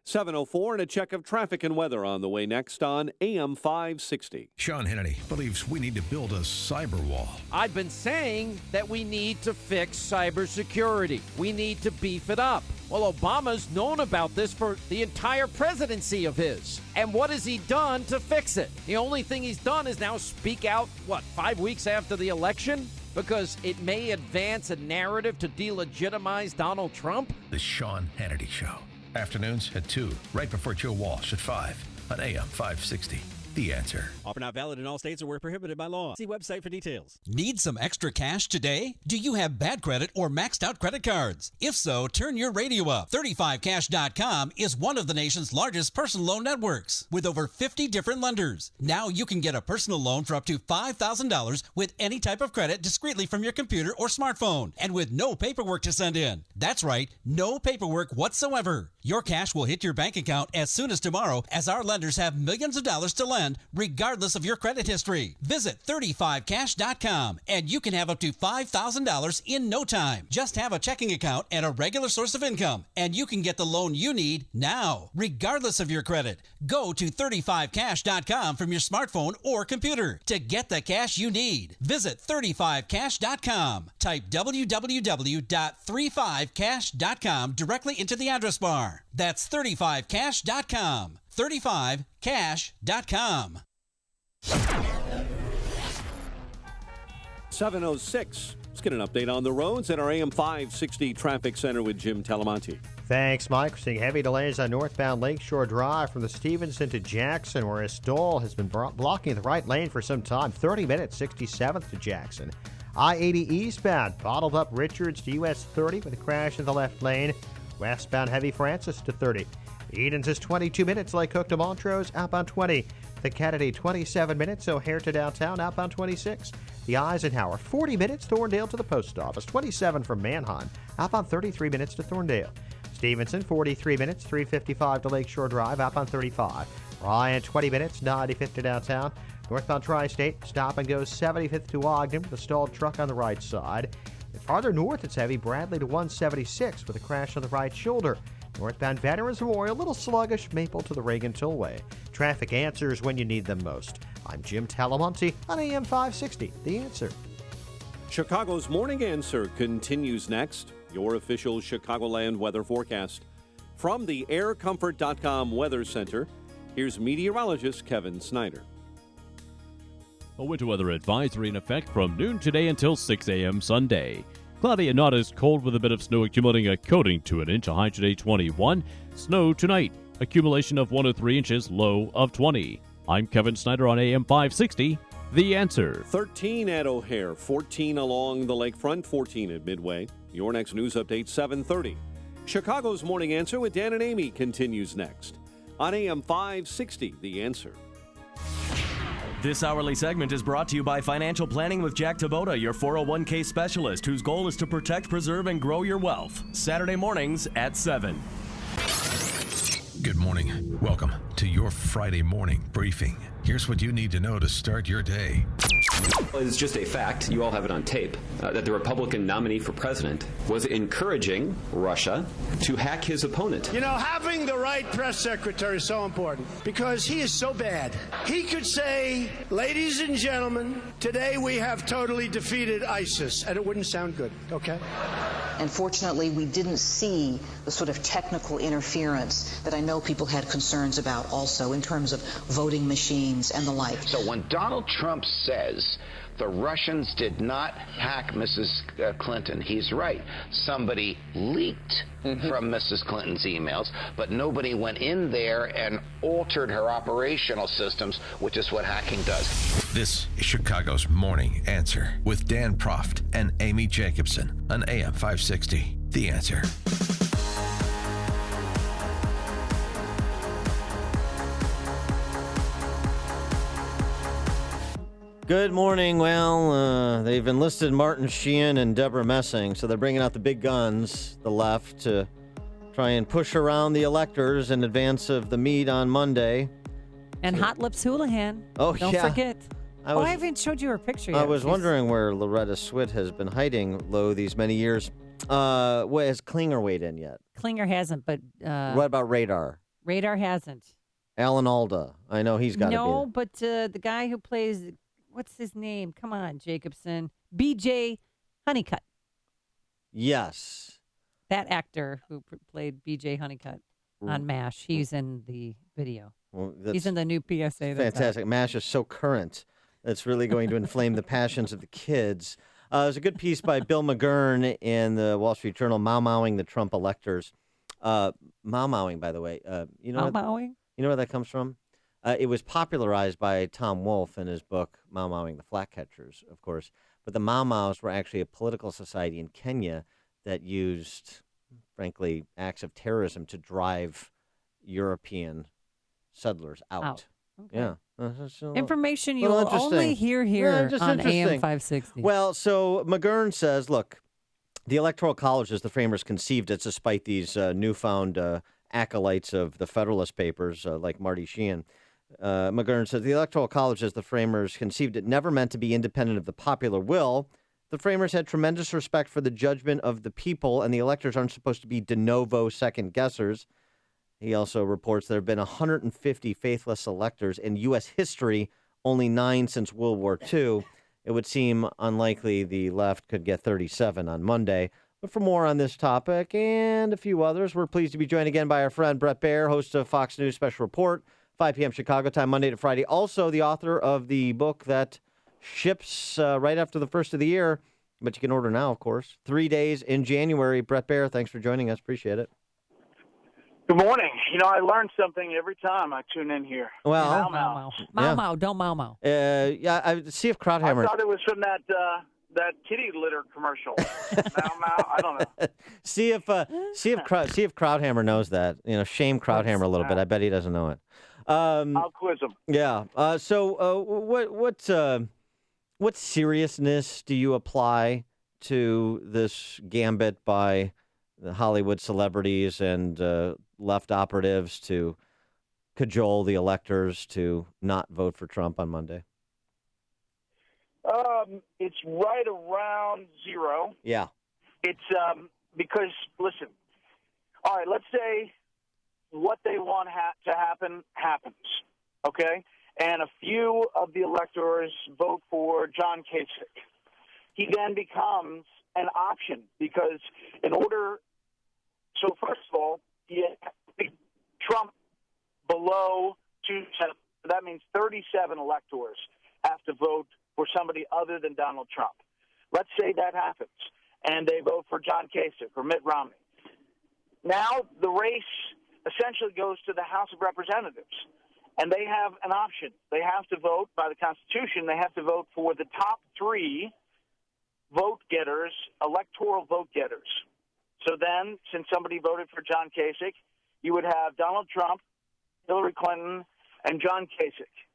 7:04 and a check of traffic and weather on the way next on AM 560. Sean Hannity believes we need to build a cyber wall. I've been saying that we need to fix cybersecurity. We need to beef it up. Well, Obama's known about this for the entire presidency of his. And what has he done to fix it? The only thing he's done is now speak out, 5 weeks after the election? Because it may advance a narrative to delegitimize Donald Trump? The Sean Hannity Show. Afternoons at 2, right before Joe Walsh at 5 on AM 560. The Answer. Offer not valid in all states or where prohibited by law. See website for details. Need some extra cash today? Do you have bad credit or maxed out credit cards? If so, turn your radio up. 35cash.com is one of the nation's largest personal loan networks with over 50 different lenders. Now you can get a personal loan for up to $5,000 with any type of credit discreetly from your computer or smartphone and with no paperwork to send in. That's right, no paperwork whatsoever. Your cash will hit your bank account as soon as tomorrow, as our lenders have millions of dollars to lend regardless of your credit history. Visit 35cash.com and you can have up to $5,000 in no time. Just have a checking account and a regular source of income and you can get the loan you need now, regardless of your credit. Go to 35cash.com from your smartphone or computer to get the cash you need. Visit 35cash.com. Type www.35cash.com directly into the address bar. That's 35cash.com. 35cash.com. 7:06. Let's get an update on the roads at our AM 560 Traffic Center with Jim Talamonte. Thanks, Mike. We're seeing heavy delays on northbound Lakeshore Drive from the Stevenson to Jackson, where a stall has been blocking the right lane for some time. 30 minutes, 67th to Jackson. I-80 eastbound, bottled up Richards to US 30 with a crash in the left lane. Westbound Heavy Francis to 30. Edens is 22 minutes. Lake Cook to Montrose, outbound 20. The Kennedy, 27 minutes. O'Hare to downtown, outbound 26. The Eisenhower, 40 minutes. Thorndale to the post office, 27 from Manheim, outbound 33 minutes to Thorndale. Stevenson, 43 minutes. 355 to Lakeshore Drive, outbound 35. Ryan, 20 minutes. 95th to downtown. Northbound Tri-State, stop and go 75th to Ogden with a stalled truck on the right side. And farther north, it's heavy. Bradley to 176 with a crash on the right shoulder. Northbound Veterans Memorial, a little sluggish. Maple to the Reagan Tollway. Traffic answers when you need them most. I'm Jim Talamonte on AM 560, The Answer. Chicago's Morning Answer continues next. Your official Chicagoland weather forecast. From the aircomfort.com Weather Center, here's meteorologist Kevin Snyder. A winter weather advisory in effect from noon today until 6 a.m. Sunday. Cloudy and not as cold with a bit of snow accumulating a coating to an inch, a high today 21. Snow tonight, accumulation of 1 to 3 inches, low of 20. I'm Kevin Snyder on AM 560, The Answer. 13 at O'Hare, 14 along the lakefront, 14 at Midway. Your next news update, 7:30. Chicago's Morning Answer with Dan and Amy continues next on AM 560, The Answer. This hourly segment is brought to you by Financial Planning with Jack Tabota, your 401k specialist, whose goal is to protect, preserve, and grow your wealth. Saturday mornings at 7. Good morning. Welcome to your Friday morning briefing. Here's what you need to know to start your day. It's just a fact, you all have it on tape, that the Republican nominee for president was encouraging Russia to hack his opponent. You know, having the right press secretary is so important because he is so bad. He could say, ladies and gentlemen, today we have totally defeated ISIS, and it wouldn't sound good, okay? Unfortunately, we didn't see the sort of technical interference that I know people had concerns about also in terms of voting machines and the like. So when Donald Trump says the Russians did not hack Mrs. Clinton, he's right. Somebody leaked from Mrs. Clinton's emails, but nobody went in there and altered her operational systems, which is what hacking does. This is Chicago's Morning Answer with Dan Proft and Amy Jacobson on AM 560, The Answer. Good morning. Well, they've enlisted Martin Sheehan and Deborah Messing, so they're bringing out the big guns, the left, to try and push around the electors in advance of the meet on Monday. And Hot Lips Houlihan. Oh, Don't yeah. forget. I haven't showed you her picture yet. I was wondering where Loretta Swit has been hiding low these many years. Has Klinger weighed in yet? Klinger hasn't, but... what about Radar? Radar hasn't. Alan Alda. I know he's got to be No, but the guy who plays... What's his name? Come on, Jacobson. B.J. Honeycutt. Yes. That actor who played B.J. Honeycutt on MASH. He's in the video. Well, he's in the new PSA. Fantastic. MASH is so current. It's really going to inflame the passions of the kids. There's a good piece by Bill McGurn in the Wall Street Journal, Mau-Mauing the Trump electors. Mau-Mauing, by the way. You know where that comes from? It was popularized by Tom Wolfe in his book, Mau-Mauing the Flatcatchers, of course. But the Mau Maus were actually a political society in Kenya that used, frankly, acts of terrorism to drive European settlers out. Okay. Yeah. Information you will only hear here on AM 560. Well, so McGurn says, look, the Electoral College, as the framers conceived it, despite these newfound acolytes of the Federalist Papers like Marty Sheehan, McGurn says, the Electoral College, as the framers conceived it, never meant to be independent of the popular will. The framers had tremendous respect for the judgment of the people, and the electors aren't supposed to be de novo second-guessers. He also reports there have been 150 faithless electors in U.S. history, only 9 since World War II. It would seem unlikely the left could get 37 on Monday. But for more on this topic and a few others, we're pleased to be joined again by our friend Bret Baier, host of Fox News Special Report, 5 p.m. Chicago time, Monday to Friday. Also the author of the book that ships right after the first of the year, but you can order now, of course. 3 days in January. Bret Baier, thanks for joining us. Appreciate it. Good morning. You know, I learn something every time I tune in here. Well, Mau, don't Mau. Yeah, see if Krauthammer. I thought it was from that that kitty litter commercial. I don't know. see if Krauthammer knows that. Shame Krauthammer a little bit. I bet he doesn't know it. I'll quiz him. Yeah. What seriousness do you apply to this gambit by the Hollywood celebrities and left operatives to cajole the electors to not vote for Trump on Monday? It's right around zero. Yeah. It's because, listen, all right, let's say what they want to happen happens, okay? And a few of the electors vote for John Kasich. He then becomes an option because so first of all, Trump below 2%, that means 37 electors have to vote for somebody other than Donald Trump. Let's say that happens, and they vote for John Kasich or Mitt Romney. Now the race essentially goes to the House of Representatives, and they have an option. They have to vote by the Constitution. They have to vote for the top 3 vote getters, electoral vote getters. So then, since somebody voted for John Kasich, you would have Donald Trump, Hillary Clinton, and John Kasich.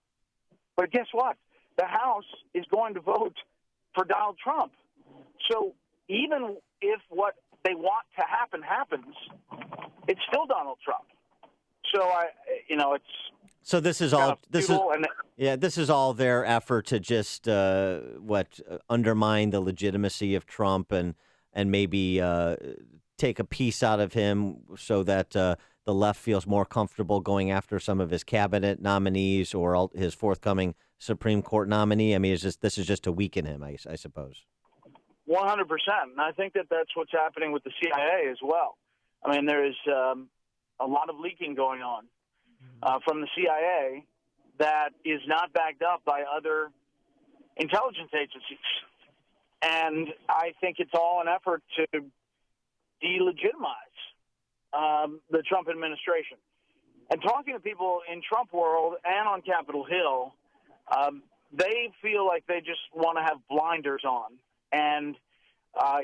But guess what? The House is going to vote for Donald Trump. So even if what they want to happen happens, it's still Donald Trump. So it's so this is all this is all their effort to just undermine the legitimacy of Trump and maybe take a piece out of him so that the left feels more comfortable going after some of his cabinet nominees or his forthcoming Supreme Court nominee. I mean, this is just to weaken him, I suppose. 100%. And I think that's what's happening with the CIA as well. I mean, there is a lot of leaking going on from the CIA that is not backed up by other intelligence agencies. And I think it's all an effort to delegitimize the Trump administration. And talking to people in Trump world and on Capitol Hill, they feel like they just want to have blinders on. And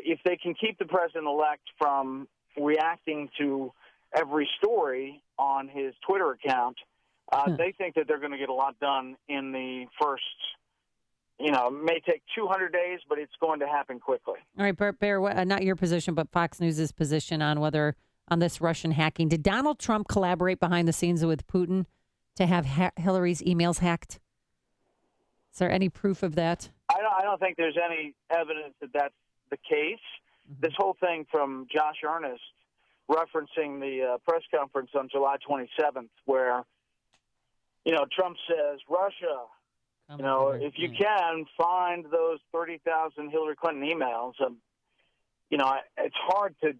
if they can keep the president-elect from reacting to every story on his Twitter account, they think that they're going to get a lot done in the first, it may take 200 days, but it's going to happen quickly. All right, Bear, not your position, but Fox News' position on this Russian hacking. Did Donald Trump collaborate behind the scenes with Putin to have Hillary's emails hacked? Is there any proof of that? I don't think there's any evidence that that's the case. Mm-hmm. This whole thing from Josh Earnest referencing the press conference on July 27th where, Trump says, Russia, if you can, find those 30,000 Hillary Clinton emails. It's hard to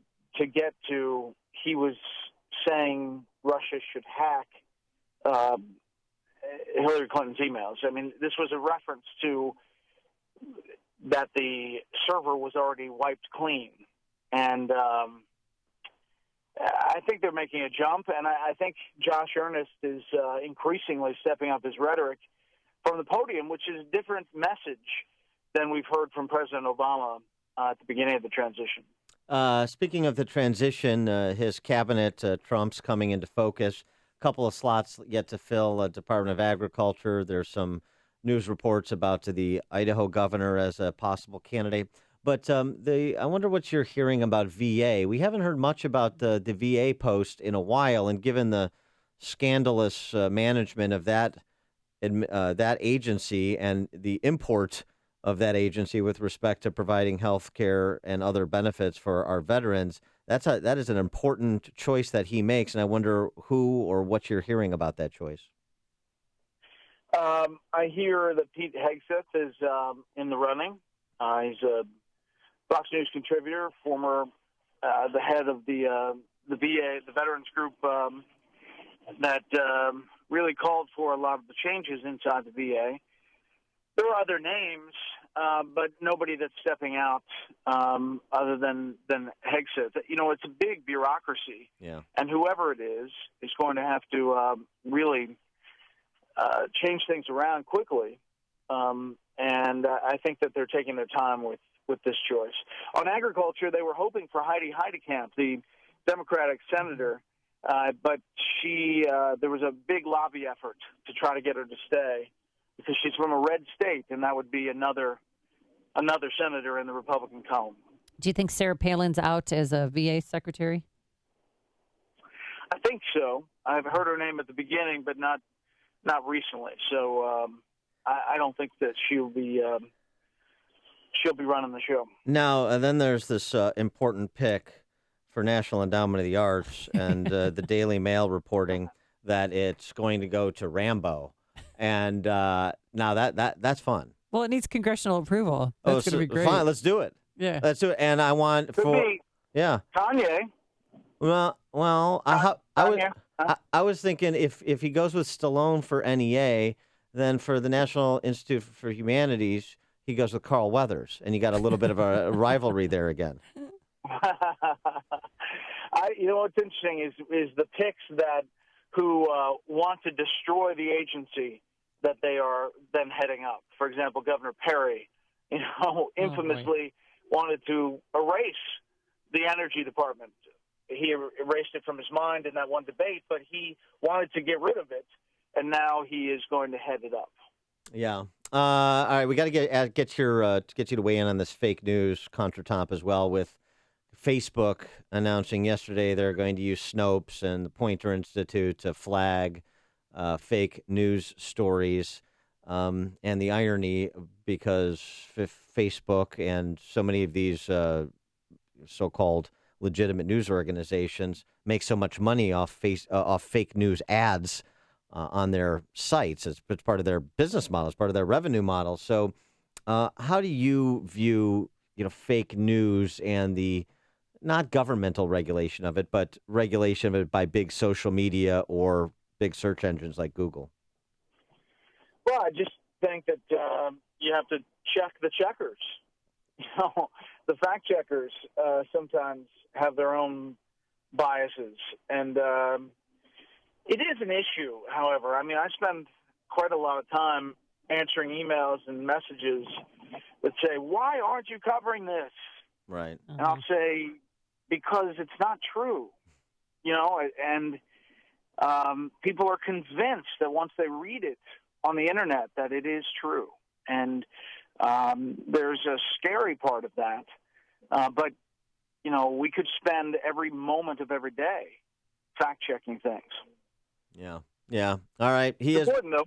get to he was saying Russia should hack Hillary Clinton's emails. I mean, this was a reference to that the server was already wiped clean. And I think they're making a jump, and I think Josh Earnest is increasingly stepping up his rhetoric from the podium, which is a different message than we've heard from President Obama at the beginning of the transition. Speaking of the transition, his cabinet, Trump's coming into focus. A couple of slots yet to fill, Department of Agriculture. There's some news reports about the Idaho governor as a possible candidate. But I wonder what you're hearing about VA. We haven't heard much about the VA post in a while, and given the scandalous management of that agency and the import of that agency with respect to providing health care and other benefits for our veterans, that is an important choice that he makes, and I wonder who or what you're hearing about that choice. I hear that Pete Hegseth is in the running. He's a Fox News contributor, former the head of the VA, the veterans group that really called for a lot of the changes inside the VA. There are other names, but nobody that's stepping out other than Hegseth. It's a big bureaucracy, and whoever it is going to have to really change things around quickly And I think that they're taking their time with this choice. On agriculture, they were hoping for Heidi Heitkamp, the Democratic senator, but there was a big lobby effort to try to get her to stay because she's from a red state, and that would be another senator in the Republican column. Do you think Sarah Palin's out as a VA secretary? I think so. I've heard her name at the beginning, but not recently. So I don't think that she'll be running the show. Now, then there's this important pick for National Endowment of the Arts, and the Daily Mail reporting that it's going to go to Rambo, and now that's fun. Well, it needs congressional approval. That's going to be great. Fine, let's do it. Yeah, let's do it. And I want Kanye. Well, I was thinking if he goes with Stallone for NEA, then for the National Institute for Humanities, he goes with Carl Weathers, and you got a little bit of a rivalry there again. What's interesting is the picks who want to destroy the agency that they are then heading up. For example, Governor Perry, infamously wanted to erase the Energy Department. He erased it from his mind in that one debate, but he wanted to get rid of it, and now he is going to head it up. Yeah. All right, we got to get you to weigh in on this fake news contretemps as well, with Facebook announcing yesterday they're going to use Snopes and the Poynter Institute to flag fake news stories. And the irony, because Facebook and so many of these so-called legitimate news organizations make so much money off fake news ads on their sites. It's part of their business model. It's part of their revenue model. So how do you view fake news and the not governmental regulation of it, but regulation of it by big social media or big search engines like Google? Well, I just think that you have to check the checkers. The fact checkers sometimes have their own biases, and it is an issue. However, I mean, I spend quite a lot of time answering emails and messages that say, "Why aren't you covering this?" Right. And I'll say, because it's not true, and people are convinced that once they read it on the internet that it is true. And there's a scary part of that. But, we could spend every moment of every day fact-checking things. Yeah. Yeah. All right. It's important, though.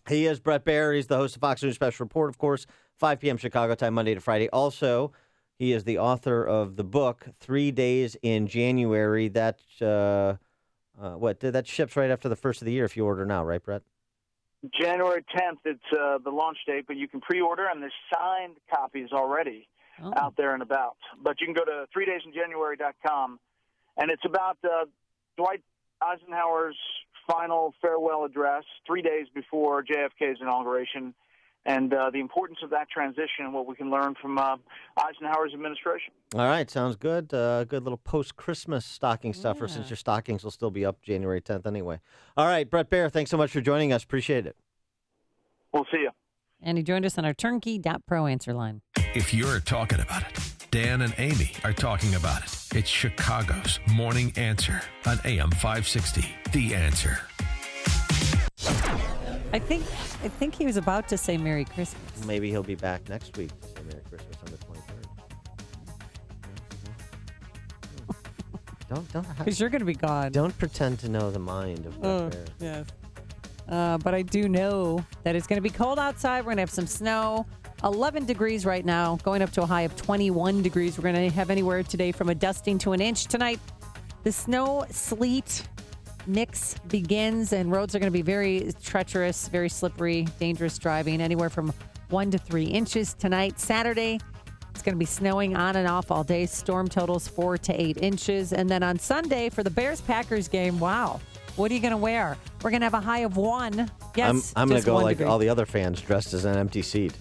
He is Bret Baier. He's the host of Fox News Special Report, of course, 5 p.m. Chicago time, Monday to Friday. Also, he is the author of the book, 3 Days in January. That ships right after the first of the year if you order now, right, Bret? January 10th, it's the launch date, but you can pre-order, and there's signed copies already out there and about. But you can go to 3daysinjanuary.com, and it's about Dwight Eisenhower's final farewell address 3 days before JFK's inauguration, and the importance of that transition and what we can learn from Eisenhower's administration. All right, sounds good. Good little post-Christmas stocking stuffer, since your stockings will still be up January 10th anyway. All right, Bret Baier, thanks so much for joining us. Appreciate it. We'll see you. And he joined us on our turnkey.pro answer line. If you're talking about it, Dan and Amy are talking about it. It's Chicago's Morning Answer on AM 560. The Answer. I think he was about to say Merry Christmas. Maybe he'll be back next week to say Merry Christmas on the 23rd. Don't. Because you're going to be gone. Don't pretend to know the mind of Bret Baier. Yes. But I do know that it's going to be cold outside. We're going to have some snow. 11 degrees right now, going up to a high of 21 degrees. We're going to have anywhere today from a dusting to an inch. Tonight, the snow, sleet mix begins, and roads are going to be very treacherous, very slippery, dangerous driving, anywhere from 1 to 3 inches tonight. Saturday, it's going to be snowing on and off all day. Storm totals 4 to 8 inches. And then on Sunday for the Bears-Packers game, wow. What are you going to wear? We're going to have a high of 1. Yes, I'm going to go like degree. all the other fans, dressed as an empty seat.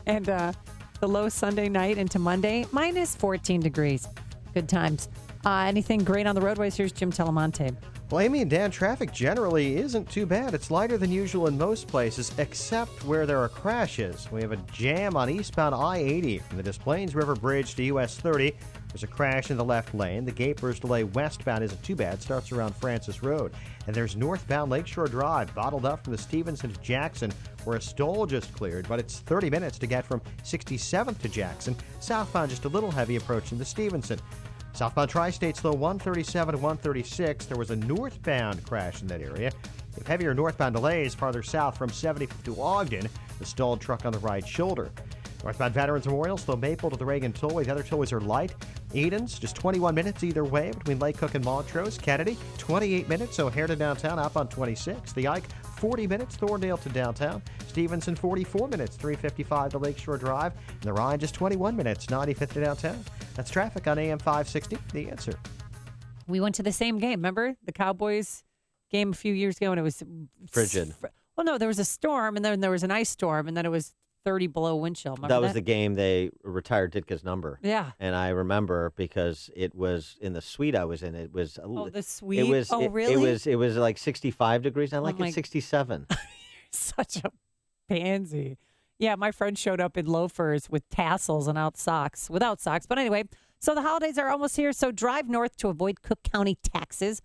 And the low Sunday night into Monday, minus 14 degrees. Good times. Anything great on the roadways? Here's Jim Telemonte. Well, Amy and Dan, traffic generally isn't too bad. It's lighter than usual in most places, except where there are crashes. We have a jam on eastbound I-80 from the Des Plaines River Bridge to US 30. There's a crash in the left lane. The Gapers delay westbound isn't too bad. Starts around Francis Road. And there's northbound Lakeshore Drive, bottled up from the Stevenson to Jackson, where a stall just cleared, but it's 30 minutes to get from 67th to Jackson. Southbound just a little heavy approaching the Stevenson. Southbound Tri-States, though, 137 and 136. There was a northbound crash in that area. With heavier northbound delays farther south from 75th to Ogden, the stalled truck on the right shoulder. Northbound Veterans Memorial, slow Maple to the Reagan Tollway. The other tollways are light. Edens, just 21 minutes either way between Lake Cook and Montrose. Kennedy, 28 minutes. O'Hare to downtown, up on 26. The Ike, 40 minutes. Thorndale to downtown. Stevenson, 44 minutes. 355 to Lakeshore Drive. And the Rhine, just 21 minutes. 95th to downtown. That's traffic on AM 560. The Answer. We went to the same game. Remember the Cowboys game a few years ago, and it was frigid. Well, no, there was a storm, and then there was an ice storm, and then it was 30 below wind chill. Remember that was the game they retired Ditka's number. Yeah. And I remember because it was in the suite I was in. It was the suite. It was really? It was like 65 degrees. I like it 67. Such a pansy. Yeah, my friend showed up in loafers with tassels and without socks. But anyway, so the holidays are almost here. So drive north to avoid Cook County taxes.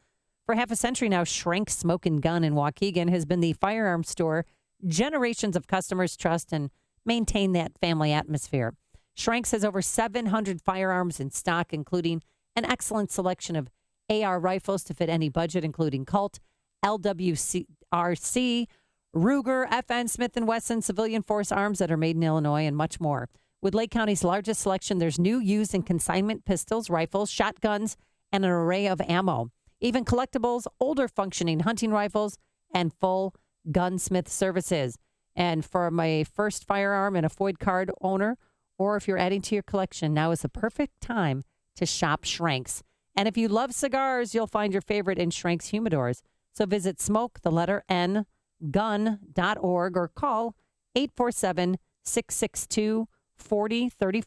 For half a century now, Schrank Smoke and Gun in Waukegan has been the firearm store generations of customers trust and maintain that family atmosphere. Schrank's has over 700 firearms in stock, including an excellent selection of AR rifles to fit any budget, including Colt, LWRC, Ruger, FN, Smith & Wesson, civilian force arms that are made in Illinois, and much more. With Lake County's largest selection, there's new, used, and consignment pistols, rifles, shotguns, and an array of ammo. Even collectibles, older functioning hunting rifles, and full gunsmith services. And for my first firearm and a FOID card owner, or if you're adding to your collection, now is the perfect time to shop Schrank's. And if you love cigars, you'll find your favorite in Schrank's humidors. So visit smoke, the letter N, gun.org or call 847-662-4034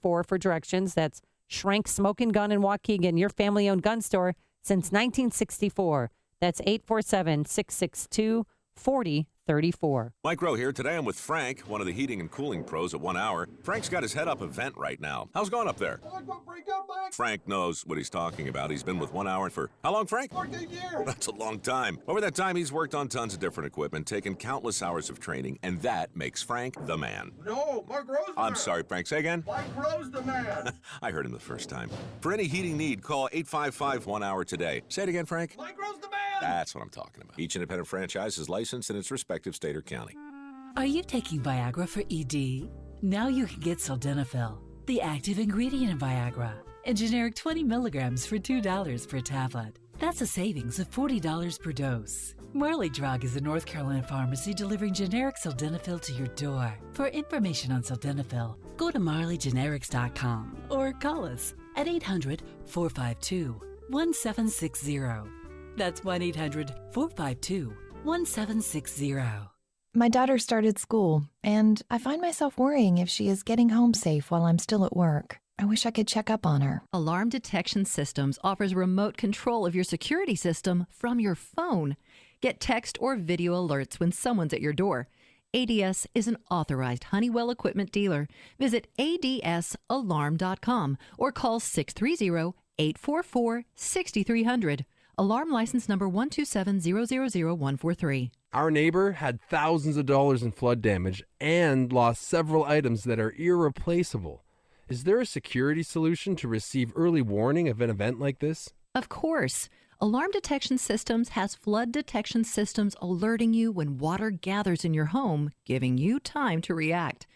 for directions. That's Schrank Smoke and Gun in Waukegan, your family-owned gun store since 1964. That's 847-662-4034. Mike Rowe here. Today I'm with Frank, one of the heating and cooling pros at 1 Hour. Frank's got his head up a vent right now. How's it going up there? Frank knows what he's talking about. He's been with 1 Hour for how long, Frank? 14 years. That's a long time. Over that time, he's worked on tons of different equipment, taken countless hours of training, and that makes Frank the man. No, Mark Rowe's the man. I'm sorry, Frank. Say again? Mike Rowe's the man. I heard him the first time. For any heating need, call 855-1-HOUR today. Say it again, Frank. Mike Rowe's the man. That's what I'm talking about. Each independent franchise is licensed in its respective state or county. Are you taking Viagra for ED? Now you can get Sildenafil, the active ingredient in Viagra, and generic 20 milligrams for $2 per tablet. That's a savings of $40 per dose. Marley Drug is a North Carolina pharmacy delivering generic Sildenafil to your door. For information on Sildenafil, go to marleygenerics.com or call us at 800-452-1760. That's 1-800-452-1760. My daughter started school, and I find myself worrying if she is getting home safe while I'm still at work. I wish I could check up on her. Alarm Detection Systems offers remote control of your security system from your phone. Get text or video alerts when someone's at your door. ADS is an authorized Honeywell equipment dealer. Visit adsalarm.com or call 630-844-6300. Alarm license number 127000143. Our neighbor had thousands of dollars in flood damage and lost several items that are irreplaceable. Is there a security solution to receive early warning of an event like this? Of course. Alarm Detection Systems has flood detection systems alerting you when water gathers in your home, giving you time to react.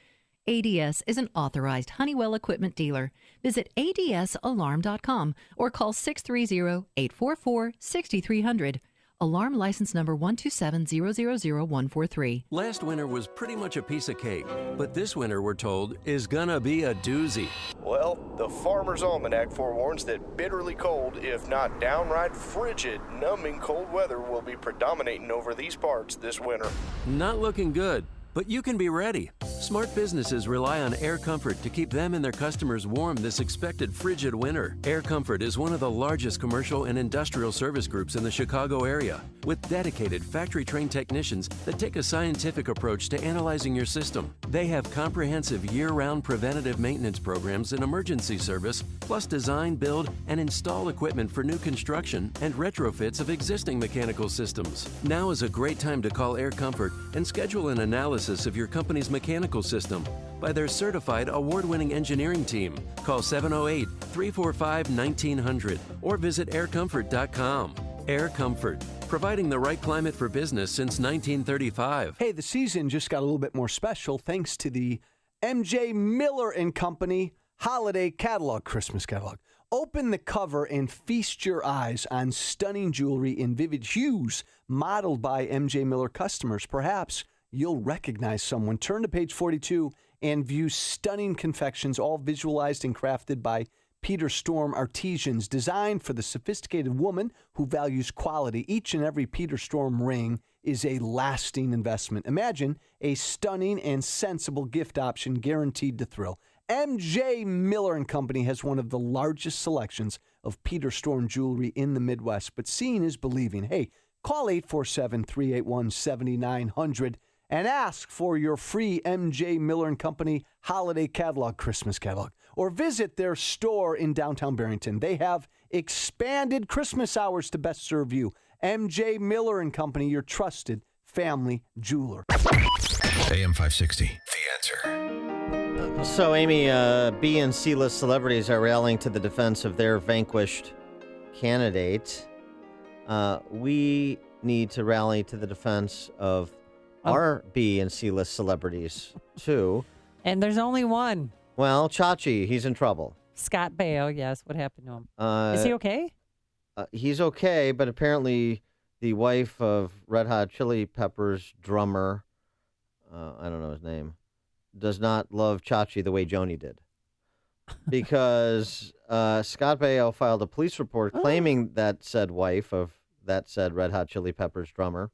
ADS is an authorized Honeywell equipment dealer. Visit adsalarm.com or call 630-844-6300. Alarm license number 127000143. Last winter was pretty much a piece of cake, but this winter, we're told, is gonna be a doozy. Well, the Farmer's Almanac forewarns that bitterly cold, if not downright frigid, numbing cold weather will be predominating over these parts this winter. Not looking good, but you can be ready. Smart businesses rely on Air Comfort to keep them and their customers warm this expected frigid winter. Air Comfort is one of the largest commercial and industrial service groups in the Chicago area, with dedicated factory-trained technicians that take a scientific approach to analyzing your system. They have comprehensive year-round preventative maintenance programs and emergency service, plus design, build, and install equipment for new construction and retrofits of existing mechanical systems. Now is a great time to call Air Comfort and schedule an analysis of your company's mechanical system by their certified award-winning engineering team. Call 708-345-1900 or visit aircomfort.com. Air Comfort, providing the right climate for business since 1935. Hey, the season just got a little bit more special thanks to the MJ Miller & Company Holiday Catalog, Christmas Catalog. Open the cover and feast your eyes on stunning jewelry in vivid hues modeled by MJ Miller customers. Perhaps you'll recognize someone. Turn to page 42 and view stunning confections, all visualized and crafted by Peter Storm artisans, designed for the sophisticated woman who values quality. Each and every Peter Storm ring is a lasting investment. Imagine a stunning and sensible gift option guaranteed to thrill. MJ Miller & Company has one of the largest selections of Peter Storm jewelry in the Midwest, but seeing is believing. Hey, call 847-381-7900 and ask for your free MJ Miller & Company Holiday Catalog, Christmas Catalog, or visit their store in downtown Barrington. They have expanded Christmas hours to best serve you. MJ Miller & Company, your trusted family jeweler. AM 560, The Answer. So, Amy, B and C-list celebrities are rallying to the defense of their vanquished candidate. We need to rally to the defense of our B and C-list celebrities, too. And there's only one. Well, Chachi, he's in trouble. Scott Baio, yes. What happened to him? Is he okay? He's okay, but apparently the wife of Red Hot Chili Peppers drummer, I don't know his name, does not love Chachi the way Joni did. Because Scott Baio filed a police report claiming that said wife of that said Red Hot Chili Peppers drummer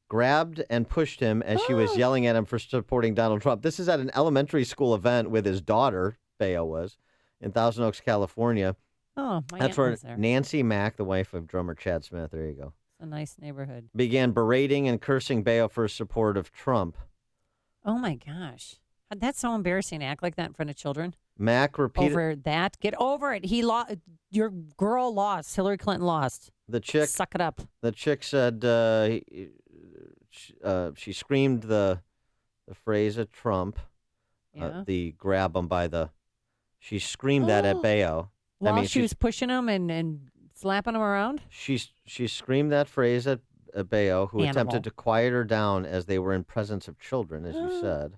grabbed and pushed him as she was yelling at him for supporting Donald Trump. This is at an elementary school event with his daughter, Baio was, in Thousand Oaks, California. Oh, my That's where there. Nancy Mack, the wife of drummer Chad Smith, there you go, It's a nice neighborhood. began berating and cursing Baio for his support of Trump. Oh, my gosh. That's so embarrassing to act like that in front of children. Mack repeated... Over that. Get over it. He lost. Your girl lost. Hillary Clinton lost. The chick... Suck it up. The chick said she screamed the phrase at Trump, the grab him by the... She screamed that at Baio. While she was pushing him and slapping him around? She screamed that phrase at Baio, who attempted to quiet her down as they were in presence of children, as you said.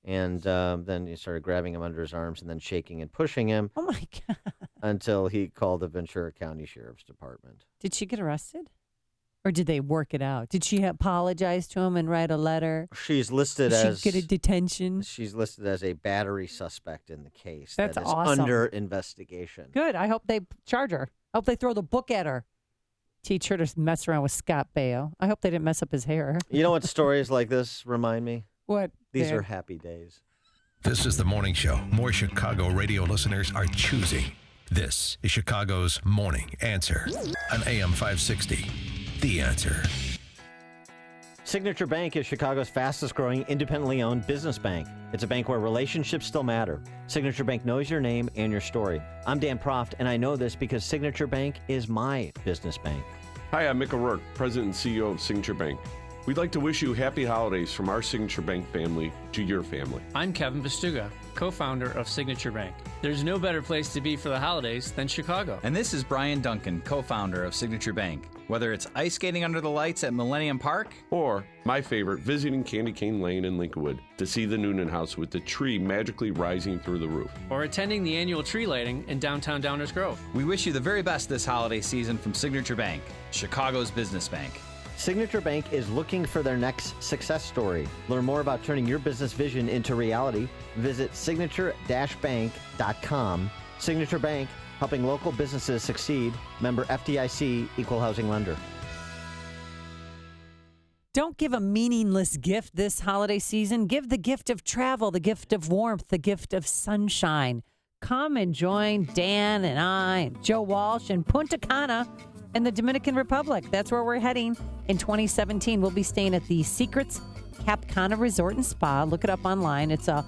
And then he started grabbing him under his arms and then shaking and pushing him. Oh, my God. Until he called the Ventura County Sheriff's Department. Did she get arrested? Or did they work it out? Did she apologize to him and write a letter? She's listed Did she get a detention? She's listed as a battery suspect in the case. That's that is awesome. under investigation. Good. I hope they charge her. I hope they throw the book at her. Teach her to mess around with Scott Baio. I hope they didn't mess up his hair. You know what stories like this remind me? What? These are happy days. This is the morning show more Chicago radio listeners are choosing. This is Chicago's Morning Answer on AM 560. The Answer. Signature Bank is Chicago's fastest growing independently owned business bank. It's a bank where relationships still matter. Signature Bank knows your name and your story. I'm Dan Proft, and I know this because Signature Bank is my business bank. Hi, I'm Mick O'Rourke, President and CEO of Signature Bank. We'd like to wish you happy holidays from our Signature Bank family to your family. I'm Kevin Vestuga, co-founder of Signature Bank. There's no better place to be for the holidays than Chicago. And this is Brian Duncan, co-founder of Signature Bank. Whether it's ice skating under the lights at Millennium Park, or, my favorite, visiting Candy Cane Lane in Lincolnwood to see the Noonan House with the tree magically rising through the roof. Or attending the annual tree lighting in downtown Downers Grove. We wish you the very best this holiday season from Signature Bank, Chicago's business bank. Signature Bank is looking for their next success story. Learn more about turning your business vision into reality. Visit signature-bank.com. Signature Bank, helping local businesses succeed. Member FDIC, Equal Housing Lender. Don't give a meaningless gift this holiday season. Give the gift of travel, the gift of warmth, the gift of sunshine. Come and join Dan and I and Joe Walsh in Punta Cana in the Dominican Republic. That's where we're heading in 2017. We'll be staying at the Secrets Cap Cana Resort and Spa. Look it up online. It's a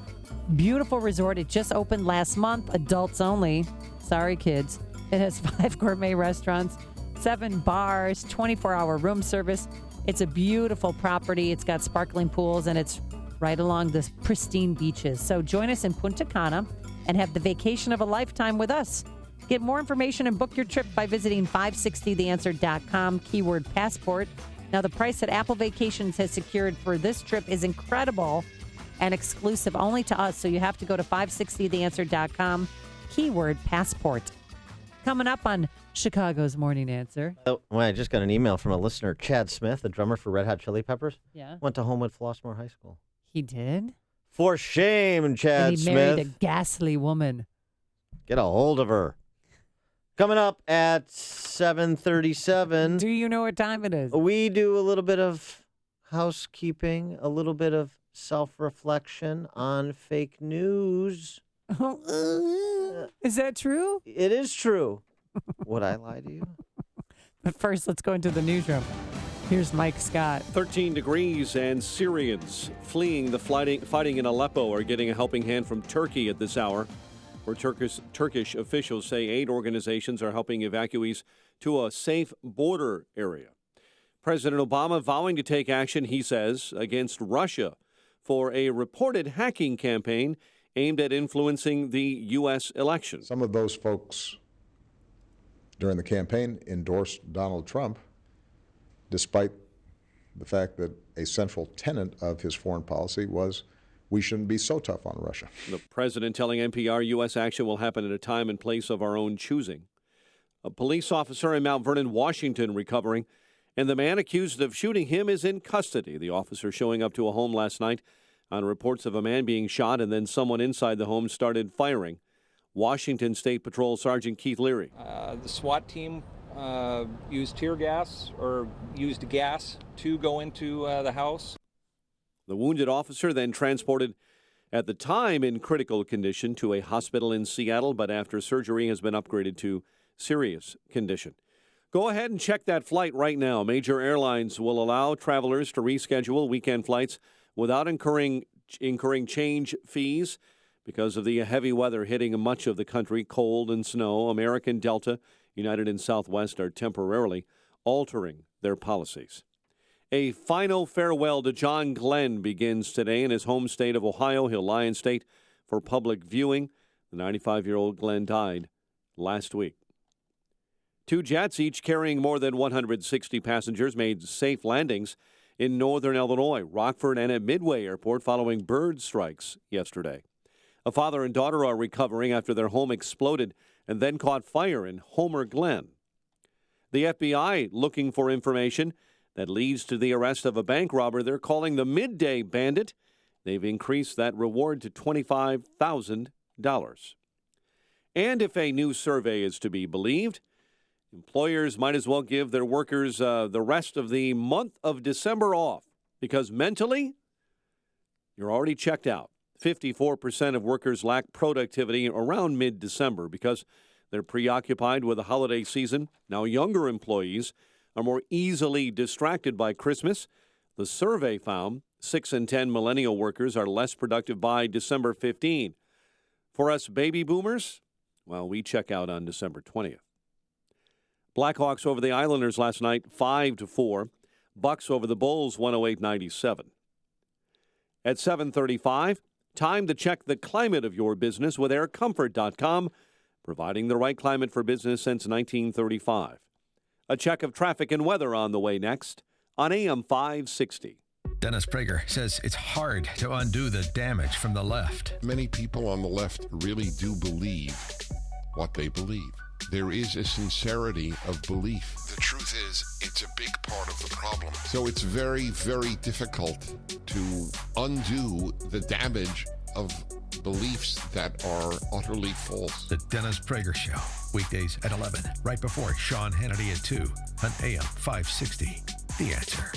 beautiful resort. It just opened last month. Adults only. Sorry, kids. It has 5 gourmet restaurants, 7 bars, 24-hour room service. It's a beautiful property. It's got sparkling pools, and it's right along the pristine beaches. So join us in Punta Cana and have the vacation of a lifetime with us. Get more information and book your trip by visiting 560theanswer.com, keyword passport. Now, the price that Apple Vacations has secured for this trip is incredible and exclusive only to us. So you have to go to 560theanswer.com, keyword passport. Coming up on Chicago's Morning Answer. Oh, well, I just got an email from a listener, Chad Smith, the drummer for Red Hot Chili Peppers. Yeah. Went to Homewood Flossmoor High School. He did? For shame, Chad and he Smith. married a ghastly woman. Get a hold of her. Coming up at 7:37. Do you know what time it is? We do a little bit of housekeeping, a little bit of self-reflection on fake news. Is that true? It is true. Would I lie to you? But first, let's go into the newsroom. Here's Mike Scott. 13 degrees, and Syrians fleeing the fighting in Aleppo are getting a helping hand from Turkey at this hour, where Turkish officials say aid organizations are helping evacuees to a safe border area. President Obama vowing to take action, he says, against Russia for a reported hacking campaign aimed at influencing the U.S. election. Some of those folks during the campaign endorsed Donald Trump, despite the fact that a central tenet of his foreign policy was we shouldn't be so tough on Russia. The president telling NPR U.S. action will happen at a time and place of our own choosing. A police officer in Mount Vernon, Washington, recovering, and the man accused of shooting him is in custody. The officer showing up to a home last night on reports of a man being shot, and then someone inside the home started firing. Washington State Patrol Sergeant Keith Leary. The SWAT team used tear gas or used gas to go into the house. The wounded officer then transported at the time in critical condition to a hospital in Seattle, but after surgery has been upgraded to serious condition. Go ahead and check that flight right now. Major airlines will allow travelers to reschedule weekend flights without incurring change fees because of the heavy weather hitting much of the country, cold and snow. American, Delta, United, and Southwest are temporarily altering their policies. A final farewell to John Glenn begins today in his home state of Ohio. He'll lie in state for public viewing. The 95-year-old Glenn died last week. 2 jets, each carrying more than 160 passengers, made safe landings in northern Illinois, Rockford, and at Midway Airport following bird strikes yesterday. A father and daughter are recovering after their home exploded and then caught fire in Homer Glen. The FBI looking for information that leads to the arrest of a bank robber they're calling the Midday Bandit. They've increased that reward to $25,000. And if a new survey is to be believed, employers might as well give their workers the rest of the month of December off because mentally, you're already checked out. 54% of workers lack productivity around mid-December because they're preoccupied with the holiday season. Now, younger employees are more easily distracted by Christmas. The survey found 6 in 10 millennial workers are less productive by December 15. For us baby boomers, well, we check out on December 20th. Blackhawks over the Islanders last night, 5-4. Bucks over the Bulls, 108-97. At 7:35, time to check the climate of your business with aircomfort.com, providing the right climate for business since 1935. A check of traffic and weather on the way next on AM 560. Dennis Prager says it's hard to undo the damage from the left. Many people on the left really do believe what they believe. There is a sincerity of belief. The truth is, it's a big part of the problem. So it's very, very difficult to undo the damage of beliefs that are utterly false. The Dennis Prager Show, weekdays at 11, right before Sean Hannity at 2 on AM 560. The Answer.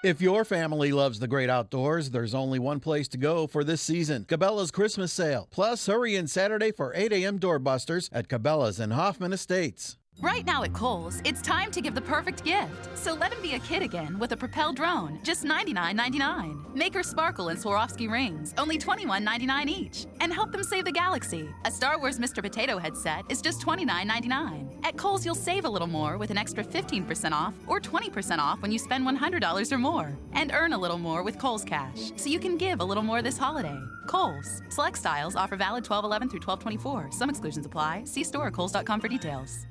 If your family loves the great outdoors, there's only one place to go for this season, Cabela's Christmas sale. Plus, hurry in Saturday for 8 a.m. doorbusters at Cabela's in Hoffman Estates. Right now at Kohl's, it's time to give the perfect gift. So let him be a kid again with a Propel drone, just $99.99. Make her sparkle in Swarovski rings, only $21.99 each. And help them save the galaxy. A Star Wars Mr. Potato Head set is just $29.99. At Kohl's, you'll save a little more with an extra 15% off or 20% off when you spend $100 or more. And earn a little more with Kohl's Cash, so you can give a little more this holiday. Kohl's. Select styles offer valid 12/11 through 12/24. Some exclusions apply. See store at kohls.com for details.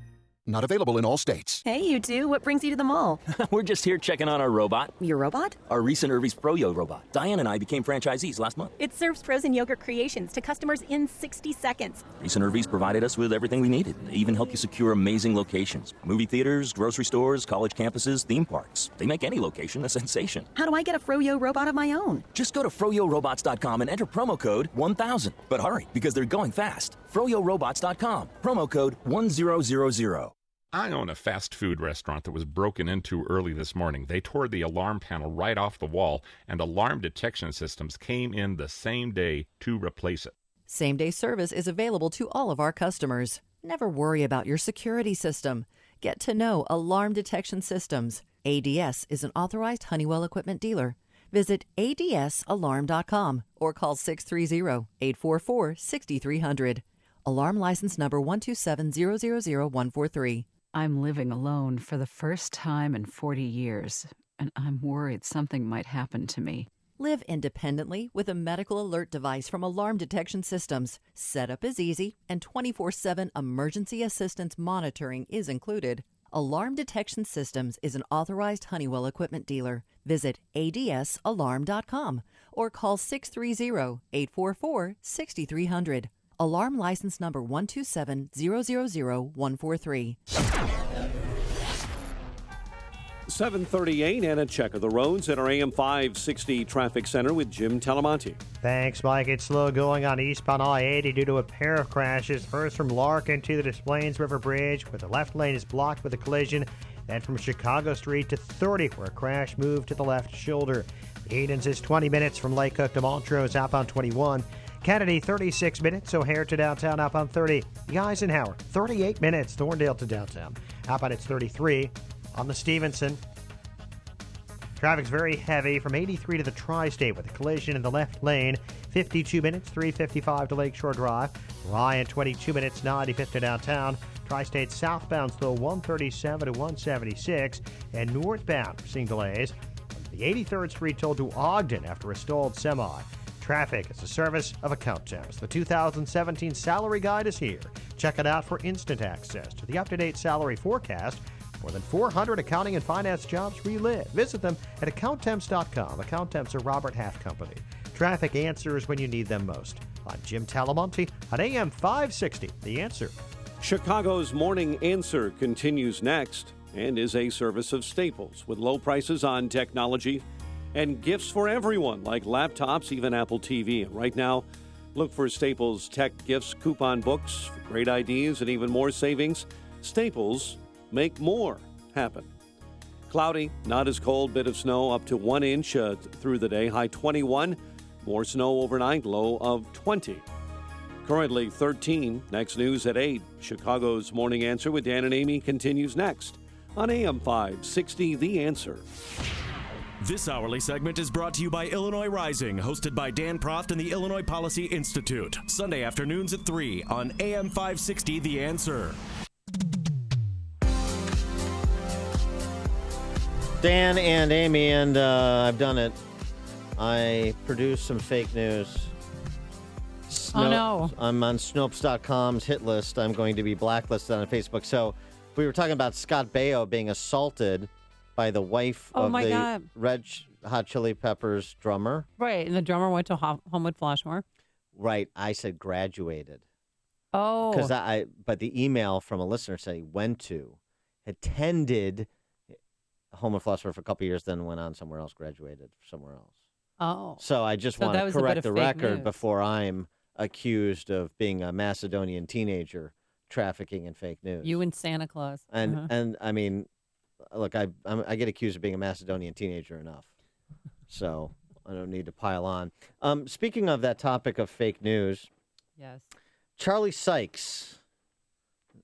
Not available in all states. Hey, you two. What brings you to the mall? We're just here checking on our robot. Your robot? Our recent Irvy's Froyo robot. Diane and I became franchisees last month. It serves frozen yogurt creations to customers in 60 seconds. Recent Irvy's provided us with everything we needed. They even help you secure amazing locations. Movie theaters, grocery stores, college campuses, theme parks. They make any location a sensation. How do I get a Froyo robot of my own? Just go to froyorobots.com and enter promo code 1000. But hurry, because they're going fast. froyorobots.com. Promo code 1000. I own a fast food restaurant that was broken into early this morning. They tore the alarm panel right off the wall, and alarm detection systems came in the same day to replace it. Same-day service is available to all of our customers. Never worry about your security system. Get to know Alarm Detection Systems. ADS is an authorized Honeywell equipment dealer. Visit adsalarm.com or call 630-844-6300. Alarm license number 127000143. I'm living alone for the first time in 40 years, and I'm worried something might happen to me. Live independently with a medical alert device from Alarm Detection Systems. Setup is easy, and 24/7 emergency assistance monitoring is included. Alarm Detection Systems is an authorized Honeywell equipment dealer. Visit adsalarm.com or call 630-844-6300. Alarm license number 127000143. 7:38 and a check of the roads at our AM 560 traffic center with Jim Talamonte. Thanks, Mike. It's slow going on eastbound I-80 due to a pair of crashes. First from Larkin to the Des Plaines River Bridge, where the left lane is blocked with a collision. Then from Chicago Street to 30, where a crash moved to the left shoulder. Edens is 20 minutes from Lake Cook to Montrose, outbound 21. Kennedy, 36 minutes, O'Hare to downtown, outbound 30. The Eisenhower, 38 minutes, Thorndale to downtown. Outbound it's 33. On the Stevenson, traffic's very heavy from 83 to the Tri-State with a collision in the left lane. 52 minutes, 3:55 to Lakeshore Drive. Ryan, 22 minutes, 95th to downtown. Tri-State southbound slow 137 to 176. And northbound, we're seeing delays. The 83rd Street toll to Ogden after a stalled semi. Traffic is a service of Accountemps. The 2017 salary guide is here. Check it out for instant access to the up-to-date salary forecast. More than 400 accounting and finance jobs where you live. Visit them at Accountemps.com. Accountemps are Robert Half Company. Traffic answers when you need them most. I'm Jim Talamonte on AM 560. The Answer. Chicago's Morning Answer continues next and is a service of Staples with low prices on technology and gifts for everyone, like laptops, even Apple TV. And right now, look for Staples Tech Gifts coupon books for great ideas and even more savings. Staples, make more happen. Cloudy, not as cold, bit of snow up to 1 inch through the day, high 21. More snow overnight, low of 20. Currently 13. Next news at 8. Chicago's Morning Answer with Dan and Amy continues next on AM 560, The Answer. This hourly segment is brought to you by Illinois Rising, hosted by Dan Proft and the Illinois Policy Institute. Sunday afternoons at 3 on AM 560, The Answer. Dan and Amy, and I've done it. I produced some fake news. Oh, no. I'm on Snopes.com's hit list. I'm going to be blacklisted on Facebook. So we were talking about Scott Baio being assaulted by the wife of the God. Red Hot Chili Peppers drummer. Right, and the drummer went to Homewood Flashmore. Right, I said graduated. Oh. But the email from a listener said he attended Homewood Flashmore for a couple years, then went on somewhere else, graduated somewhere else. Oh. So I just want to correct the record before I'm accused of being a Macedonian teenager trafficking in fake news. You and Santa Claus. And I mean, look, I get accused of being a Macedonian teenager enough. So I don't need to pile on. Speaking of that topic of fake news, yes, Charlie Sykes,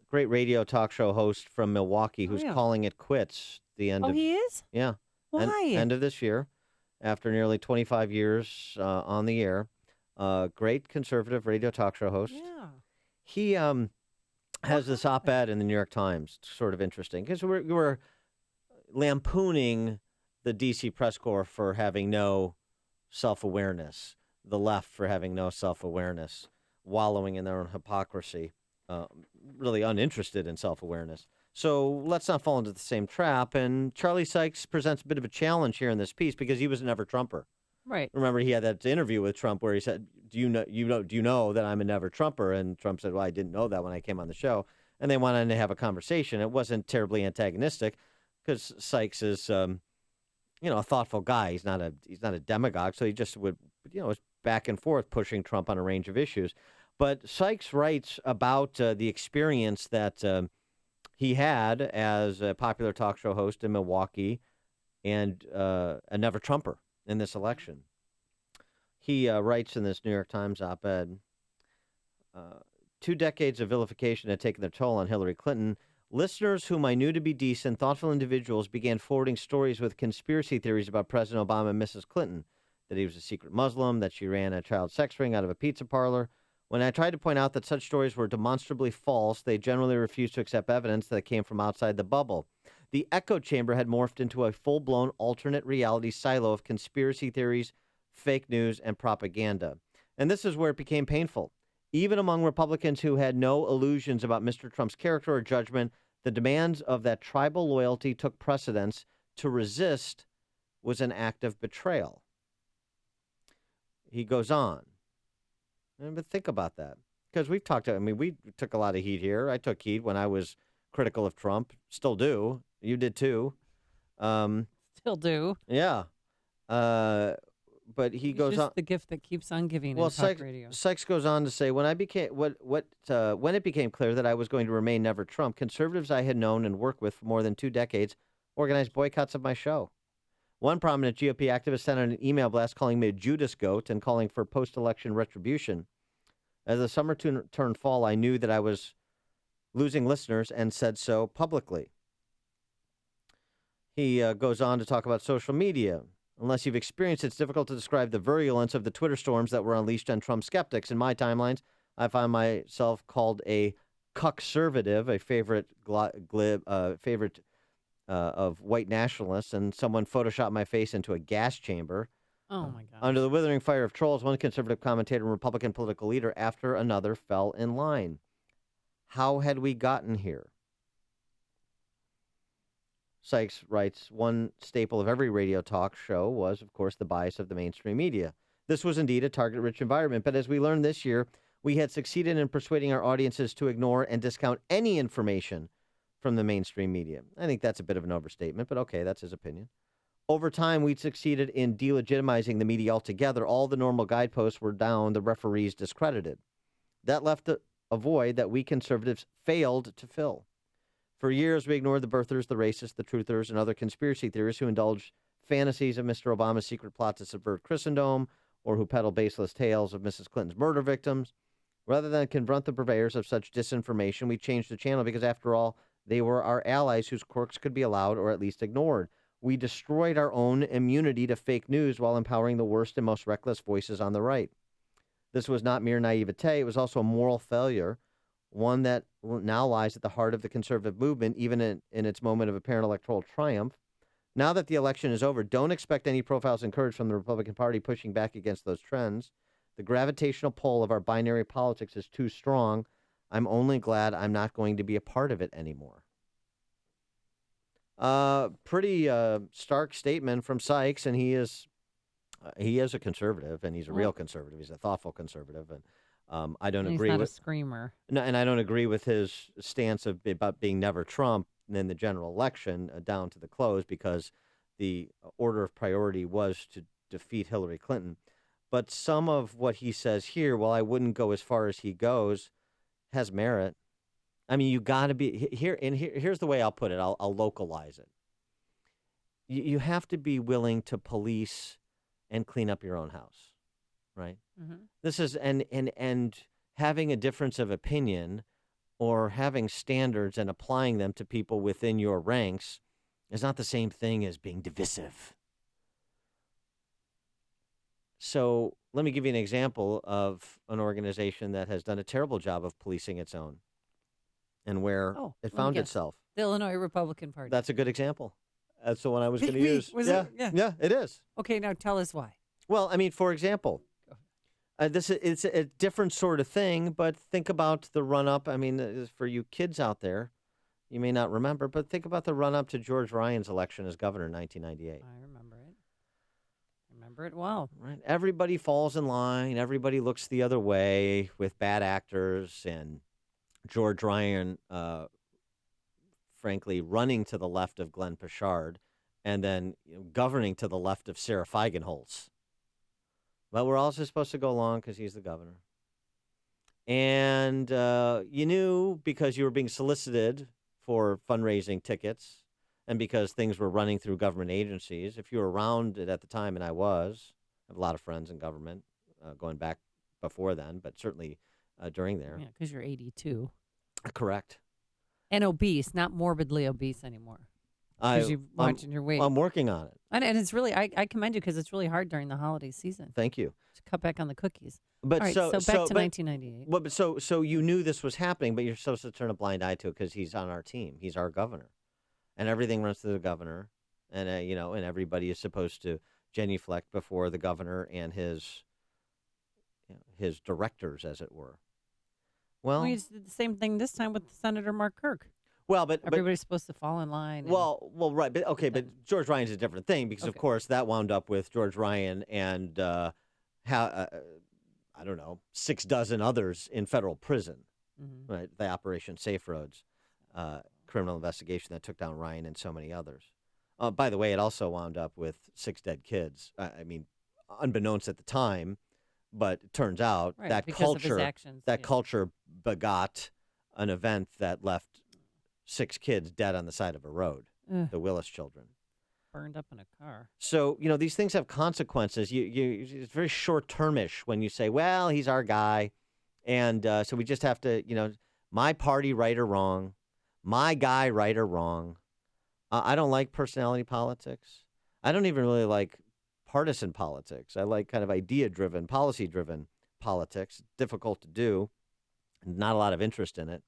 great radio talk show host from Milwaukee, who's calling it quits the end of. He is? Yeah. Why? End of this year, after nearly 25 years on the air. Great conservative radio talk show host. Yeah. He has this op-ed in the New York Times. Sort of interesting because we're lampooning the D.C. press corps for having no self-awareness, the left for having no self-awareness, wallowing in their own hypocrisy, really uninterested in self-awareness. So let's not fall into the same trap. And Charlie Sykes presents a bit of a challenge here in this piece because he was a never-Trumper. Right. Remember, he had that interview with Trump where he said, do you know that I'm a never-Trumper? And Trump said, well, I didn't know that when I came on the show. And they went on to have a conversation. It wasn't terribly antagonistic because Sykes is, a thoughtful guy. He's not a demagogue. So he just would, was back and forth pushing Trump on a range of issues. But Sykes writes about the experience that he had as a popular talk show host in Milwaukee and a never-Trumper in this election. He writes in this New York Times op-ed, 2 decades of vilification had taken their toll on Hillary Clinton. Listeners whom I knew to be decent, thoughtful individuals began forwarding stories with conspiracy theories about President Obama and Mrs. Clinton, that he was a secret Muslim, that she ran a child sex ring out of a pizza parlor. When I tried to point out that such stories were demonstrably false, they generally refused to accept evidence that came from outside the bubble. The echo chamber had morphed into a full-blown alternate reality silo of conspiracy theories, fake news, and propaganda. And this is where it became painful. Even among Republicans who had no illusions about Mr. Trump's character or judgment, the demands of that tribal loyalty took precedence. To resist was an act of betrayal. He goes on. But think about that. Because we took a lot of heat here. I took heat when I was critical of Trump. Still do. You did too. Still do. Yeah. But he It's goes just on. the gift that keeps on giving Well, in talk radio. Sykes goes on to say, when it became clear that I was going to remain never Trump, conservatives I had known and worked with for more than 2 decades organized boycotts of my show. One prominent GOP activist sent out an email blast calling me a Judas goat and calling for post-election retribution. As the summer turned fall, I knew that I was losing listeners and said so publicly. He goes on to talk about social media. Unless you've experienced it, it's difficult to describe the virulence of the Twitter storms that were unleashed on Trump skeptics. In my timelines, I find myself called a cuckservative, a favorite of white nationalists, and someone photoshopped my face into a gas chamber. Oh, my God. Under the withering fire of trolls, one conservative commentator and Republican political leader after another fell in line. How had we gotten here? Sykes writes, one staple of every radio talk show was, of course, the bias of the mainstream media. This was indeed a target-rich environment, but as we learned this year, we had succeeded in persuading our audiences to ignore and discount any information from the mainstream media. I think that's a bit of an overstatement, but okay, that's his opinion. Over time, we'd succeeded in delegitimizing the media altogether. All the normal guideposts were down, the referees discredited. That left a void that we conservatives failed to fill. For years, we ignored the birthers, the racists, the truthers, and other conspiracy theorists who indulged fantasies of Mr. Obama's secret plot to subvert Christendom or who peddle baseless tales of Mrs. Clinton's murder victims. Rather than confront the purveyors of such disinformation, we changed the channel because, after all, they were our allies whose quirks could be allowed or at least ignored. We destroyed our own immunity to fake news while empowering the worst and most reckless voices on the right. This was not mere naivete. It was also a moral failure, one that now lies at the heart of the conservative movement, even in its moment of apparent electoral triumph. Now that the election is over, don't expect any profiles and courage from the Republican Party pushing back against those trends. The gravitational pull of our binary politics is too strong. I'm only glad I'm not going to be a part of it anymore. Pretty stark statement from Sykes, and he is a conservative, and he's a real conservative. He's a thoughtful conservative, and I don't agree with. He's not a screamer. No, and I don't agree with his stance about being never Trump in the general election down to the close, because the order of priority was to defeat Hillary Clinton. But some of what he says here, while I wouldn't go as far as he goes, has merit. I mean, you got to be here. And here's the way I'll put it. I'll localize it. You have to be willing to police and clean up your own house, right? Mm-hmm. This is and having a difference of opinion or having standards and applying them to people within your ranks is not the same thing as being divisive. So let me give you an example of an organization that has done a terrible job of policing its own and where it found itself. The Illinois Republican Party. That's a good example. That's the one I was going to use. Yeah, it is. Okay, now tell us why. Well, I mean, for example, it's a different sort of thing, but think about the run-up. I mean, for you kids out there, you may not remember, but think about the run-up to George Ryan's election as governor in 1998. I remember it. Remember it well. Right. Everybody falls in line. Everybody looks the other way with bad actors, and George Ryan, frankly, running to the left of Glenn Poshard, and then governing to the left of Sarah Feigenholz. But we're also supposed to go along because he's the governor. And you knew because you were being solicited for fundraising tickets and because things were running through government agencies. If you were around it at the time, and I have a lot of friends in government going back before then, but certainly during there. Yeah, because you're 82. Correct. And obese, not morbidly obese anymore. Because you're watching your weight. I'm working on it. And it's really, I commend you because it's really hard during the holiday season. Thank you. To cut back on the cookies. But all right, so back to 1998. Well, but so you knew this was happening, but you're supposed to turn a blind eye to it because he's on our team. He's our governor, and everything runs through the governor, and and everybody is supposed to genuflect before the governor and his directors, as it were. Well, we did the same thing this time with Senator Mark Kirk. Well, but everybody's supposed to fall in line. Well, right, but okay, but George Ryan's a different thing because, of course, that wound up with George Ryan and I don't know, 6 dozen others in federal prison, right? The Operation Safe Roads criminal investigation that took down Ryan and so many others. By the way, it also wound up with 6 dead kids. I mean, unbeknownst at the time, but it turns out that culture begot an event that left 6 kids dead on the side of a road, the Willis children. Burned up in a car. So, these things have consequences. It's very short-termish when you say, well, he's our guy. And so we just have to, my party right or wrong, my guy right or wrong. I don't like personality politics. I don't even really like partisan politics. I like kind of idea-driven, policy-driven politics. Difficult to do. Not a lot of interest in it.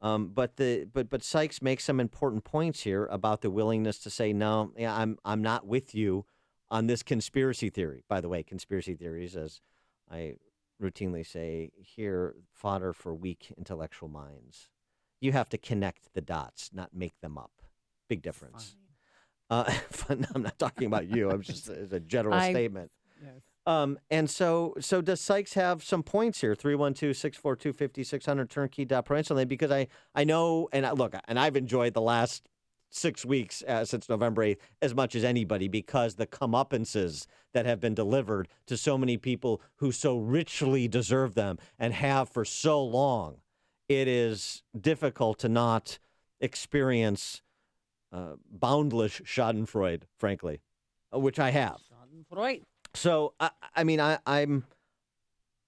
But Sykes makes some important points here about the willingness to say, no, I'm not with you on this conspiracy theory. By the way, conspiracy theories, as I routinely say here, fodder for weak intellectual minds. You have to connect the dots, not make them up. Big difference. I'm not talking about you. I'm just as a general statement. Yes. And so does Sykes have some points here? 312-642-5600 turnkey.pro instantly, because I know, and I've enjoyed the last 6 weeks since November 8th as much as anybody, because the comeuppances that have been delivered to so many people who so richly deserve them and have for so long, it is difficult to not experience boundless schadenfreude, frankly, which I have. Schadenfreude. So,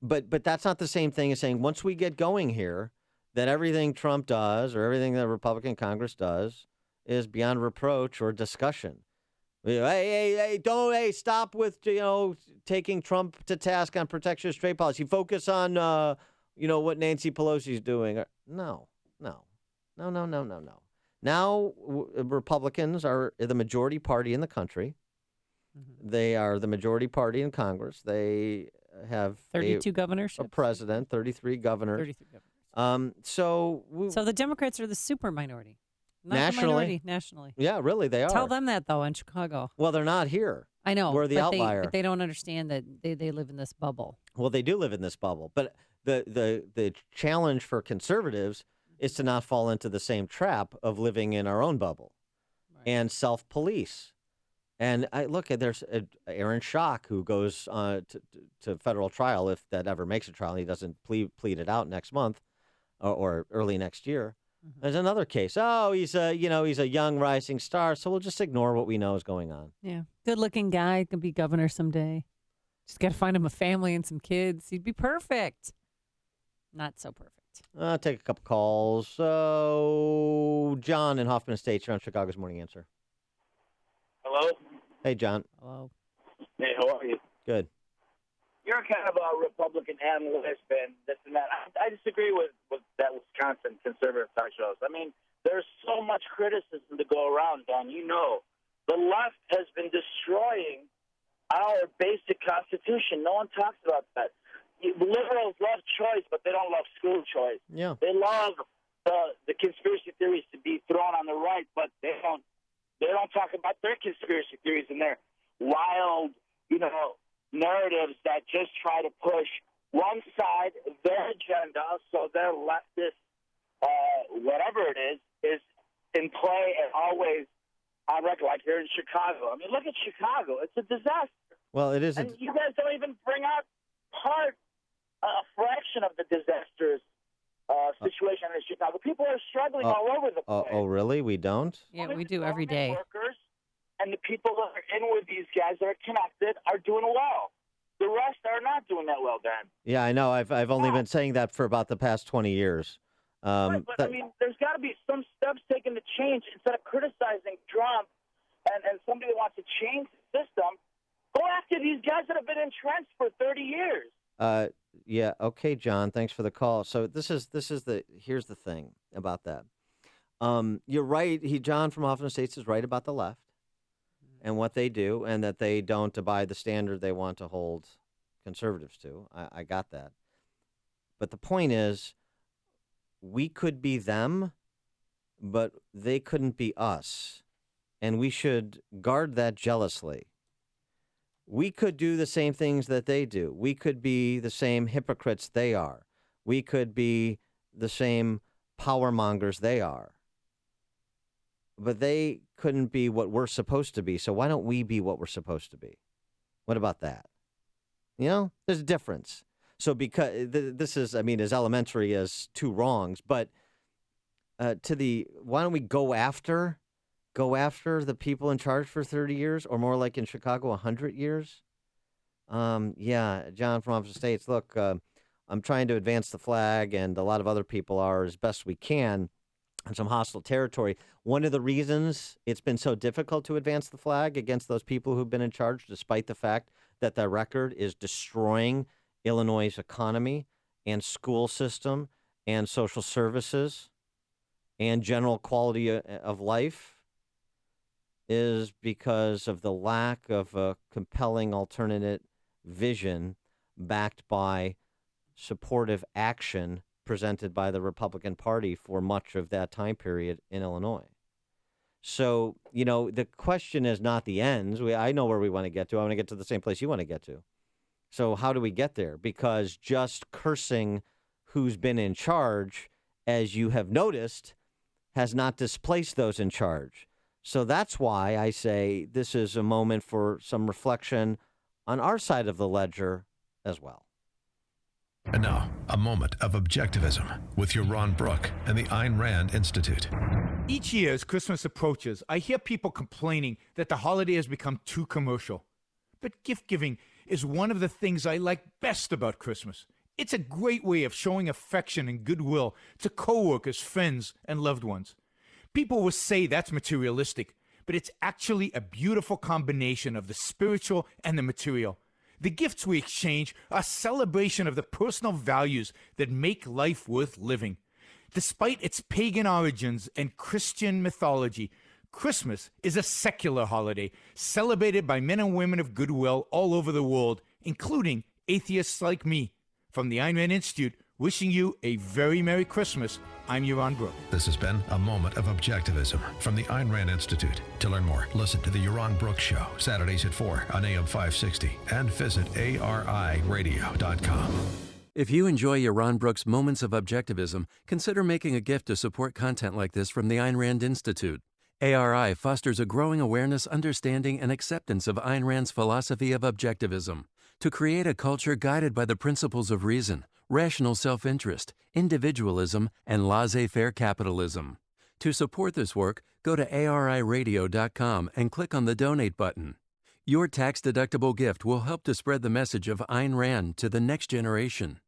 but that's not the same thing as saying once we get going here, that everything Trump does or everything the Republican Congress does is beyond reproach or discussion. Hey, stop with, taking Trump to task on protectionist trade policy. Focus on, what Nancy Pelosi's doing. No. Now, Republicans are the majority party in the country. They are the majority party in Congress. They have 32 governorships, a president, 33 governors. 33 governors. So the Democrats are the super minority. Not nationally. The minority, nationally. Yeah, really, they are. Tell them that, though, in Chicago. Well, they're not here. I know. We're the outlier. But they don't understand that they live in this bubble. Well, they do live in this bubble. But the challenge for conservatives is to not fall into the same trap of living in our own bubble and self-police. And there's Aaron Schock, who goes to federal trial, if that ever makes a trial, and he doesn't plead it out next month or early next year. There's another case. Oh, he's a young rising star, so we'll just ignore what we know is going on. Yeah. Good-looking guy, can be governor someday. Just got to find him a family and some kids. He'd be perfect. Not so perfect. I'll take a couple calls. So, John in Hoffman Estates, you're on Chicago's Morning Answer. Hello? Hey, John. Hello. Hey, how are you? Good. You're kind of a Republican analyst and this and that. I disagree with that Wisconsin conservative talk shows. I mean, there's so much criticism to go around, Don. You know, the left has been destroying our basic constitution. No one talks about that. Liberals love choice, but they don't love school choice. Yeah. They love the conspiracy theories to be thrown on the right, but they don't talk about their conspiracy theories and their wild, narratives that just try to push one side, their agenda, so their leftist, whatever it is in play and always on record, like here in Chicago. I mean, look at Chicago. It's a disaster. Well, it is. And you guys don't even bring out a fraction of the disastrous situation in Chicago. People are struggling all over the place. Oh, really? We don't? Yeah, we do every day. Workers and the people that are in with these guys that are connected are doing well. The rest are not doing that well, Dan. Yeah, I know. I've only been saying that for about the past 20 years. Right, but I mean, there's got to be some steps taken to change instead of criticizing Trump and somebody that wants to change the system. Go after these guys that have been entrenched for 30 years. Yeah. Okay, John. Thanks for the call. So here's the thing about that. You're right. John from Hoffman Estates is right about the left and what they do, and that they don't abide the standard they want to hold conservatives to. I got that. But the point is, we could be them, but they couldn't be us. And we should guard that jealously. We could do the same things that they do. We could be the same hypocrites they are. We could be the same power mongers they are. But they couldn't be what we're supposed to be. So why don't we be what we're supposed to be? What about that? There's a difference. So because this is, as elementary as two wrongs, but why don't we go after the people in charge for 30 years, or more like in Chicago, 100 years? Yeah, John from Hoffman Estates, look, I'm trying to advance the flag, and a lot of other people are as best we can in some hostile territory. One of the reasons it's been so difficult to advance the flag against those people who've been in charge, despite the fact that their record is destroying Illinois' economy and school system and social services and general quality of life, is because of the lack of a compelling alternate vision backed by supportive action presented by the Republican Party for much of that time period in Illinois. So, the question is not the ends. I know where we want to get to. I want to get to the same place you want to get to. So how do we get there? Because just cursing who's been in charge, as you have noticed, has not displaced those in charge. So that's why I say this is a moment for some reflection on our side of the ledger as well. And now, a moment of objectivism with Yaron Brook and the Ayn Rand Institute. Each year as Christmas approaches, I hear people complaining that the holiday has become too commercial. But gift giving is one of the things I like best about Christmas. It's a great way of showing affection and goodwill to coworkers, friends, and loved ones. People will say that's materialistic, but it's actually a beautiful combination of the spiritual and the material. The gifts we exchange are a celebration of the personal values that make life worth living. Despite its pagan origins and Christian mythology, Christmas is a secular holiday celebrated by men and women of goodwill all over the world, including atheists like me. From the Ayn Rand Institute, wishing you a very Merry Christmas, I'm Yaron Brook. This has been a moment of objectivism from the Ayn Rand Institute. To learn more, listen to the Yaron Brook Show, Saturdays at 4 on AM 560, and visit ariradio.com. If you enjoy Yaron Brook's Moments of Objectivism, consider making a gift to support content like this from the Ayn Rand Institute. ARI fosters a growing awareness, understanding, and acceptance of Ayn Rand's philosophy of objectivism to create a culture guided by the principles of reason, rational self-interest, individualism, and laissez-faire capitalism. To support this work, go to ariradio.com and click on the donate button. Your tax-deductible gift will help to spread the message of Ayn Rand to the next generation.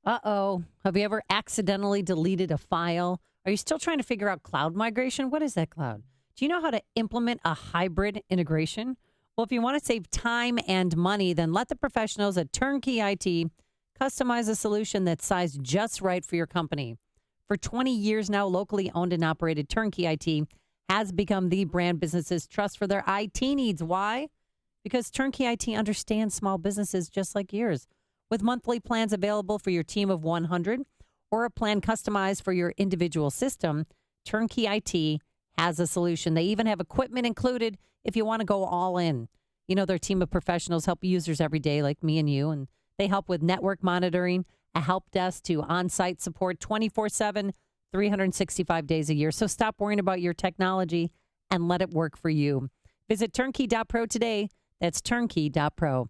Uh-oh. Have you ever accidentally deleted a file? Are you still trying to figure out cloud migration? What is that cloud? Do you know how to implement a hybrid integration? Well, if you want to save time and money, then let the professionals at Turnkey IT customize a solution that's sized just right for your company. For 20 years now, locally owned and operated Turnkey IT has become the brand businesses trust for their IT needs. Why? Because Turnkey IT understands small businesses just like yours. With monthly plans available for your team of 100 or a plan customized for your individual system, Turnkey IT has a solution. They even have equipment included if you want to go all in. You know, their team of professionals help users every day like me and you, and they help with network monitoring, a help desk to on-site support 24/7, 365 days a year. So stop worrying about your technology and let it work for you. Visit turnkey.pro today. That's turnkey.pro.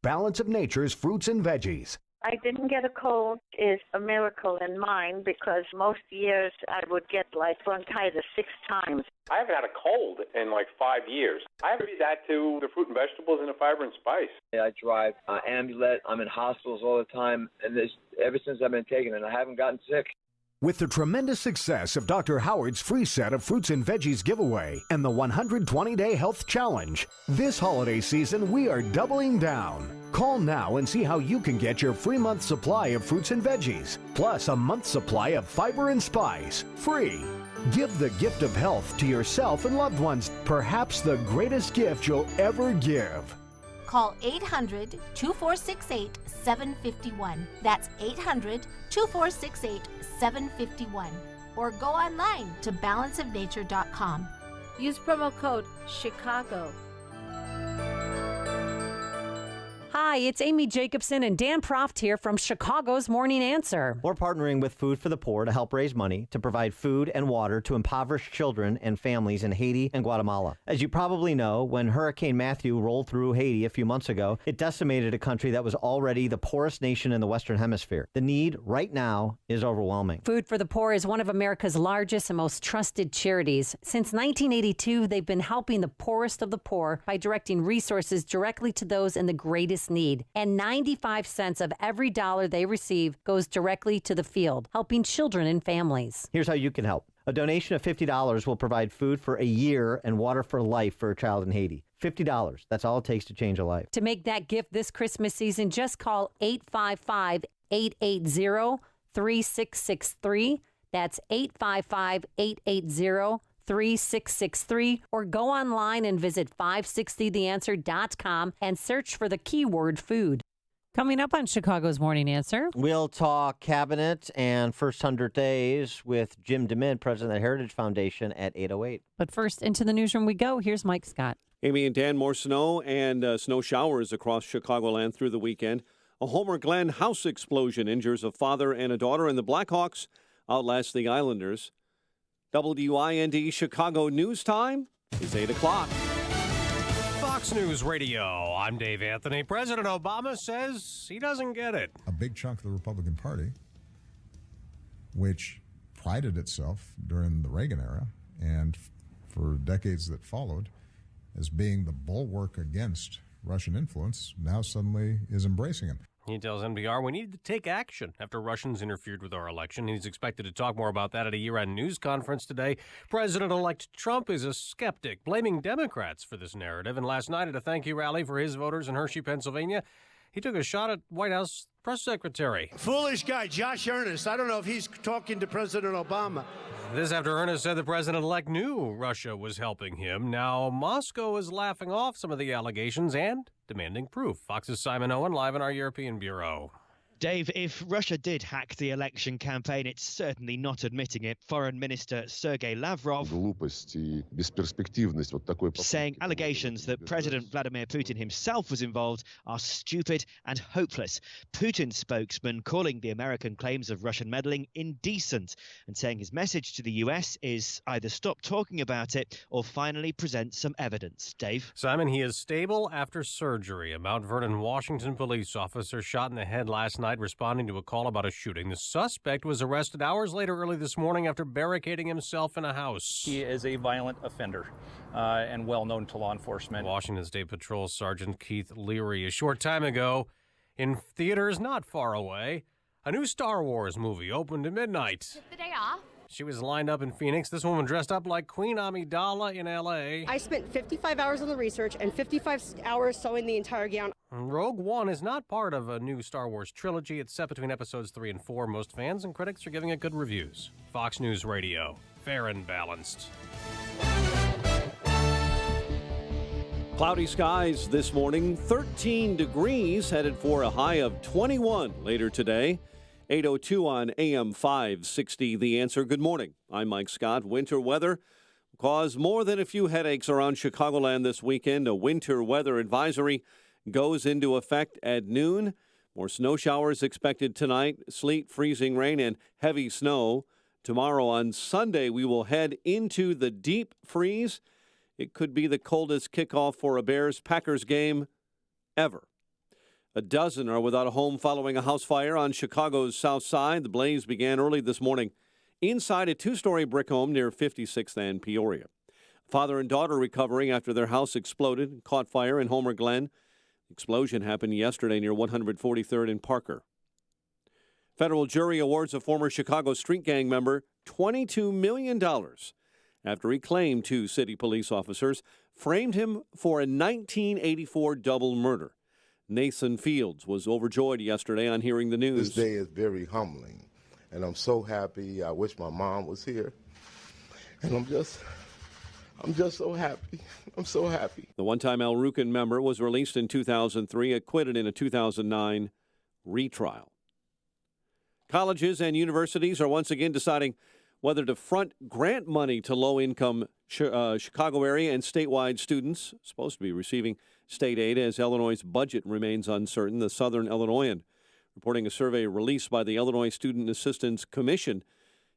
Balance of Nature's fruits and veggies. I didn't get a cold is a miracle in mine because most years I would get like bronchitis 6 times. I haven't had a cold in like 5 years. I attribute that to the fruit and vegetables and the fiber and spice. I drive Amulet. I'm in hospitals all the time, and ever since I've been taking it, I haven't gotten sick. With the tremendous success of Dr. Howard's free set of fruits and veggies giveaway and the 120-day health challenge, this holiday season we are doubling down. Call now and see how you can get your free month supply of fruits and veggies, plus a month's supply of fiber and spice, free. Give the gift of health to yourself and loved ones, perhaps the greatest gift you'll ever give. Call 800-2468-751. That's 800-2468-751. Or go online to balanceofnature.com. Use promo code CHICAGO. Hi, it's Amy Jacobson and Dan Proft here from Chicago's Morning Answer. We're partnering with Food for the Poor to help raise money to provide food and water to impoverished children and families in Haiti and Guatemala. As you probably know, when Hurricane Matthew rolled through Haiti a few months ago, it decimated a country that was already the poorest nation in the Western Hemisphere. The need right now is overwhelming. Food for the Poor is one of America's largest and most trusted charities. Since 1982, they've been helping the poorest of the poor by directing resources directly to those in the greatest need. And 95 cents of every dollar they receive goes directly to the field, helping children and families. Here's how you can help. A donation of $50 will provide food for a year and water for life for a child in Haiti. $50. That's all it takes to change a life. To make that gift this Christmas season, just call 855-880-3663. That's 855-880-3663, or go online and visit 560theanswer.com and search for the keyword food. Coming up on Chicago's Morning Answer, we'll talk cabinet and first 100 days with Jim DeMint, president of the Heritage Foundation, at 8:08. But first, into the newsroom we go. Here's Mike Scott. Amy and Dan, more snow and snow showers across Chicagoland through the weekend. A Homer Glen house explosion injures a father and a daughter, and the Blackhawks outlast the Islanders. WIND Chicago News Time is 8 o'clock. Fox News Radio. I'm Dave Anthony. President Obama says he doesn't get it. A big chunk of the Republican Party, which prided itself during the Reagan era and for decades that followed as being the bulwark against Russian influence, now suddenly is embracing him. He tells NPR we need to take action after Russians interfered with our election. He's expected to talk more about that at a year-end news conference today. President-elect Trump is a skeptic, blaming Democrats for this narrative. And last night at a thank-you rally for his voters in Hershey, Pennsylvania, he took a shot at White House press secretary. Foolish guy, Josh Earnest. I don't know if he's talking to President Obama. This after Earnest said the president-elect knew Russia was helping him. Now Moscow is laughing off some of the allegations and demanding proof. Fox's Simon Owen live in our European bureau. Dave, if Russia did hack the election campaign, it's certainly not admitting it. Foreign Minister Sergei Lavrov saying allegations that President Vladimir Putin himself was involved are stupid and hopeless. Putin's spokesman calling the American claims of Russian meddling indecent and saying his message to the US is either stop talking about it or finally present some evidence. Dave? Simon, he is stable after surgery. A Mount Vernon, Washington police officer shot in the head last night responding to a call about a shooting. The suspect was arrested hours later early this morning after barricading himself in a house. He is a violent offender and well known to law enforcement. Washington State Patrol Sergeant Keith Leary. A short time ago, in theaters not far away, a new Star Wars movie opened at midnight. Took the day off. She was lined up in Phoenix. This woman dressed up like Queen Amidala in L.A. I spent 55 hours on the research and 55 hours sewing the entire gown. Rogue One is not part of a new Star Wars trilogy. It's set between episodes 3 and 4. Most fans and critics are giving it good reviews. Fox News Radio. Fair and balanced. Cloudy skies this morning. 13 degrees, headed for a high of 21 later today. 8:02 on AM 560, The Answer. Good morning. I'm Mike Scott. Winter weather caused more than a few headaches around Chicagoland this weekend. A winter weather advisory goes into effect at noon. More snow showers expected tonight. Sleet, freezing rain, and heavy snow. Tomorrow on Sunday, we will head into the deep freeze. It could be the coldest kickoff for a Bears-Packers game ever. A dozen are without a home following a house fire on Chicago's south side. The blaze began early this morning inside a two-story brick home near 56th and Peoria. Father and daughter recovering after their house exploded and caught fire in Homer Glen. The explosion happened yesterday near 143rd and Parker. Federal jury awards a former Chicago street gang member $22 million after he claimed two city police officers framed him for a 1984 double murder. Nathan Fields was overjoyed yesterday on hearing the news. This day is very humbling, and I'm so happy. I wish my mom was here, and I'm just so happy. I'm so happy. The one-time El Rucan member was released in 2003, acquitted in a 2009 retrial. Colleges and universities are once again deciding whether to front grant money to low-income Chicago area and statewide students supposed to be receiving state aid as Illinois' budget remains uncertain. The Southern Illinoisan reporting a survey released by the Illinois Student Assistance Commission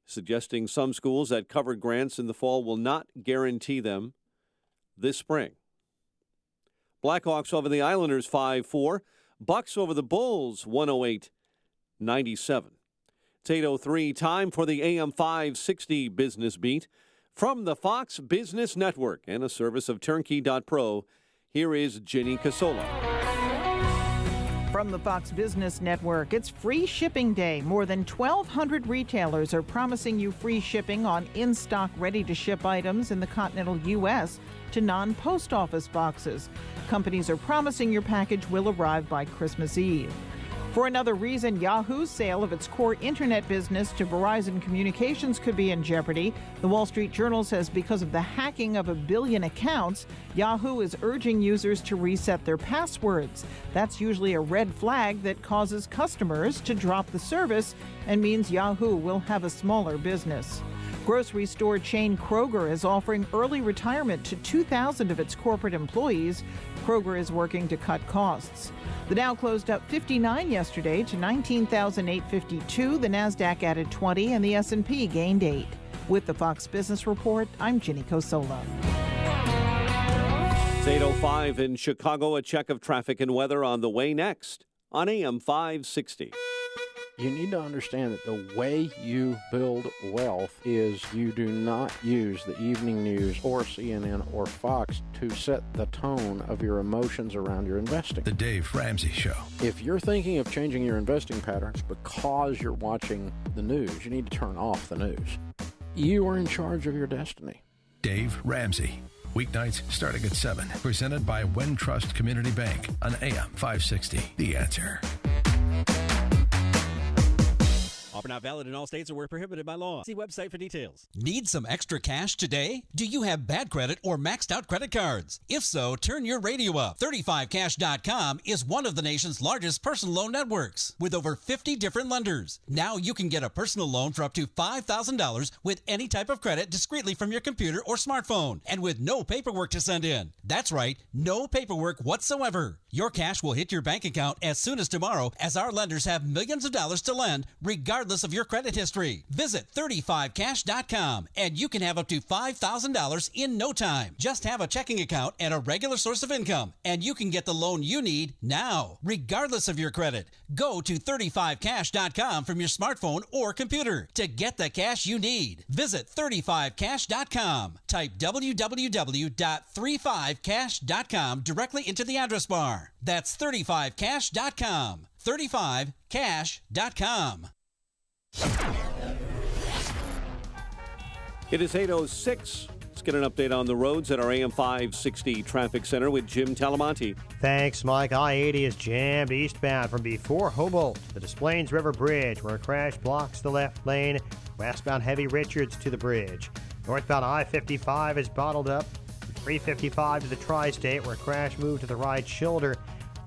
suggesting some schools that covered grants in the fall will not guarantee them this spring. Blackhawks over the Islanders 5-4. Bucks over the Bulls 108-97. It's 8:03, time for the AM 560 Business Beat. From the Fox Business Network and a service of Turnkey.pro, here is Ginny Casola. From the Fox Business Network, it's Free Shipping Day. More than 1,200 retailers are promising you free shipping on in-stock, ready-to-ship items in the continental U.S. to non-post office boxes. Companies are promising your package will arrive by Christmas Eve. For another reason, Yahoo's sale of its core internet business to Verizon Communications could be in jeopardy. The Wall Street Journal says because of the hacking of 1 billion accounts, Yahoo is urging users to reset their passwords. That's usually a red flag that causes customers to drop the service and means Yahoo will have a smaller business. Grocery store chain Kroger is offering early retirement to 2,000 of its corporate employees. Kroger is working to cut costs. The Dow closed up 59 yesterday to 19,852. The Nasdaq added 20 and the S&P gained 8. With the Fox Business Report, I'm Ginny Cosola. It's 8:05 in Chicago. A check of traffic and weather on the way next on AM 560. You need to understand that the way you build wealth is you do not use the evening news or CNN or Fox to set the tone of your emotions around your investing. The Dave Ramsey Show. If you're thinking of changing your investing patterns because you're watching the news, you need to turn off the news. You are in charge of your destiny. Dave Ramsey. Weeknights starting at 7. Presented by Wintrust Community Bank on AM 560. The Answer. Offer not valid in all states or where prohibited by law. See website for details. Need some extra cash today? Do you have bad credit or maxed out credit cards? If so, turn your radio up. 35cash.com is one of the nation's largest personal loan networks with over 50 different lenders. Now you can get a personal loan for up to $5,000 with any type of credit discreetly from your computer or smartphone and with no paperwork to send in. That's right, no paperwork whatsoever. Your cash will hit your bank account as soon as tomorrow, as our lenders have millions of dollars to lend regardless of your credit history. Visit 35cash.com and you can have up to $5,000 in no time. Just have a checking account and a regular source of income and you can get the loan you need now, regardless of your credit. Go to 35cash.com from your smartphone or computer to get the cash you need. Visit 35cash.com. Type www.35cash.com directly into the address bar. That's 35cash.com. 35cash.com. It is 8:06. Let's get an update on the roads at our AM 560 Traffic Center with Jim Talamonte. Thanks, Mike. I-80 is jammed eastbound from before Humboldt to the Des Plaines River Bridge, where a crash blocks the left lane. Westbound Heavy Richards to the bridge. Northbound I-55 is bottled up. 355 to the Tri-State, where a crash moved to the right shoulder.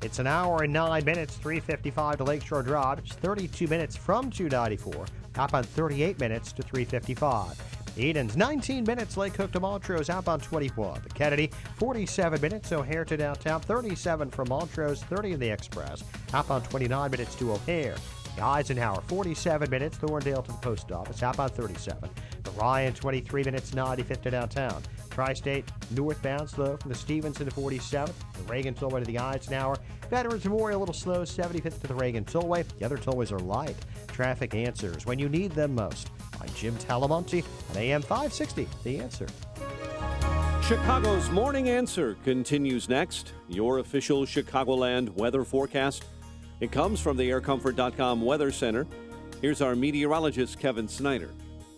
It's an hour and 9 minutes, 355 to Lakeshore Drive. It's 32 minutes from 294. Outbound 38 minutes to 355. Eden's 19 minutes, Lake Hook to Montrose, outbound 21. The Kennedy, 47 minutes, O'Hare to downtown, 37 from Montrose, 30 in the Express, outbound 29 minutes to O'Hare. The Eisenhower, 47 minutes, Thorndale to the post office, outbound 37. The Ryan, 23 minutes, 95th to downtown. Tri-State, northbound, slow from the Stevenson to 47th. The Reagan Tollway to the Eisenhower. Veterans Memorial, a little slow, 75th to the Reagan Tollway. The other tollways are light. Traffic answers when you need them most. I'm Jim Talamonte on AM 560, The Answer. Chicago's Morning Answer continues next. Your official Chicagoland weather forecast. It comes from the aircomfort.com Weather Center. Here's our meteorologist, Kevin Snyder.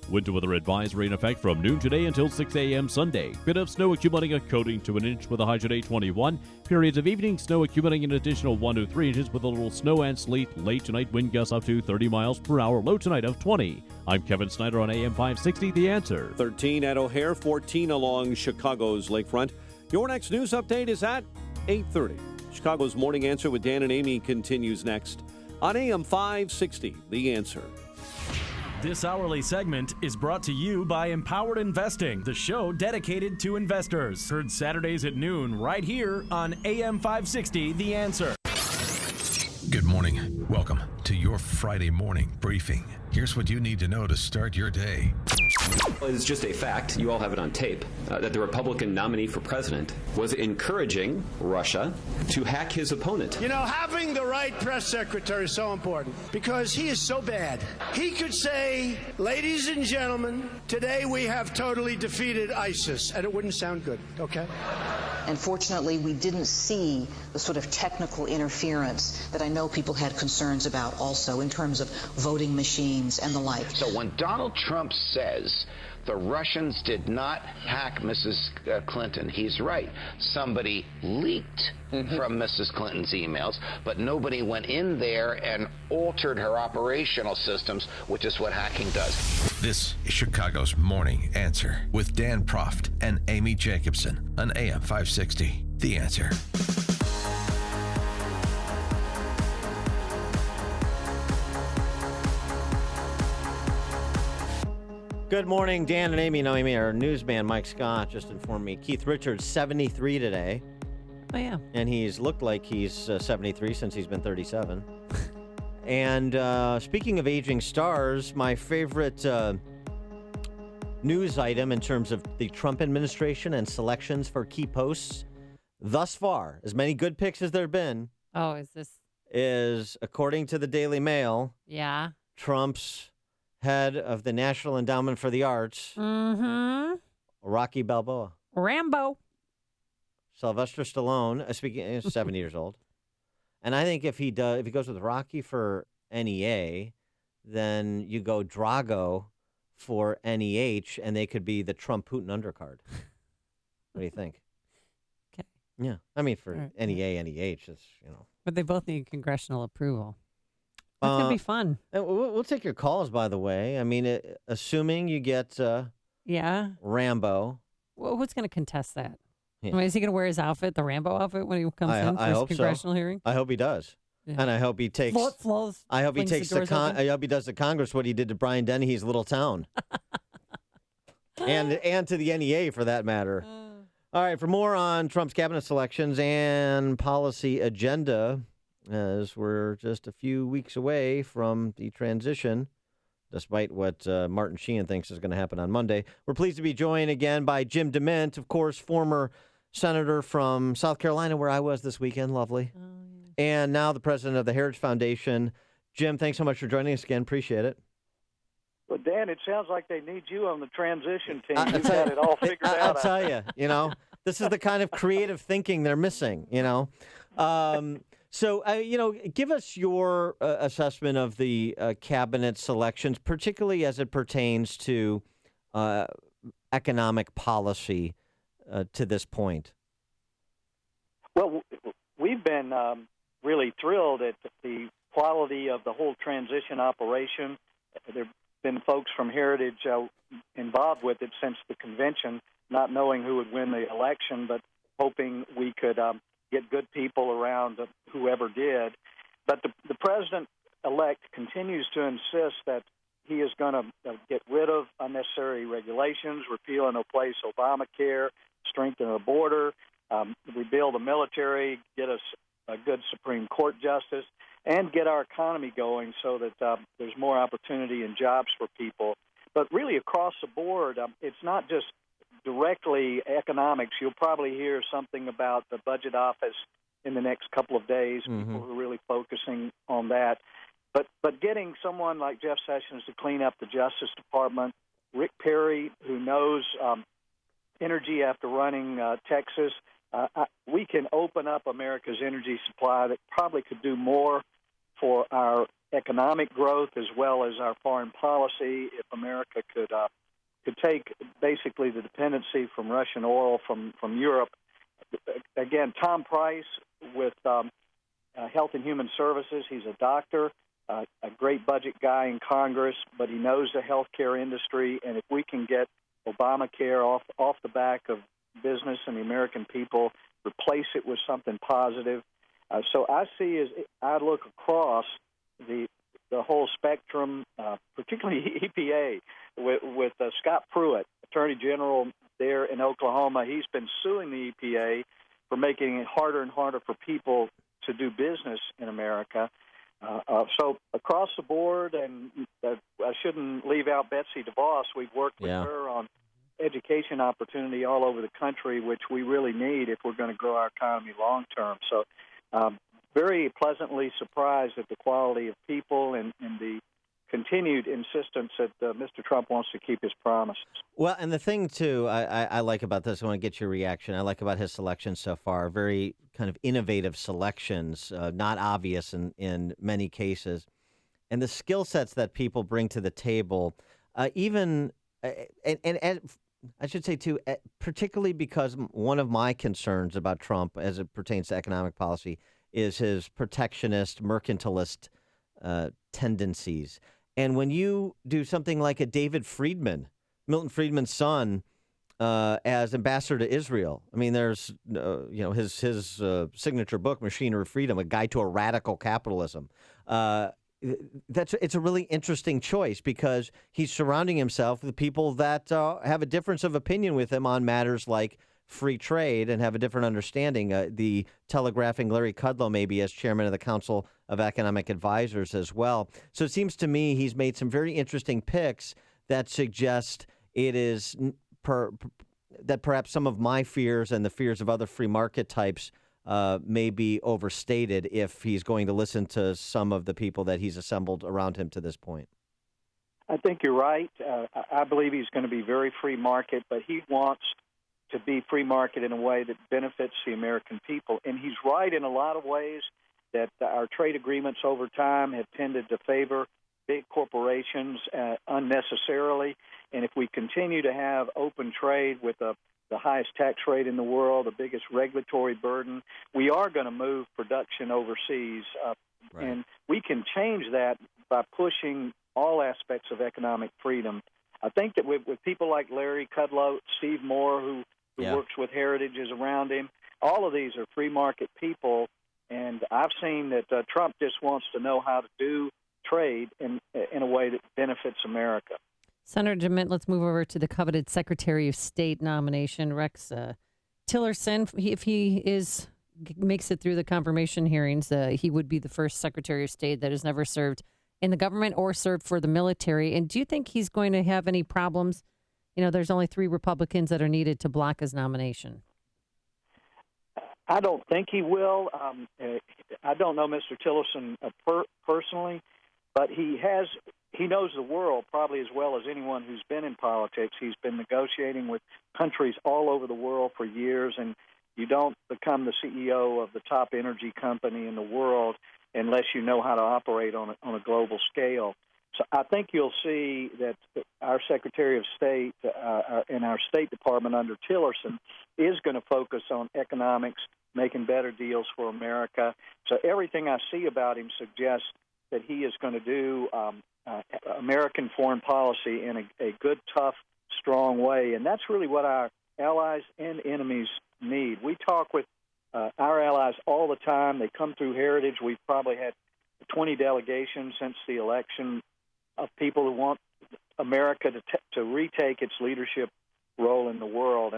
Winter weather advisory in effect from noon today until 6 a.m. Sunday. Bit of snow accumulating a coating to an inch with a high today 21. Periods of evening snow accumulating an additional 1 to 3 inches with a little snow and sleet. Late tonight, wind gusts up to 30 miles per hour. Low tonight of 20. I'm Kevin Snyder on AM 560, The Answer. 13 at O'Hare, 14 along Chicago's lakefront. Your next news update is at 8:30. Chicago's Morning Answer with Dan and Amy continues next on AM 560, The Answer. This hourly segment is brought to you by Empowered Investing, the show dedicated to investors. Heard Saturdays at noon right here on AM 560, The Answer. Good morning. Welcome to your Friday morning briefing. Here's what you need to know to start your day. It's just a fact, you all have it on tape, that the Republican nominee for president was encouraging Russia to hack his opponent. You know, having the right press secretary is so important because he is so bad. He could say, ladies and gentlemen, today we have totally defeated ISIS, and it wouldn't sound good, okay? Unfortunately, we didn't see the sort of technical interference that I know people had concerns about also in terms of voting machines and the like. So when Donald Trump says the Russians did not hack Mrs. Clinton, he's right. Somebody leaked from Mrs. Clinton's emails, but nobody went in there and altered her operational systems, which is what hacking does. This is Chicago's Morning Answer with Dan Proft and Amy Jacobson on AM 560, The Answer. Good morning, Dan and Amy. Amy, our newsman Mike Scott just informed me Keith Richards 73 today. Oh yeah, and he's looked like he's 73 since he's been 37. And speaking of aging stars, my favorite news item in terms of the Trump administration and selections for key posts thus far, as many good picks as there have been. Oh, is this? Is according to the Daily Mail. Yeah. Trump's head of the National Endowment for the Arts, Rocky Balboa. Rambo. Sylvester Stallone, speaking, 70 years old. And I think if he goes with Rocky for NEA, then you go Drago for NEH, and they could be the Trump-Putin undercard. What do you think? Okay. Yeah. I mean, for NEA, NEH, it's, But they both need congressional approval. That's going to be fun. We'll take your calls, by the way. I mean, assuming you get Rambo. Well, who's going to contest that? Yeah. I mean, is he going to wear his outfit, the Rambo outfit, when he comes in for his congressional hearing? I hope he does. Yeah. And I hope he takes. I hope he takes I hope he does to Congress what he did to Brian Dennehy's little town, and to the NEA for that matter. All right, for more on Trump's cabinet selections and policy agenda, as we're just a few weeks away from the transition, despite what Martin Sheehan thinks is going to happen on Monday, we're pleased to be joined again by Jim DeMint, of course, former senator from South Carolina, where I was this weekend. Lovely. And now the president of the Heritage Foundation. Jim, thanks so much for joining us again. Appreciate it. Well, Dan, it sounds like they need you on the transition team. You've got it all figured out. I'll tell you, this is the kind of creative thinking they're missing, So, give us your assessment of the cabinet selections, particularly as it pertains to economic policy to this point. Well, we've been really thrilled at the quality of the whole transition operation. There have been folks from Heritage involved with it since the convention, not knowing who would win the election, but hoping we could get good people around whoever did. But the president-elect continues to insist that he is going to get rid of unnecessary regulations, repeal and replace Obamacare, strengthen our border, rebuild the military, get us a good Supreme Court justice, and get our economy going so that there's more opportunity and jobs for people. But really across the board, it's not just directly economics. You'll probably hear something about the budget office in the next couple of days. Mm-hmm. People are really focusing on that. But getting someone like Jeff Sessions to clean up the Justice Department, Rick Perry, who knows energy after running Texas, we can open up America's energy supply that probably could do more for our economic growth as well as our foreign policy if America could take basically the dependency from Russian oil from Europe. Again, Tom Price with Health and Human Services, he's a doctor, a great budget guy in Congress, but he knows the healthcare industry, and if we can get Obamacare off the back of business and the American people, replace it with something positive. So I see, as I look across the whole spectrum, particularly EPA, with Scott Pruitt, Attorney General there in Oklahoma. He's been suing the EPA for making it harder and harder for people to do business in America. So across the board, and I shouldn't leave out Betsy DeVos. We've worked with her on education opportunity all over the country, which we really need if we're going to grow our economy long term. So very pleasantly surprised at the quality of people and the continued insistence that Mr. Trump wants to keep his promises. Well, and the thing, too, I like about this, I want to get your reaction, I like about his selections so far, very kind of innovative selections, not obvious in many cases, and the skill sets that people bring to the table, even, and I should say, too, particularly because one of my concerns about Trump as it pertains to economic policy is his protectionist, mercantilist tendencies. And when you do something like a David Friedman, Milton Friedman's son, as ambassador to Israel, I mean, there's, his signature book, Machinery of Freedom, A Guide to a Radical Capitalism. It's a really interesting choice because he's surrounding himself with people that have a difference of opinion with him on matters like free trade and have a different understanding. The telegraphing Larry Kudlow maybe as chairman of the Council of Economic Advisors as well. So it seems to me he's made some very interesting picks that suggest it is that perhaps some of my fears and the fears of other free market types may be overstated if he's going to listen to some of the people that he's assembled around him to this point. I think you're right. I believe he's going to be very free market, but he wants to be free market in a way that benefits the American people. And he's right in a lot of ways that our trade agreements over time have tended to favor big corporations unnecessarily. And if we continue to have open trade with the highest tax rate in the world, the biggest regulatory burden, we are going to move production overseas. Right. And we can change that by pushing all aspects of economic freedom. I think that with people like Larry Kudlow, Steve Moore, who works with Heritage, is around him, all of these are free market people, and I've seen that Trump just wants to know how to do trade in a way that benefits America. Senator DeMint, let's move over to the coveted Secretary of State nomination, Rex Tillerson. If he makes it through the confirmation hearings, he would be the first Secretary of State that has never served in the government or served for the military. And do you think he's going to have any problems? You know, there's only 3 Republicans that are needed to block his nomination. I don't think he will. I don't know Mr. Tillerson personally, but he knows the world probably as well as anyone who's been in politics. He's been negotiating with countries all over the world for years, and you don't become the CEO of the top energy company in the world unless you know how to operate on a global scale. So I think you'll see that our Secretary of State and our State Department under Tillerson is going to focus on economics, making better deals for America. So everything I see about him suggests that he is going to do American foreign policy in a good, tough, strong way. And that's really what our allies and enemies need. We talk with our allies all the time. They come through Heritage. We've probably had 20 delegations since the election of people who want America to retake its leadership role in the world.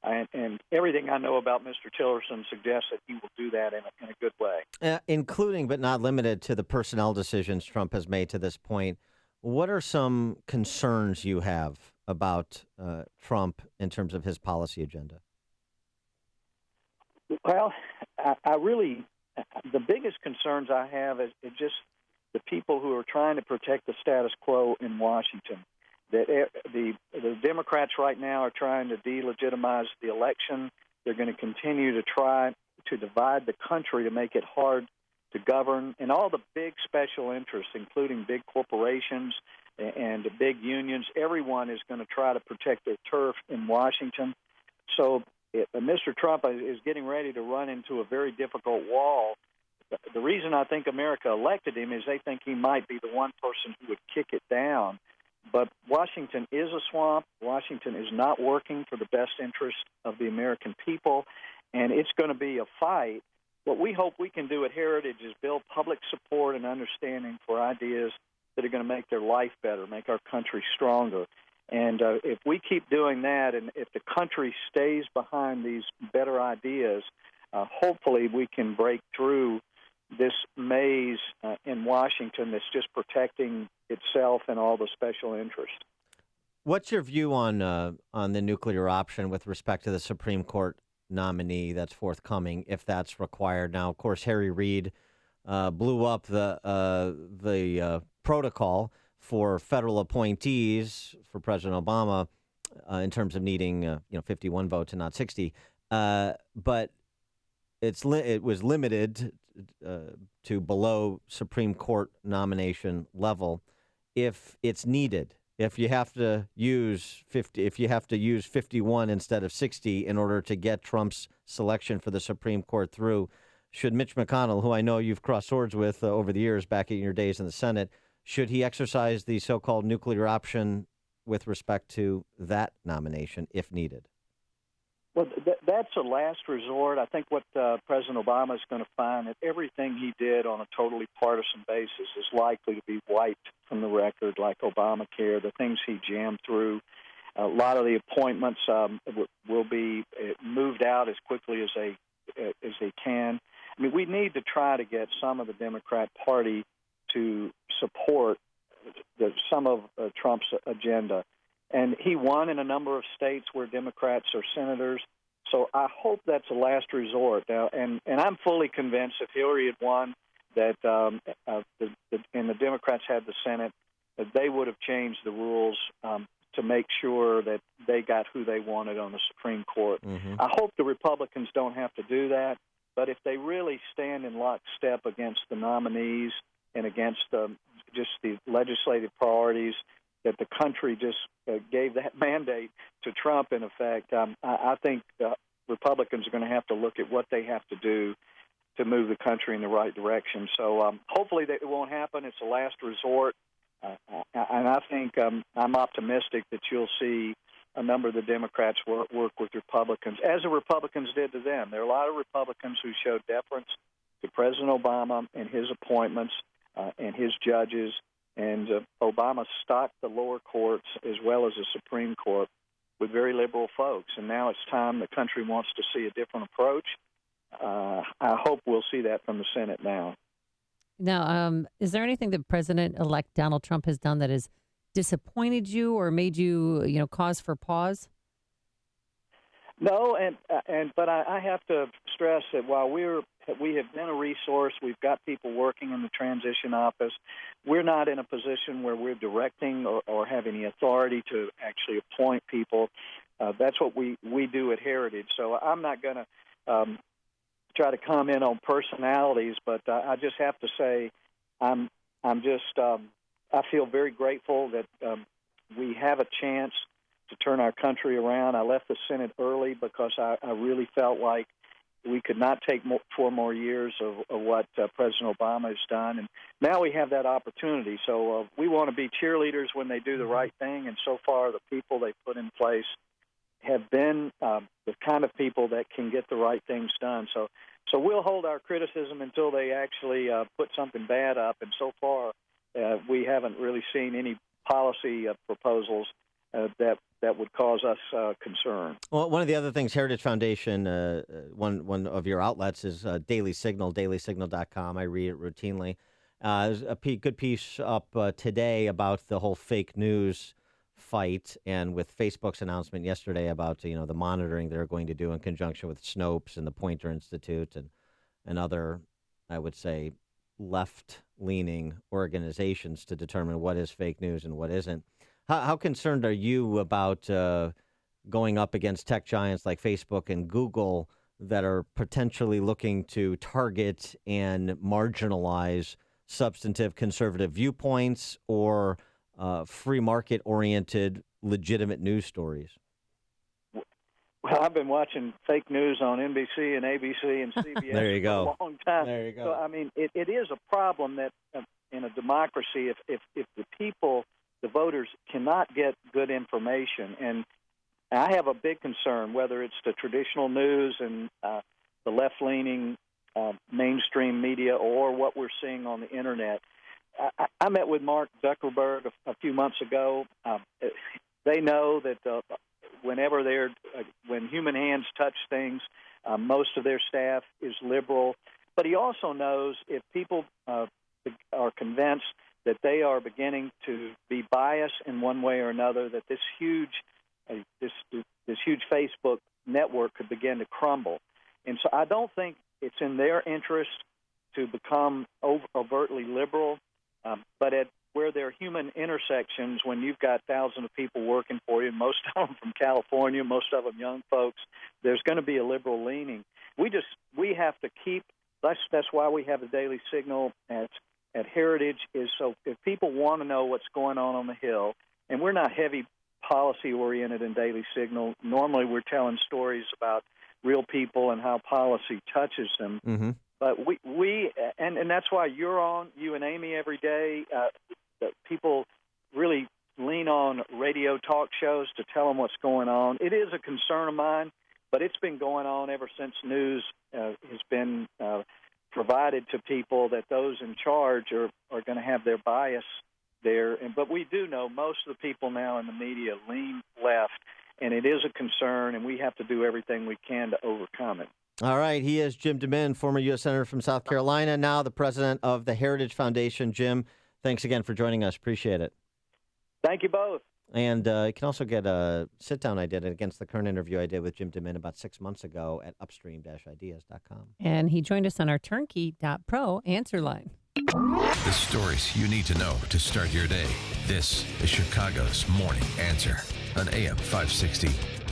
And everything I know about Mr. Tillerson suggests that he will do that in a good way. Including but not limited to the personnel decisions Trump has made to this point. What are some concerns you have about Trump in terms of his policy agenda? Well, I really, the biggest concerns I have is just the people who are trying to protect the status quo in Washington. That the Democrats right now are trying to delegitimize the election. They're going to continue to try to divide the country to make it hard to govern. And all the big special interests, including big corporations and the big unions, everyone is going to try to protect their turf in Washington. So Mr. Trump is getting ready to run into a very difficult wall. The reason I think America elected him is they think he might be the one person who would kick it down. But Washington is a swamp. Washington is not working for the best interest of the American people, and it's going to be a fight. What we hope we can do at Heritage is build public support and understanding for ideas that are going to make their life better, make our country stronger. And if we keep doing that, and if the country stays behind these better ideas, hopefully we can break through this maze in Washington that's just protecting itself and all the special interests. What's your view on the nuclear option with respect to the Supreme Court nominee that's forthcoming, if that's required? Now, of course, Harry Reid blew up the protocol for federal appointees for President Obama in terms of needing 51 votes and not 60, but it was limited to below Supreme Court nomination level. If it's needed, if you have to use 51 instead of 60 in order to get Trump's selection for the Supreme Court through, should Mitch McConnell, who I know you've crossed swords with over the years back in your days in the Senate, should he exercise the so-called nuclear option with respect to that nomination if needed? Well, that's a last resort. I think what President Obama is going to find that everything he did on a totally partisan basis is likely to be wiped from the record, like Obamacare, the things he jammed through. A lot of the appointments will be moved out as quickly as they can. I mean, we need to try to get some of the Democrat Party to support some of Trump's agenda. And he won in a number of states where Democrats are senators. So I hope that's a last resort. Now, and I'm fully convinced if Hillary had won that and the Democrats had the Senate, that they would have changed the rules to make sure that they got who they wanted on the Supreme Court. Mm-hmm. I hope the Republicans don't have to do that. But if they really stand in lockstep against the nominees and against just the legislative priorities, that the country just gave that mandate to Trump, in effect, I think Republicans are going to have to look at what they have to do to move the country in the right direction. So hopefully that it won't happen. It's a last resort. And I think I'm optimistic that you'll see a number of the Democrats work with Republicans, as the Republicans did to them. There are a lot of Republicans who showed deference to President Obama and his appointments and his judges, and Obama stocked the lower courts as well as the Supreme Court with very liberal folks. And now it's time the country wants to see a different approach. I hope we'll see that from the Senate now. Now, is there anything that President-elect Donald Trump has done that has disappointed you or made you, cause for pause? No, but I have to stress that while we have been a resource, we've got people working in the transition office. We're not in a position where we're directing or have any authority to actually appoint people. That's what we do at Heritage. So I'm not going to try to comment on personalities, but I just have to say I feel very grateful that we have a chance to turn our country around. I left the Senate early because I really felt like we could not take 4 more years of what President Obama has done, and now we have that opportunity. So we want to be cheerleaders when they do the right thing, and so far the people they put in place have been the kind of people that can get the right things done. So we'll hold our criticism until they actually put something bad up, and so far we haven't really seen any policy proposals that would cause us concern. Well, one of the other things, Heritage Foundation, one of your outlets is Daily Signal, dailysignal.com. I read it routinely. There's a good piece up today about the whole fake news fight, and with Facebook's announcement yesterday about the monitoring they're going to do in conjunction with Snopes and the Poynter Institute and other, I would say, left-leaning organizations to determine what is fake news and what isn't. How concerned are you about going up against tech giants like Facebook and Google that are potentially looking to target and marginalize substantive conservative viewpoints or free market-oriented legitimate news stories? Well, I've been watching fake news on NBC and ABC and CBS there you go. for a long time. There you go. So, I mean, it is a problem that in a democracy, if the people, the voters, cannot get good information, and I have a big concern, whether it's the traditional news and the left-leaning mainstream media or what we're seeing on the Internet. I met with Mark Zuckerberg a few months ago. They know that when human hands touch things, most of their staff is liberal. But he also knows if people are convinced that they are beginning to be biased in one way or another, that this huge Facebook network could begin to crumble. And so I don't think it's in their interest to become overtly liberal, but at where there are human intersections, when you've got thousands of people working for you, most of them from California, most of them young folks, there's going to be a liberal leaning. We have to keep. That's why we have the Daily Signal at Heritage. Is so if people want to know what's going on the Hill, and we're not heavy policy oriented in Daily Signal. Normally, we're telling stories about real people and how policy touches them. Mm-hmm. But we and that's why you're on, you and Amy, every day. People really lean on radio talk shows to tell them what's going on. It is a concern of mine, but it's been going on ever since news has been provided to people that those in charge are going to have their bias there. But we do know most of the people now in the media lean left, and it is a concern, and we have to do everything we can to overcome it. All right. He is Jim DeMint, former U.S. Senator from South Carolina, now the president of the Heritage Foundation. Jim, thanks again for joining us. Appreciate it. Thank you both. And you can also get a sit-down I did against the current interview I did with Jim DeMint about 6 months ago at upstream-ideas.com. And he joined us on our turnkey.pro answer line. The stories you need to know to start your day. This is Chicago's Morning Answer on AM 560,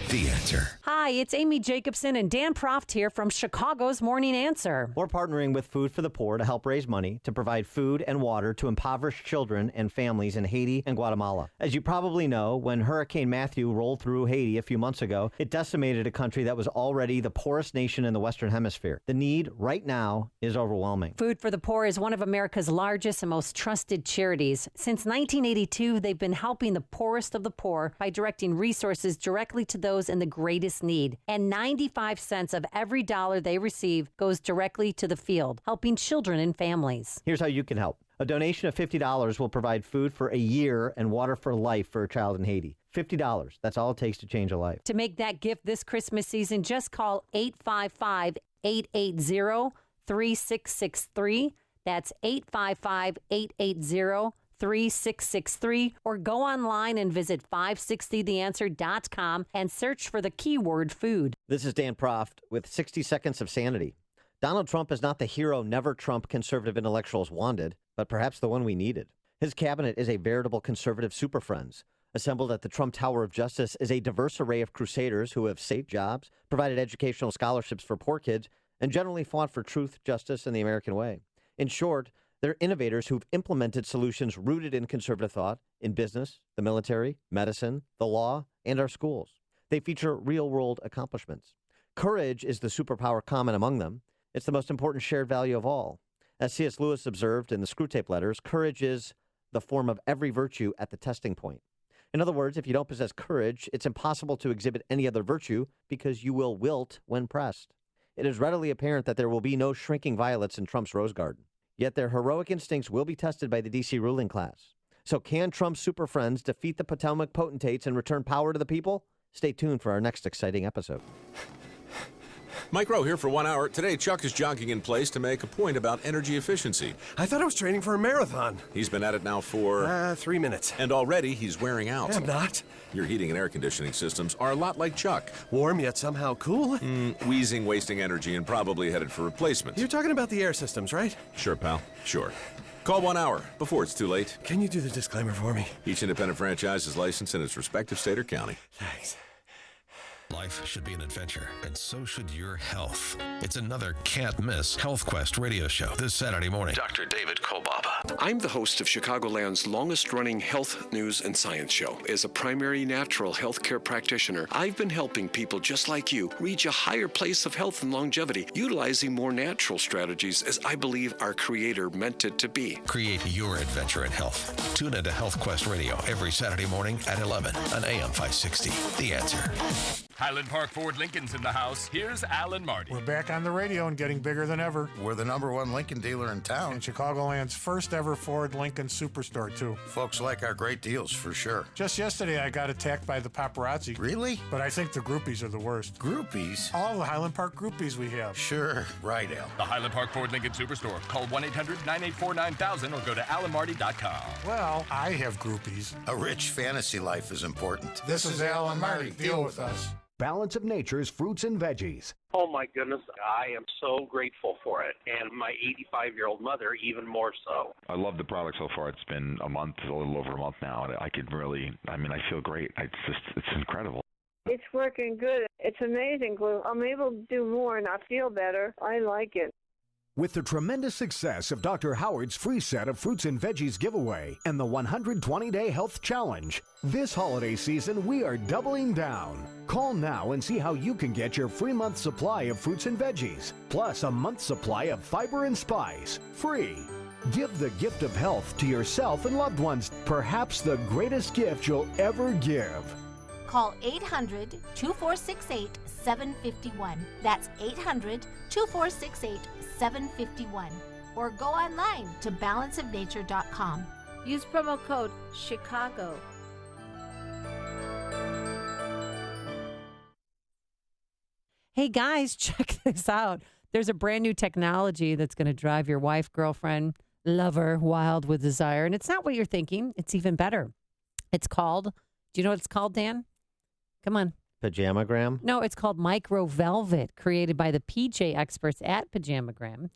The Answer. Hi, it's Amy Jacobson and Dan Proft here from Chicago's Morning Answer. We're partnering with Food for the Poor to help raise money to provide food and water to impoverished children and families in Haiti and Guatemala. As you probably know, when Hurricane Matthew rolled through Haiti a few months ago, it decimated a country that was already the poorest nation in the Western Hemisphere. The need right now is overwhelming. Food for the Poor is one of America's largest and most trusted charities. Since 1982, they've been helping the poorest of the poor by directing resources directly to those in the greatest need. And 95 cents of every dollar they receive goes directly to the field, helping children and families. Here's how you can help. A donation of $50 will provide food for a year and water for life for a child in Haiti. $50. That's all it takes to change a life. To make that gift this Christmas season, just call 855-880-3663. That's 855-880-3663. 3663 or go online and visit 560theanswer.com and search for the keyword food. This is Dan Proft with 60 Seconds of Sanity. Donald Trump is not the hero never Trump conservative intellectuals wanted, but perhaps the one we needed. His cabinet is a veritable conservative super friends. Assembled at the Trump Tower of Justice is a diverse array of crusaders who have saved jobs, provided educational scholarships for poor kids, and generally fought for truth, justice, and the American way. In short, they're innovators who've implemented solutions rooted in conservative thought in business, the military, medicine, the law, and our schools. They feature real-world accomplishments. Courage is the superpower common among them. It's the most important shared value of all. As C.S. Lewis observed in the Screwtape Letters, courage is the form of every virtue at the testing point. In other words, if you don't possess courage, it's impossible to exhibit any other virtue because you will wilt when pressed. It is readily apparent that there will be no shrinking violets in Trump's rose garden. Yet their heroic instincts will be tested by the D.C. ruling class. So can Trump's super friends defeat the Potomac potentates and return power to the people? Stay tuned for our next exciting episode. Mike Rowe here for 1 hour. Today, Chuck is jogging in place to make a point about energy efficiency. I thought I was training for a marathon. He's been at it now for... 3 minutes. And already he's wearing out. I'm not. Your heating and air conditioning systems are a lot like Chuck. Warm yet somehow cool? Wheezing, wasting energy, and probably headed for replacement. You're talking about the air systems, right? Sure, pal. Sure. Call 1 hour before it's too late. Can you do the disclaimer for me? Each independent franchise is licensed in its respective state or county. Thanks. Life should be an adventure, and so should your health. It's another can't-miss Health Quest radio show this Saturday morning. Dr. David Kolbaba. I'm the host of Chicagoland's longest-running health news and science show. As a primary natural health care practitioner, I've been helping people just like you reach a higher place of health and longevity, utilizing more natural strategies as I believe our Creator meant it to be. Create your adventure in health. Tune into Health Quest Radio every Saturday morning at 11 on AM 560. The Answer. Highland Park Ford Lincoln's in the house. Here's Alan Marty. We're back on the radio and getting bigger than ever. We're the #1 Lincoln dealer in town. And Chicagoland's first ever Ford Lincoln Superstore, too. Folks like our great deals, for sure. Just yesterday, I got attacked by the paparazzi. Really? But I think the groupies are the worst. Groupies? All the Highland Park groupies we have. Sure. Right, Al. The Highland Park Ford Lincoln Superstore. Call 1-800-984-9000 or go to alanmarty.com. Well, I have groupies. A rich fantasy life is important. This is Alan Marty. Deal with us. Balance of Nature's fruits and veggies. Oh my goodness, I am so grateful for it, and my 85-year-old mother even more so. I love the product so far. It's been a little over a month now, and I feel great. It's incredible. It's working good. It's amazing, Glue. I'm able to do more and I feel better. I like it. With the tremendous success of Dr. Howard's free set of fruits and veggies giveaway and the 120-day health challenge, this holiday season we are doubling down. Call now and see how you can get your free month supply of fruits and veggies, plus a month's supply of fiber and spice, free. Give the gift of health to yourself and loved ones, perhaps the greatest gift you'll ever give. Call 800-2468-751. That's 800-2468-751. Or go online to balanceofnature.com. Use promo code CHICAGO. Hey guys, check this out. There's a brand new technology that's going to drive your wife, girlfriend, lover wild with desire. And it's not what you're thinking. It's even better. It's called, do you know what it's called, Dan? Come on. Pajamagram? No, it's called Micro Velvet, created by the PJ experts at Pajamagram.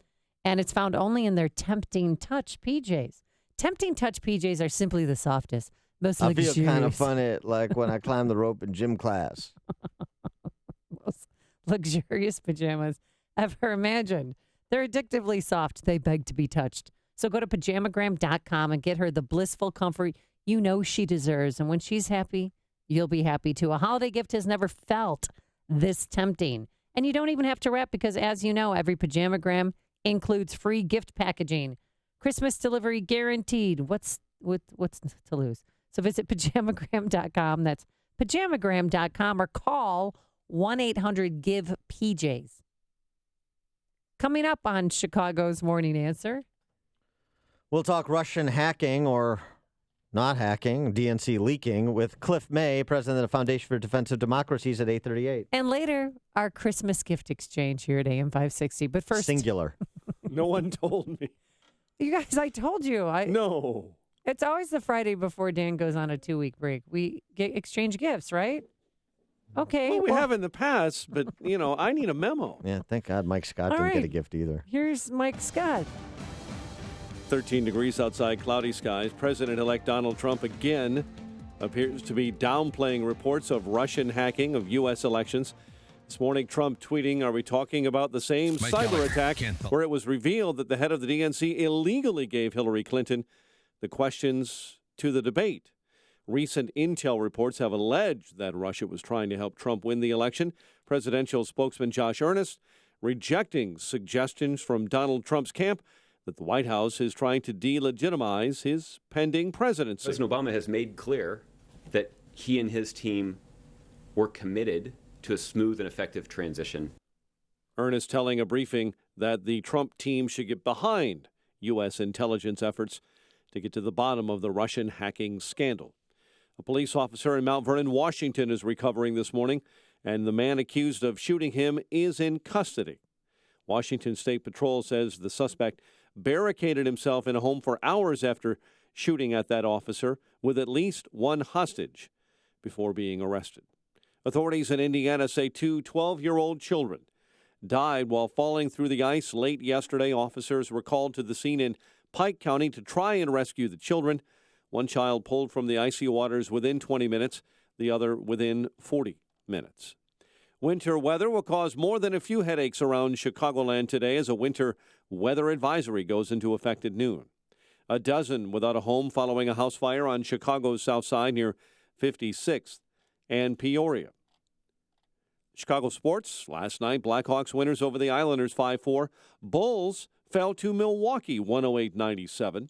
And it's found only in their Tempting Touch PJs. Tempting Touch PJs are simply the softest, most luxurious. I feel kind of funny like when I climb the rope in gym class. luxurious pajamas ever imagined. They're addictively soft. They beg to be touched. So go to pajamagram.com and get her the blissful comfort you know she deserves. And when she's happy, you'll be happy too. A holiday gift has never felt this tempting. And you don't even have to wrap because, as you know, every Pajamagram includes free gift packaging. Christmas delivery guaranteed. What's to lose? So visit pajamagram.com. That's pajamagram.com or call 1-800-GIVE-PJs. Coming up on Chicago's Morning Answer. We'll talk Russian hacking or not hacking, DNC leaking, with Cliff May, president of the Foundation for Defense of Democracies at 8:38. And later, our Christmas gift exchange here at AM 560. But first... Singular. No one told me. You guys, I told you. No. It's always the Friday before Dan goes on a 2-week break. We exchange gifts, right? Okay. Well, we have in the past, but, I need a memo. Yeah, thank God Mike Scott didn't get a gift either. Here's Mike Scott. 13 degrees outside, cloudy skies. President-elect Donald Trump again appears to be downplaying reports of Russian hacking of U.S. elections. This morning, Trump tweeting, are we talking about the same cyber attack where it was revealed that the head of the DNC illegally gave Hillary Clinton the questions to the debate? Recent intel reports have alleged that Russia was trying to help Trump win the election. Presidential spokesman Josh Earnest rejecting suggestions from Donald Trump's camp that the White House is trying to delegitimize his pending presidency. President Obama has made clear that he and his team were committed to a smooth and effective transition. Earnest telling a briefing that the Trump team should get behind U.S. intelligence efforts to get to the bottom of the Russian hacking scandal. A police officer in Mount Vernon, Washington, is recovering this morning, and the man accused of shooting him is in custody. Washington State Patrol says the suspect barricaded himself in a home for hours after shooting at that officer with at least one hostage before being arrested. Authorities in Indiana say 2 12-year-old children died while falling through the ice late yesterday. Officers were called to the scene in Pike County to try and rescue the children. One child pulled from the icy waters within 20 minutes, the other within 40 minutes. Winter weather will cause more than a few headaches around Chicagoland today as a winter weather advisory goes into effect at noon. A dozen without a home following a house fire on Chicago's south side near 56th and Peoria. Chicago sports. Last night, Blackhawks winners over the Islanders 5-4. Bulls fell to Milwaukee 108-97.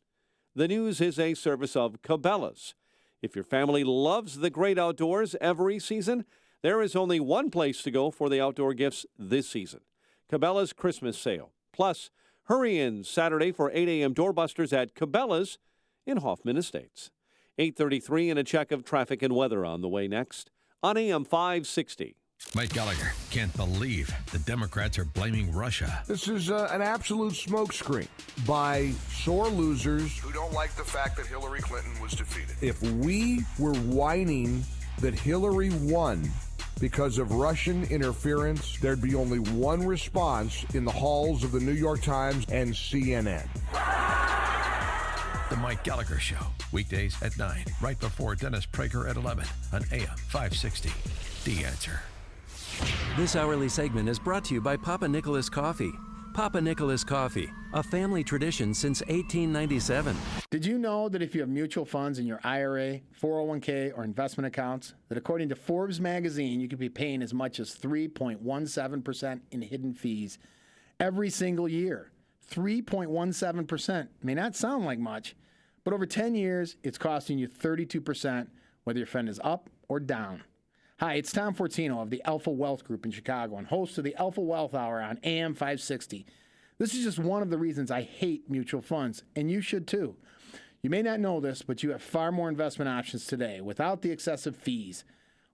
The news is a service of Cabela's. If your family loves the great outdoors every season, there is only one place to go for the outdoor gifts this season. Cabela's Christmas sale. Plus, hurry in Saturday for 8 a.m. doorbusters at Cabela's in Hoffman Estates. 8:33 and a check of traffic and weather on the way next on AM 560. Mike Gallagher can't believe the Democrats are blaming Russia. This is an absolute smokescreen by sore losers who don't like the fact that Hillary Clinton was defeated. If we were whining that Hillary won because of Russian interference, there'd be only one response in the halls of the New York Times and CNN. The Mike Gallagher Show, weekdays at 9, right before Dennis Prager at 11 on AM 560. The Answer. This hourly segment is brought to you by Papa Nicholas Coffee. Papa Nicholas Coffee, a family tradition since 1897. Did you know that if you have mutual funds in your IRA, 401k, or investment accounts, that according to Forbes magazine, you could be paying as much as 3.17% in hidden fees every single year? 3.17% may not sound like much, but over 10 years, it's costing you 32%, whether your fund is up or down. Hi, it's Tom Fortino of the Alpha Wealth Group in Chicago and host of the Alpha Wealth Hour on AM 560. This is just one of the reasons I hate mutual funds, and you should too. You may not know this, but you have far more investment options today without the excessive fees.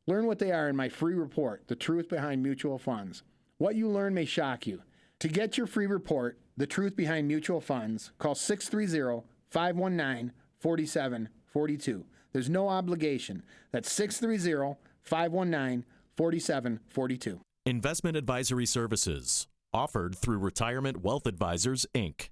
Learn what they are in my free report, The Truth Behind Mutual Funds. What you learn may shock you. To get your free report, The Truth Behind Mutual Funds, call 630-519-4742. There's no obligation. That's 630-519-4742. Investment advisory services offered through Retirement Wealth Advisors, Inc.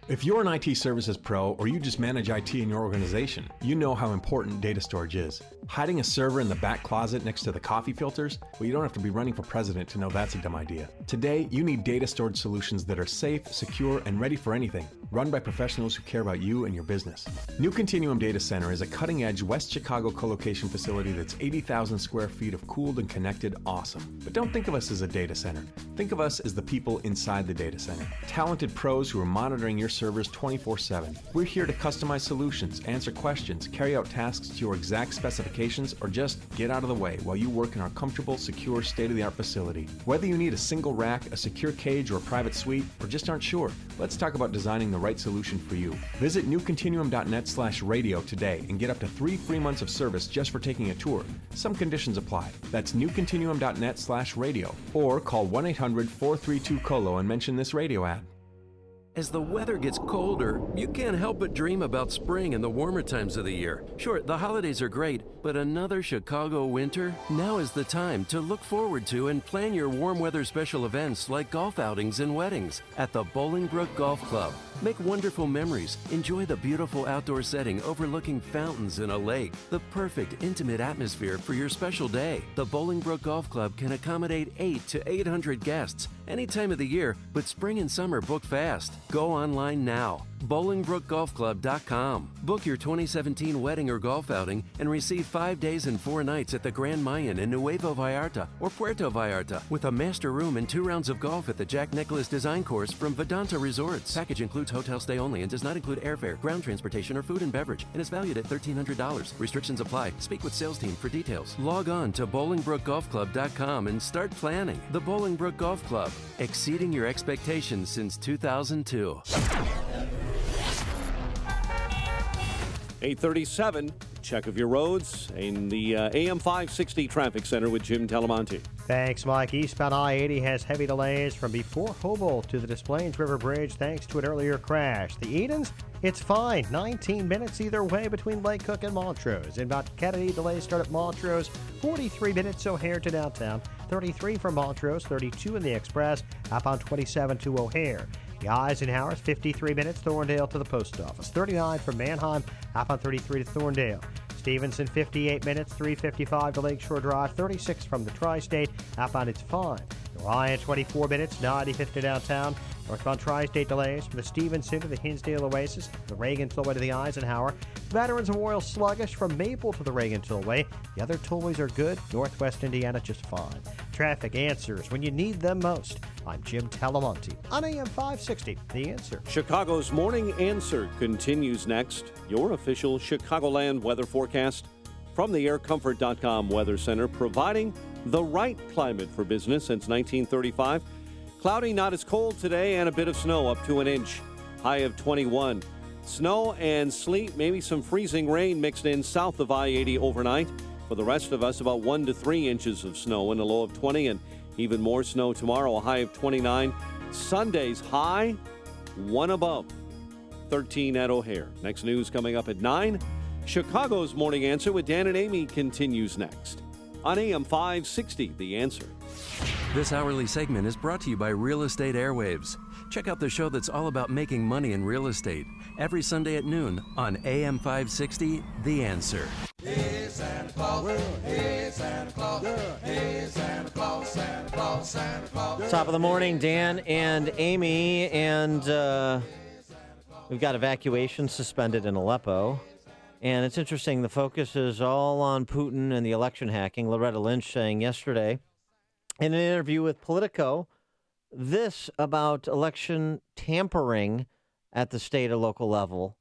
If you're an IT services pro or you just manage IT in your organization, you know how important data storage is. Hiding a server in the back closet next to the coffee filters? Well, you don't have to be running for president to know that's a dumb idea. Today, you need data storage solutions that are safe, secure, and ready for anything, run by professionals who care about you and your business. New Continuum Data Center is a cutting-edge West Chicago co-location facility that's 80,000 square feet of cooled and connected awesome. But don't think of us as a data center. Think of us as the people inside the data center. Talented pros who are monitoring your servers 24/7. We're here to customize solutions, answer questions, carry out tasks to your exact specifications, or just get out of the way while you work in our comfortable, secure, state-of-the-art facility. Whether you need a single rack, a secure cage, or a private suite, or just aren't sure, let's talk about designing the right solution for you. Visit newcontinuum.net/radio today and get up to 3 free months of service just for taking a tour. Some conditions apply. That's newcontinuum.net/radio or call 1-800-432-COLO and mention this radio ad. As the weather gets colder, you can't help but dream about spring and the warmer times of the year. Sure, the holidays are great, but another Chicago winter? Now is the time to look forward to and plan your warm weather special events like golf outings and weddings at the Bolingbrook Golf Club. Make wonderful memories. Enjoy the beautiful outdoor setting overlooking fountains and a lake. The perfect intimate atmosphere for your special day. The Bolingbrook Golf Club can accommodate 8 to 800 guests any time of the year, but spring and summer book fast. Go online now. BolingbrookGolfClub.com. Book your 2017 wedding or golf outing and receive 5 days and 4 nights at the Grand Mayan in Nuevo Vallarta or Puerto Vallarta with a master room and 2 rounds of golf at the Jack Nicklaus Design Course from Vedanta Resorts. Package includes hotel stay only and does not include airfare, ground transportation, or food and beverage, and is valued at $1,300. Restrictions apply. Speak with sales team for details. Log on to BolingbrookGolfClub.com and start planning. The Bolingbrook Golf Club, exceeding your expectations since 2002. 8:37, check of your roads in the AM 560 Traffic Center with Jim Talamonte. Thanks, Mike. Eastbound I-80 has heavy delays from before Humboldt to the Des Plaines River Bridge thanks to an earlier crash. The Edens, it's fine. 19 minutes either way between Lake Cook and Montrose. Inbound Kennedy, delays start at Montrose. 43 minutes O'Hare to downtown. 33 from Montrose. 32 in the Express. Up on 27 to O'Hare. The Eisenhower's 53 minutes, Thorndale to the post office. 39 from Manheim, up on 33 to Thorndale. Stevenson, 58 minutes, 3:55 to Lakeshore Drive. 36 from the Tri-State, up on its 5. Orion, 24 minutes, 95 to downtown. Northbound Tri-State delays from the Stevenson to the Hinsdale Oasis, the Reagan Tollway to the Eisenhower. Veterans Memorial sluggish from Maple to the Reagan Tollway. The other tollways are good. Northwest Indiana just fine. Traffic answers when you need them most. I'm Jim Talamonte on AM 560, The Answer. Chicago's Morning Answer continues next. Your official Chicagoland weather forecast from the AirComfort.com Weather Center, providing the right climate for business since 1935. Cloudy, not as cold today, and a bit of snow up to an inch. High of 21. Snow and sleet, maybe some freezing rain mixed in south of I-80 overnight. For the rest of us, about 1 to 3 inches of snow and a low of 20, and even more snow tomorrow, a high of 29. Sunday's high, 1 above, 13 at O'Hare. Next news coming up at 9. Chicago's Morning Answer with Dan and Amy continues next on AM 560, The Answer. This hourly segment is brought to you by Real Estate Airwaves. Check out the show that's all about making money in real estate every Sunday at noon on AM 560, The Answer. Hey, Santa Claus. Hey, Santa Claus. Hey, Santa Claus, Santa Claus, Santa Claus. Top of the morning, Dan and Amy, and we've got evacuation suspended in Aleppo. And it's interesting, the focus is all on Putin and the election hacking. Loretta Lynch saying yesterday in an interview with Politico this about election tampering at the state or local level,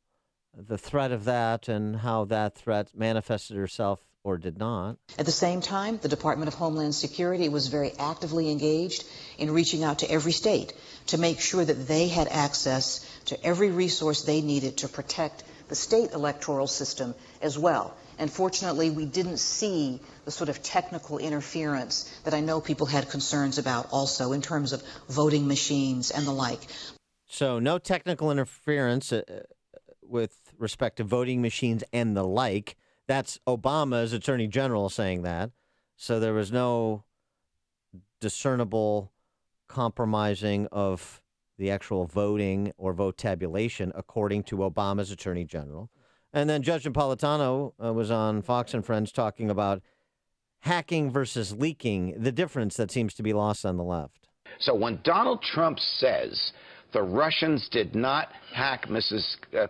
the threat of that and how that threat manifested itself or did not. At the same time, the Department of Homeland Security was very actively engaged in reaching out to every state to make sure that they had access to every resource they needed to protect the state electoral system as well. And fortunately, we didn't see the sort of technical interference that I know people had concerns about also in terms of voting machines and the like. So no technical interference with respect to voting machines and the like. That's Obama's Attorney General saying that. So there was no discernible compromising of the actual voting or vote tabulation, according to Obama's Attorney General. And then Judge Napolitano was on Fox and Friends talking about hacking versus leaking, the difference that seems to be lost on the left. So when Donald Trump says the Russians did not hack Mrs.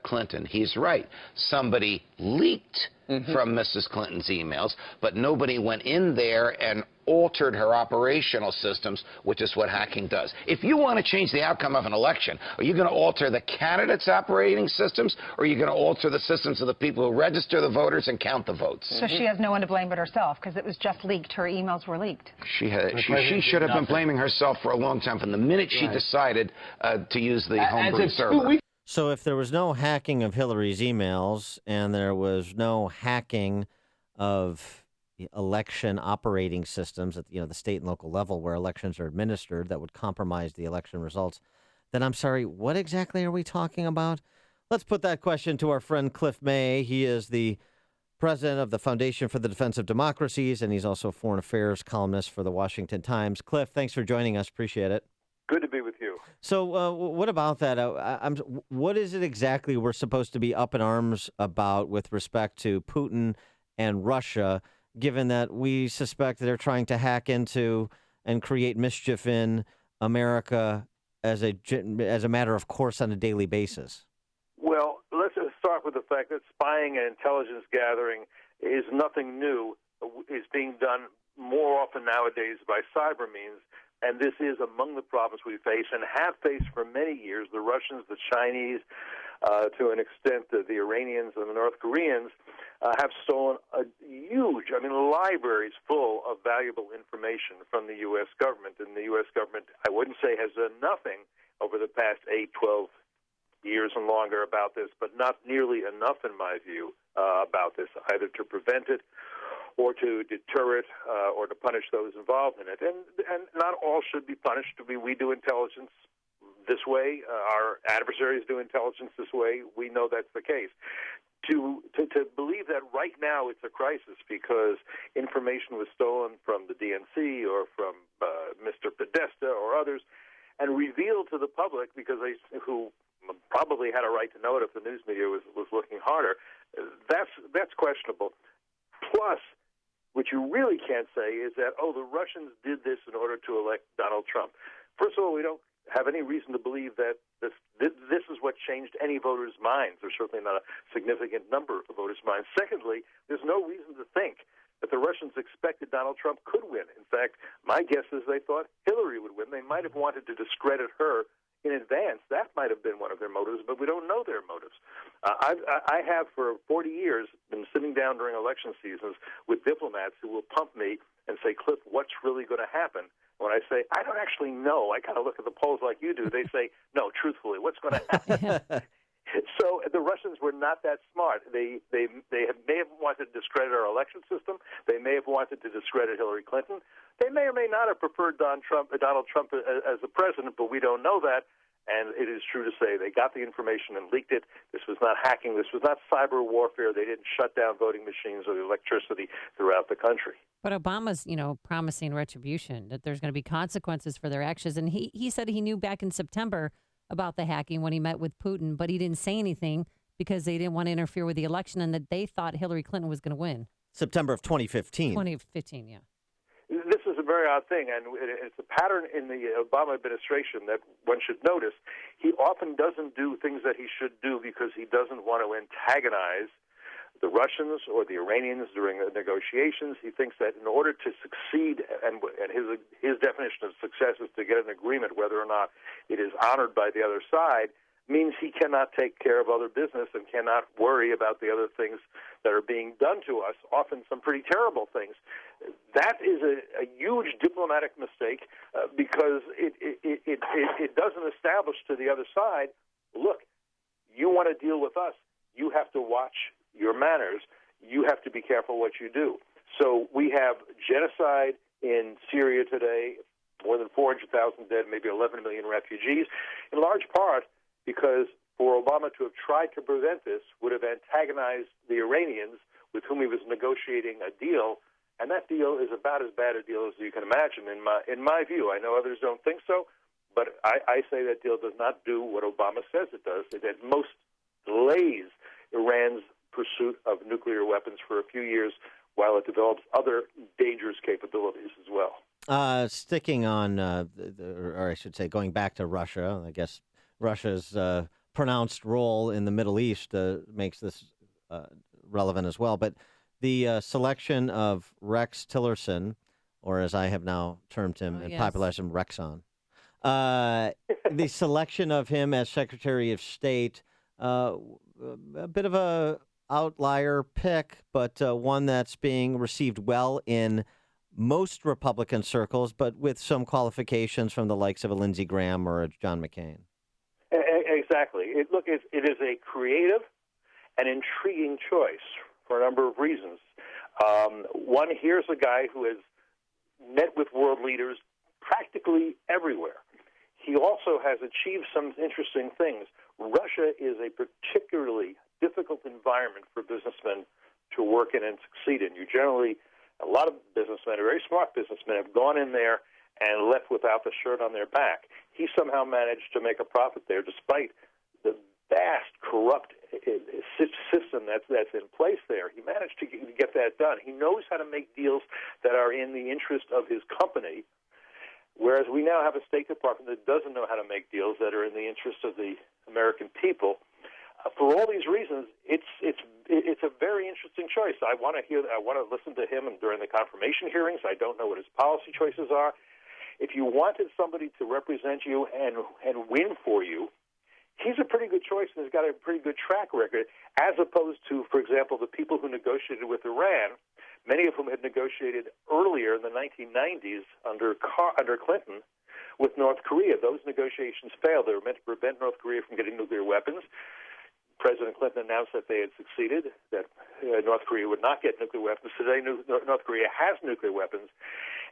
Clinton, he's right. Somebody leaked from Mrs. Clinton's emails, but nobody went in there and altered her operational systems, which is what hacking does. If you want to change the outcome of an election, are you going to alter the candidates' operating systems, or are you going to alter the systems of the people who register the voters and count the votes? So she has no one to blame but herself, because it was just leaked. Her emails were leaked. She should have been blaming herself for a long time, from the minute she decided to use the homebrew server. So if there was no hacking of Hillary's emails and there was no hacking of election operating systems at the state and local level where elections are administered that would compromise the election results, then I'm sorry, what exactly are we talking about? Let's put that question to our friend Cliff May. He is the president of the Foundation for the Defense of Democracies, and he's also a foreign affairs columnist for the Washington Times. Cliff, thanks for joining us. Appreciate it. Good to be with you. So what about that? What is it exactly we're supposed to be up in arms about with respect to Putin and Russia, given that we suspect that they're trying to hack into and create mischief in America as a matter of course on a daily basis? Well, let's just start with the fact that spying and intelligence gathering is nothing new. It's being done more often nowadays by cyber means. And this is among the problems we face and have faced for many years. The Russians, the Chinese, to an extent, the Iranians and the North Koreans have stolen libraries full of valuable information from the U.S. government. And the U.S. government, I wouldn't say has done nothing over the past 8, 12 years and longer about this, but not nearly enough, in my view, about this, either to prevent it or to deter it, or to punish those involved in it. And not all should be punished. We do intelligence this way. Our adversaries do intelligence this way. We know that's the case. To believe that right now it's a crisis because information was stolen from the DNC or from Mr. Podesta or others and revealed to the public because who probably had a right to know it if the news media was looking harder, that's questionable. Plus, what you really can't say is that, the Russians did this in order to elect Donald Trump. First of all, we don't have any reason to believe that this is what changed any voters' minds, or certainly not a significant number of voters' minds. Secondly, there's no reason to think that the Russians expected Donald Trump could win. In fact, my guess is they thought Hillary would win. They might have wanted to discredit her in advance. That might have been one of their motives, but we don't know their motives. I have for 40 years been sitting down during election seasons with diplomats who will pump me and say, Cliff, what's really going to happen? When I say, I don't actually know, I kind of look at the polls like you do, they say, no, truthfully, what's going to happen? So the Russians were not that smart. They may have wanted to discredit our election system. They may have wanted to discredit Hillary Clinton. They may or may not have preferred Donald Trump as the president, but we don't know that. And it is true to say they got the information and leaked it. This was not hacking. This was not cyber warfare. They didn't shut down voting machines or the electricity throughout the country. But Obama's, promising retribution, that there's going to be consequences for their actions. And he said he knew back in September about the hacking when he met with Putin, but he didn't say anything because they didn't want to interfere with the election and that they thought Hillary Clinton was going to win. September of 2015. 2015, yeah. This is a very odd thing, and it's a pattern in the Obama administration that one should notice. He often doesn't do things that he should do because he doesn't want to antagonize the Russians or the Iranians during the negotiations. He thinks that in order to succeed, and his definition of success is to get an agreement whether or not it is honored by the other side, means he cannot take care of other business and cannot worry about the other things that are being done to us, often some pretty terrible things. That is a huge diplomatic mistake because it doesn't establish to the other side, look, you want to deal with us, you have to watch your manners, you have to be careful what you do. So we have genocide in Syria today, more than 400,000 dead, maybe 11 million refugees, in large part because for Obama to have tried to prevent this would have antagonized the Iranians with whom he was negotiating a deal, and that deal is about as bad a deal as you can imagine in my view. I know others don't think so, But I say that deal does not do what Obama says it does. It at most delays Iran's pursuit of nuclear weapons for a few years while it develops other dangerous capabilities as well. Sticking on, or I should say, going back to Russia, I guess Russia's pronounced role in the Middle East makes this relevant as well. But the selection of Rex Tillerson, or as I have now termed him in popularism, Rexon, the selection of him as Secretary of State, a bit of a outlier pick, but one that's being received well in most Republican circles, but with some qualifications from the likes of a Lindsey Graham or a John McCain. Exactly. It is a creative and intriguing choice for a number of reasons. One, here's a guy who has met with world leaders practically everywhere. He also has achieved some interesting things. Russia is a particularly difficult environment for businessmen to work in and succeed in. A lot of businessmen, very smart businessmen, have gone in there and left without the shirt on their back. He somehow managed to make a profit there despite the vast corrupt system that's in place there. He managed to get that done. He knows how to make deals that are in the interest of his company, whereas we now have a State Department that doesn't know how to make deals that are in the interest of the American people. For all these reasons, it's a very interesting choice. I want to listen to him during the confirmation hearings. I don't know what his policy choices are. If you wanted somebody to represent you and win for you, he's a pretty good choice and has got a pretty good track record, as opposed to, for example, the people who negotiated with Iran, many of whom had negotiated earlier in the 1990s under Clinton with North Korea. Those negotiations failed. They were meant to prevent North Korea from getting nuclear weapons. President Clinton announced that they had succeeded, that North Korea would not get nuclear weapons. Today, North Korea has nuclear weapons,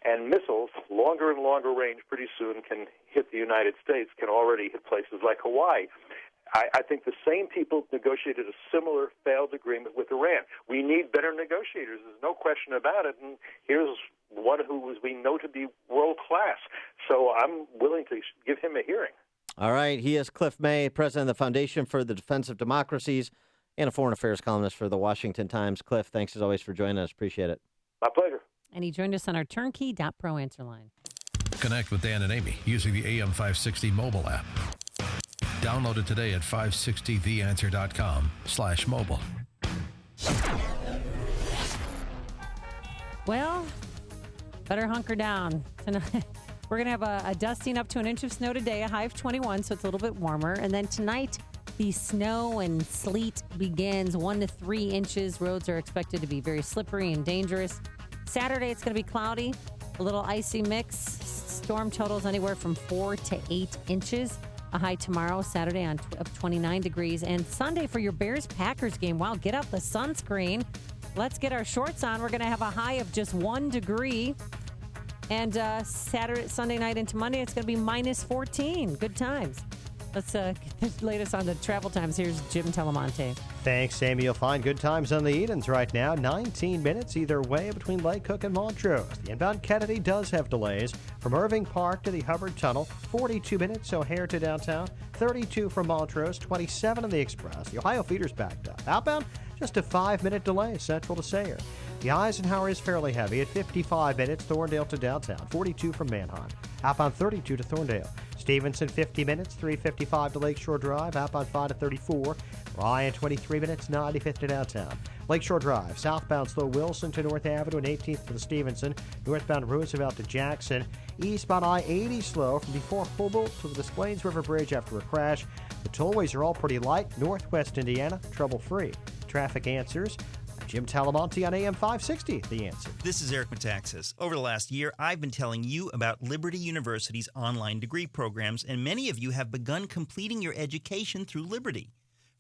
and missiles, longer and longer range, pretty soon can hit the United States, can already hit places like Hawaii. I think the same people negotiated a similar failed agreement with Iran. We need better negotiators. There's no question about it. And here's one who we know to be world class. So I'm willing to give him a hearing. All right. He is Cliff May, president of the Foundation for the Defense of Democracies and a foreign affairs columnist for the Washington Times. Cliff, thanks as always for joining us. Appreciate it. My pleasure. And he joined us on our turnkey.pro answer line. Connect with Dan and Amy using the AM 560 mobile app. Download it today at 560theanswer.com/mobile. Well, better hunker down. Tonight, we're going to have a dusting up to an inch of snow today, a high of 21, so it's a little bit warmer. And then tonight, the snow and sleet begins 1 to 3 inches. Roads are expected to be very slippery and dangerous. Saturday, it's going to be cloudy, a little icy mix. Storm totals anywhere from 4 to 8 inches. A high tomorrow, Saturday, of 29 degrees. And Sunday for your Bears-Packers game. Wow, get out the sunscreen. Let's get our shorts on. We're going to have a high of just 1 degree. And Sunday night into Monday, it's going to be minus 14. Good times. Let's get the latest on the travel times. Here's Jim Telemonte. Thanks, Amy. You'll find good times on the Edens right now. 19 minutes either way between Lake Cook and Montrose. The inbound Kennedy does have delays from Irving Park to the Hubbard Tunnel. 42 minutes O'Hare to downtown. 32 from Montrose. 27 on the Express. The Ohio Feeder's backed up. Outbound, just a 5-minute delay central to Sayre. The Eisenhower is fairly heavy at 55 minutes, Thorndale to downtown, 42 from Manheim. Outbound 32 to Thorndale. Stevenson 50 minutes, 3:55 to Lakeshore Drive, outbound 5 to 34. Ryan 23 minutes, 95th to downtown. Lakeshore Drive, southbound slow Wilson to North Avenue and 18th to the Stevenson. Northbound Roosevelt to Jackson. Eastbound I-80 slow from before Humboldt to the Des Plaines River Bridge after a crash. The tollways are all pretty light. Northwest Indiana, trouble-free. Traffic answers. Jim Talamonte on AM 560, The Answer. This is Eric Metaxas. Over the last year, I've been telling you about Liberty University's online degree programs, and many of you have begun completing your education through Liberty.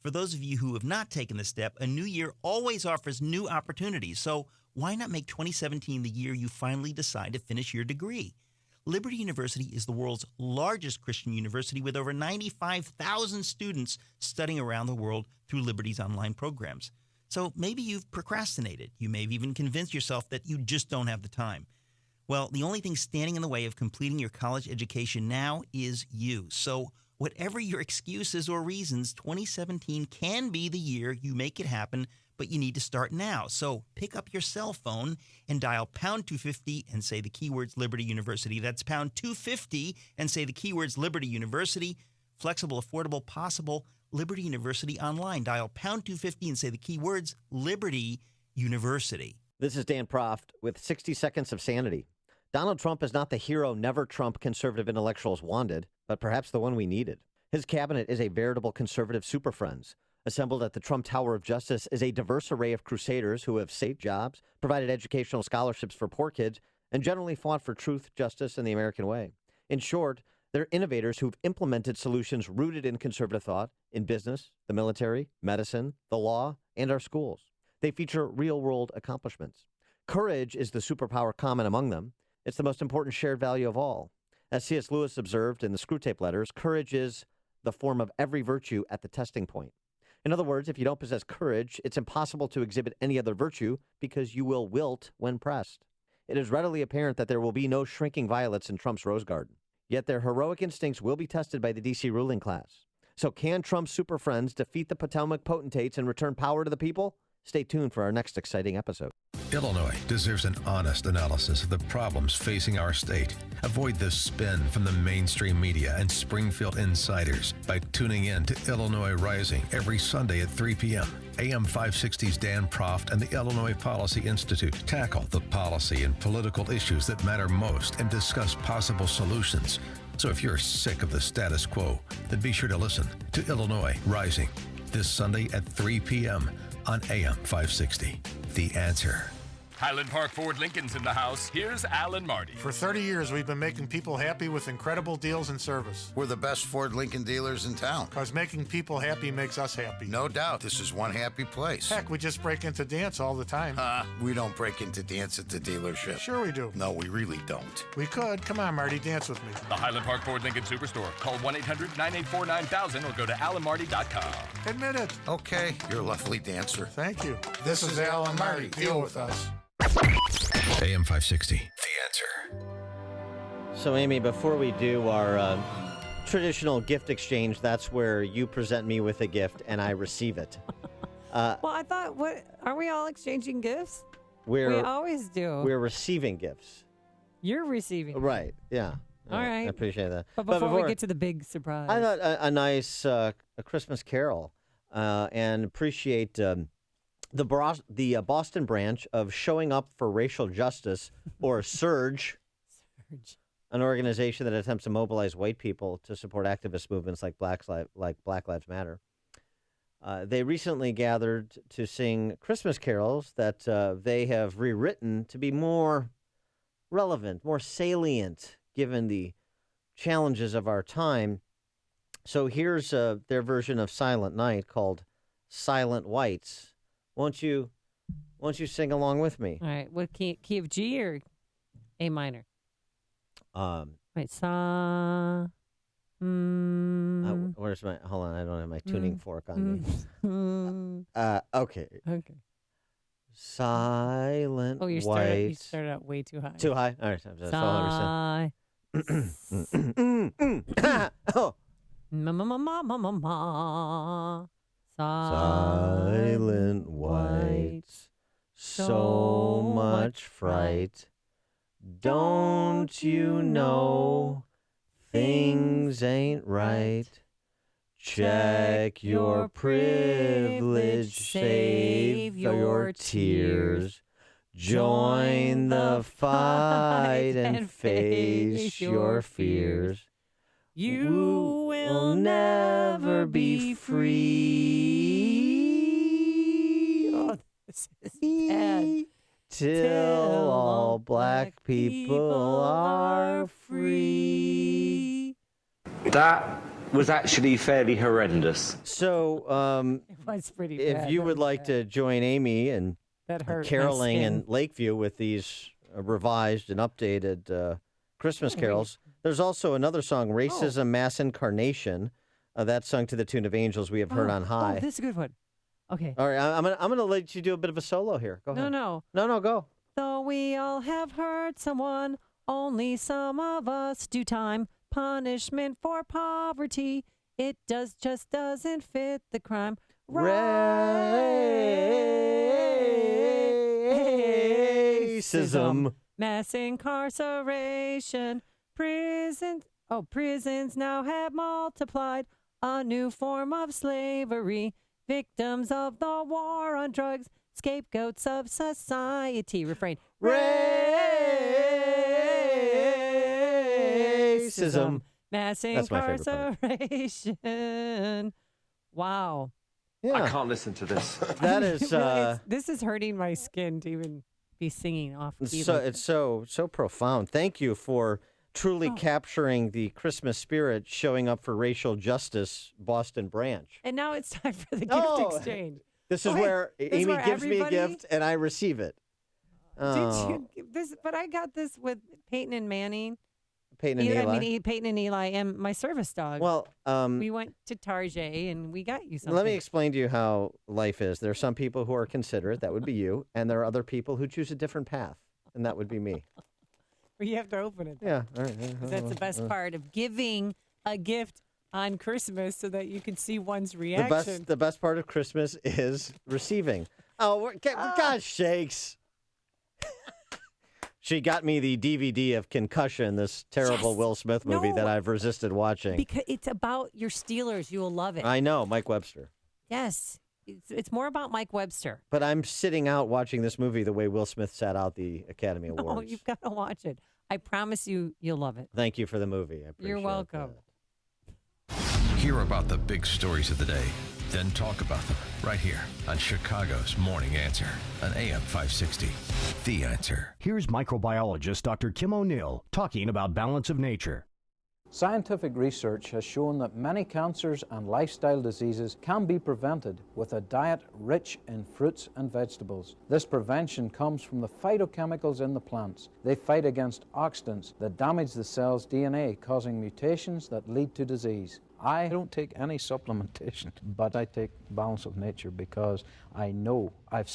For those of you who have not taken the step, a new year always offers new opportunities, so why not make 2017 the year you finally decide to finish your degree? Liberty University is the world's largest Christian university with over 95,000 students studying around the world through Liberty's online programs. So maybe you've procrastinated. You may have even convinced yourself that you just don't have the time. Well, the only thing standing in the way of completing your college education now is you. So whatever your excuses or reasons, 2017 can be the year you make it happen, but you need to start now. So pick up your cell phone and dial pound 250 and say the keywords Liberty University. That's pound 250 and say the keywords Liberty University. Flexible, affordable, possible. Liberty University online. Dial pound 250 and say the keywords Liberty University. This is Dan Proft with 60 Seconds of Sanity. Donald Trump is not the hero never Trump conservative intellectuals wanted, but perhaps the one we needed. His cabinet is a veritable conservative super friends. Assembled at the Trump Tower of Justice is a diverse array of crusaders who have saved jobs, provided educational scholarships for poor kids, and generally fought for truth, justice, and the American way. In short, they're innovators who've implemented solutions rooted in conservative thought in business, the military, medicine, the law, and our schools. They feature real-world accomplishments. Courage is the superpower common among them. It's the most important shared value of all. As C.S. Lewis observed in the Screwtape Letters, courage is the form of every virtue at the testing point. In other words, if you don't possess courage, it's impossible to exhibit any other virtue because you will wilt when pressed. It is readily apparent that there will be no shrinking violets in Trump's rose garden. Yet their heroic instincts will be tested by the D.C. ruling class. So can Trump's super friends defeat the Potomac potentates and return power to the people? Stay tuned for our next exciting episode. Illinois deserves an honest analysis of the problems facing our state. Avoid the spin from the mainstream media and Springfield insiders by tuning in to Illinois Rising every Sunday at 3 p.m. AM 560's Dan Proft and the Illinois Policy Institute tackle the policy and political issues that matter most and discuss possible solutions. So if you're sick of the status quo, then be sure to listen to Illinois Rising this Sunday at 3 p.m. on AM 560. The Answer. Highland Park Ford Lincoln's in the house. Here's Alan Marty. For 30 years, we've been making people happy with incredible deals and service. We're the best Ford Lincoln dealers in town. Because making people happy makes us happy. No doubt. This is one happy place. Heck, we just break into dance all the time. We don't break into dance at the dealership. Sure we do. No, we really don't. We could. Come on, Marty, dance with me. The Highland Park Ford Lincoln Superstore. Call 1-800-984-9000 or go to alanmarty.com. Admit it. Okay, you're a lovely dancer. Thank you. This is Alan Marty. Deal with us. AM 560. The Answer. So, Amy, before we do our traditional gift exchange, that's where you present me with a gift and I receive it. Well, I thought, are we all exchanging gifts? We always do. We're receiving gifts. You're receiving. Right, yeah. All right. I appreciate that. But before we get to the big surprise. I thought a nice a Christmas carol and appreciate the Boston branch of Showing Up for Racial Justice, or SURGE, an organization that attempts to mobilize white people to support activist movements like Black Lives Matter. They recently gathered to sing Christmas carols that they have rewritten to be more relevant, more salient, given the challenges of our time. So here's their version of Silent Night called Silent Whites. Won't you sing along with me? All right. What key of G or A minor? Wait, sa. Where's my? Hold on, I don't have my tuning fork on me. Okay. Okay. Silent. Oh, you started out way too high. Too high. All right. That's all I was saying. Oh. Silent whites, so much fright. Don't you know things ain't right? Check your privilege, save your tears. Join the fight and face your fears. You will never be free. Oh, this is bad. Till all black people are free. That was actually fairly horrendous. So, it was pretty if bad. you would like to join Amy and that hurt caroling my skin. in Lakeview with these revised and updated Christmas carols, there's also another song, Racism Mass Incarnation. That's sung to the tune of Angels We Have Heard on High. Oh, this is a good one. Okay. All right, I'm gonna let you do a bit of a solo here. Go ahead. No. No, go. The we all have hurt someone. Only some of us do time. Punishment for poverty. It just doesn't fit the crime. Racism. Mass incarceration. Prisons now have multiplied. A new form of slavery. Victims of the war on drugs. Scapegoats of society. Refrain. Racism. Mass That's my favorite part. incarceration. Wow. Yeah. I can't listen to this. That is This is hurting my skin to even be singing off key. it's so profound. Thank you for truly capturing the Christmas spirit, showing up for racial justice, Boston branch. And now it's time for the gift exchange. This is where Amy gives me a gift and I receive it. Did you give this? But I got this with Peyton and Manning. Peyton and Eli. Peyton and Eli and my service dog. Well, we went to Target and we got you something. let me explain to you how life is. There are some people who are considerate, that would be you, and there are other people who choose a different path, and that would be me. Well, you have to open it. Yeah. All 'Cause that's the best part of giving a gift on Christmas so that you can see one's reaction. The best part of Christmas is receiving. Oh, gosh sakes. She got me the DVD of Concussion, this terrible Will Smith movie that I've resisted watching. Because it's about your Steelers. You will love it. I know, Mike Webster. Yes. It's more about Mike Webster. But I'm sitting out watching this movie the way Will Smith sat out the Academy Awards. Oh, you've got to watch it. I promise you'll love it. Thank you for the movie. I appreciate You're welcome. Hear about the big stories of the day, then talk about them right here on Chicago's Morning Answer on AM 560. The Answer. Here's microbiologist Dr. Kim O'Neill talking about balance of nature. Scientific research has shown that many cancers and lifestyle diseases can be prevented with a diet rich in fruits and vegetables. This prevention comes from the phytochemicals in the plants. They fight against oxidants that damage the cell's DNA, causing mutations that lead to disease. I don't take any supplementation, but I take Balance of Nature because I know I've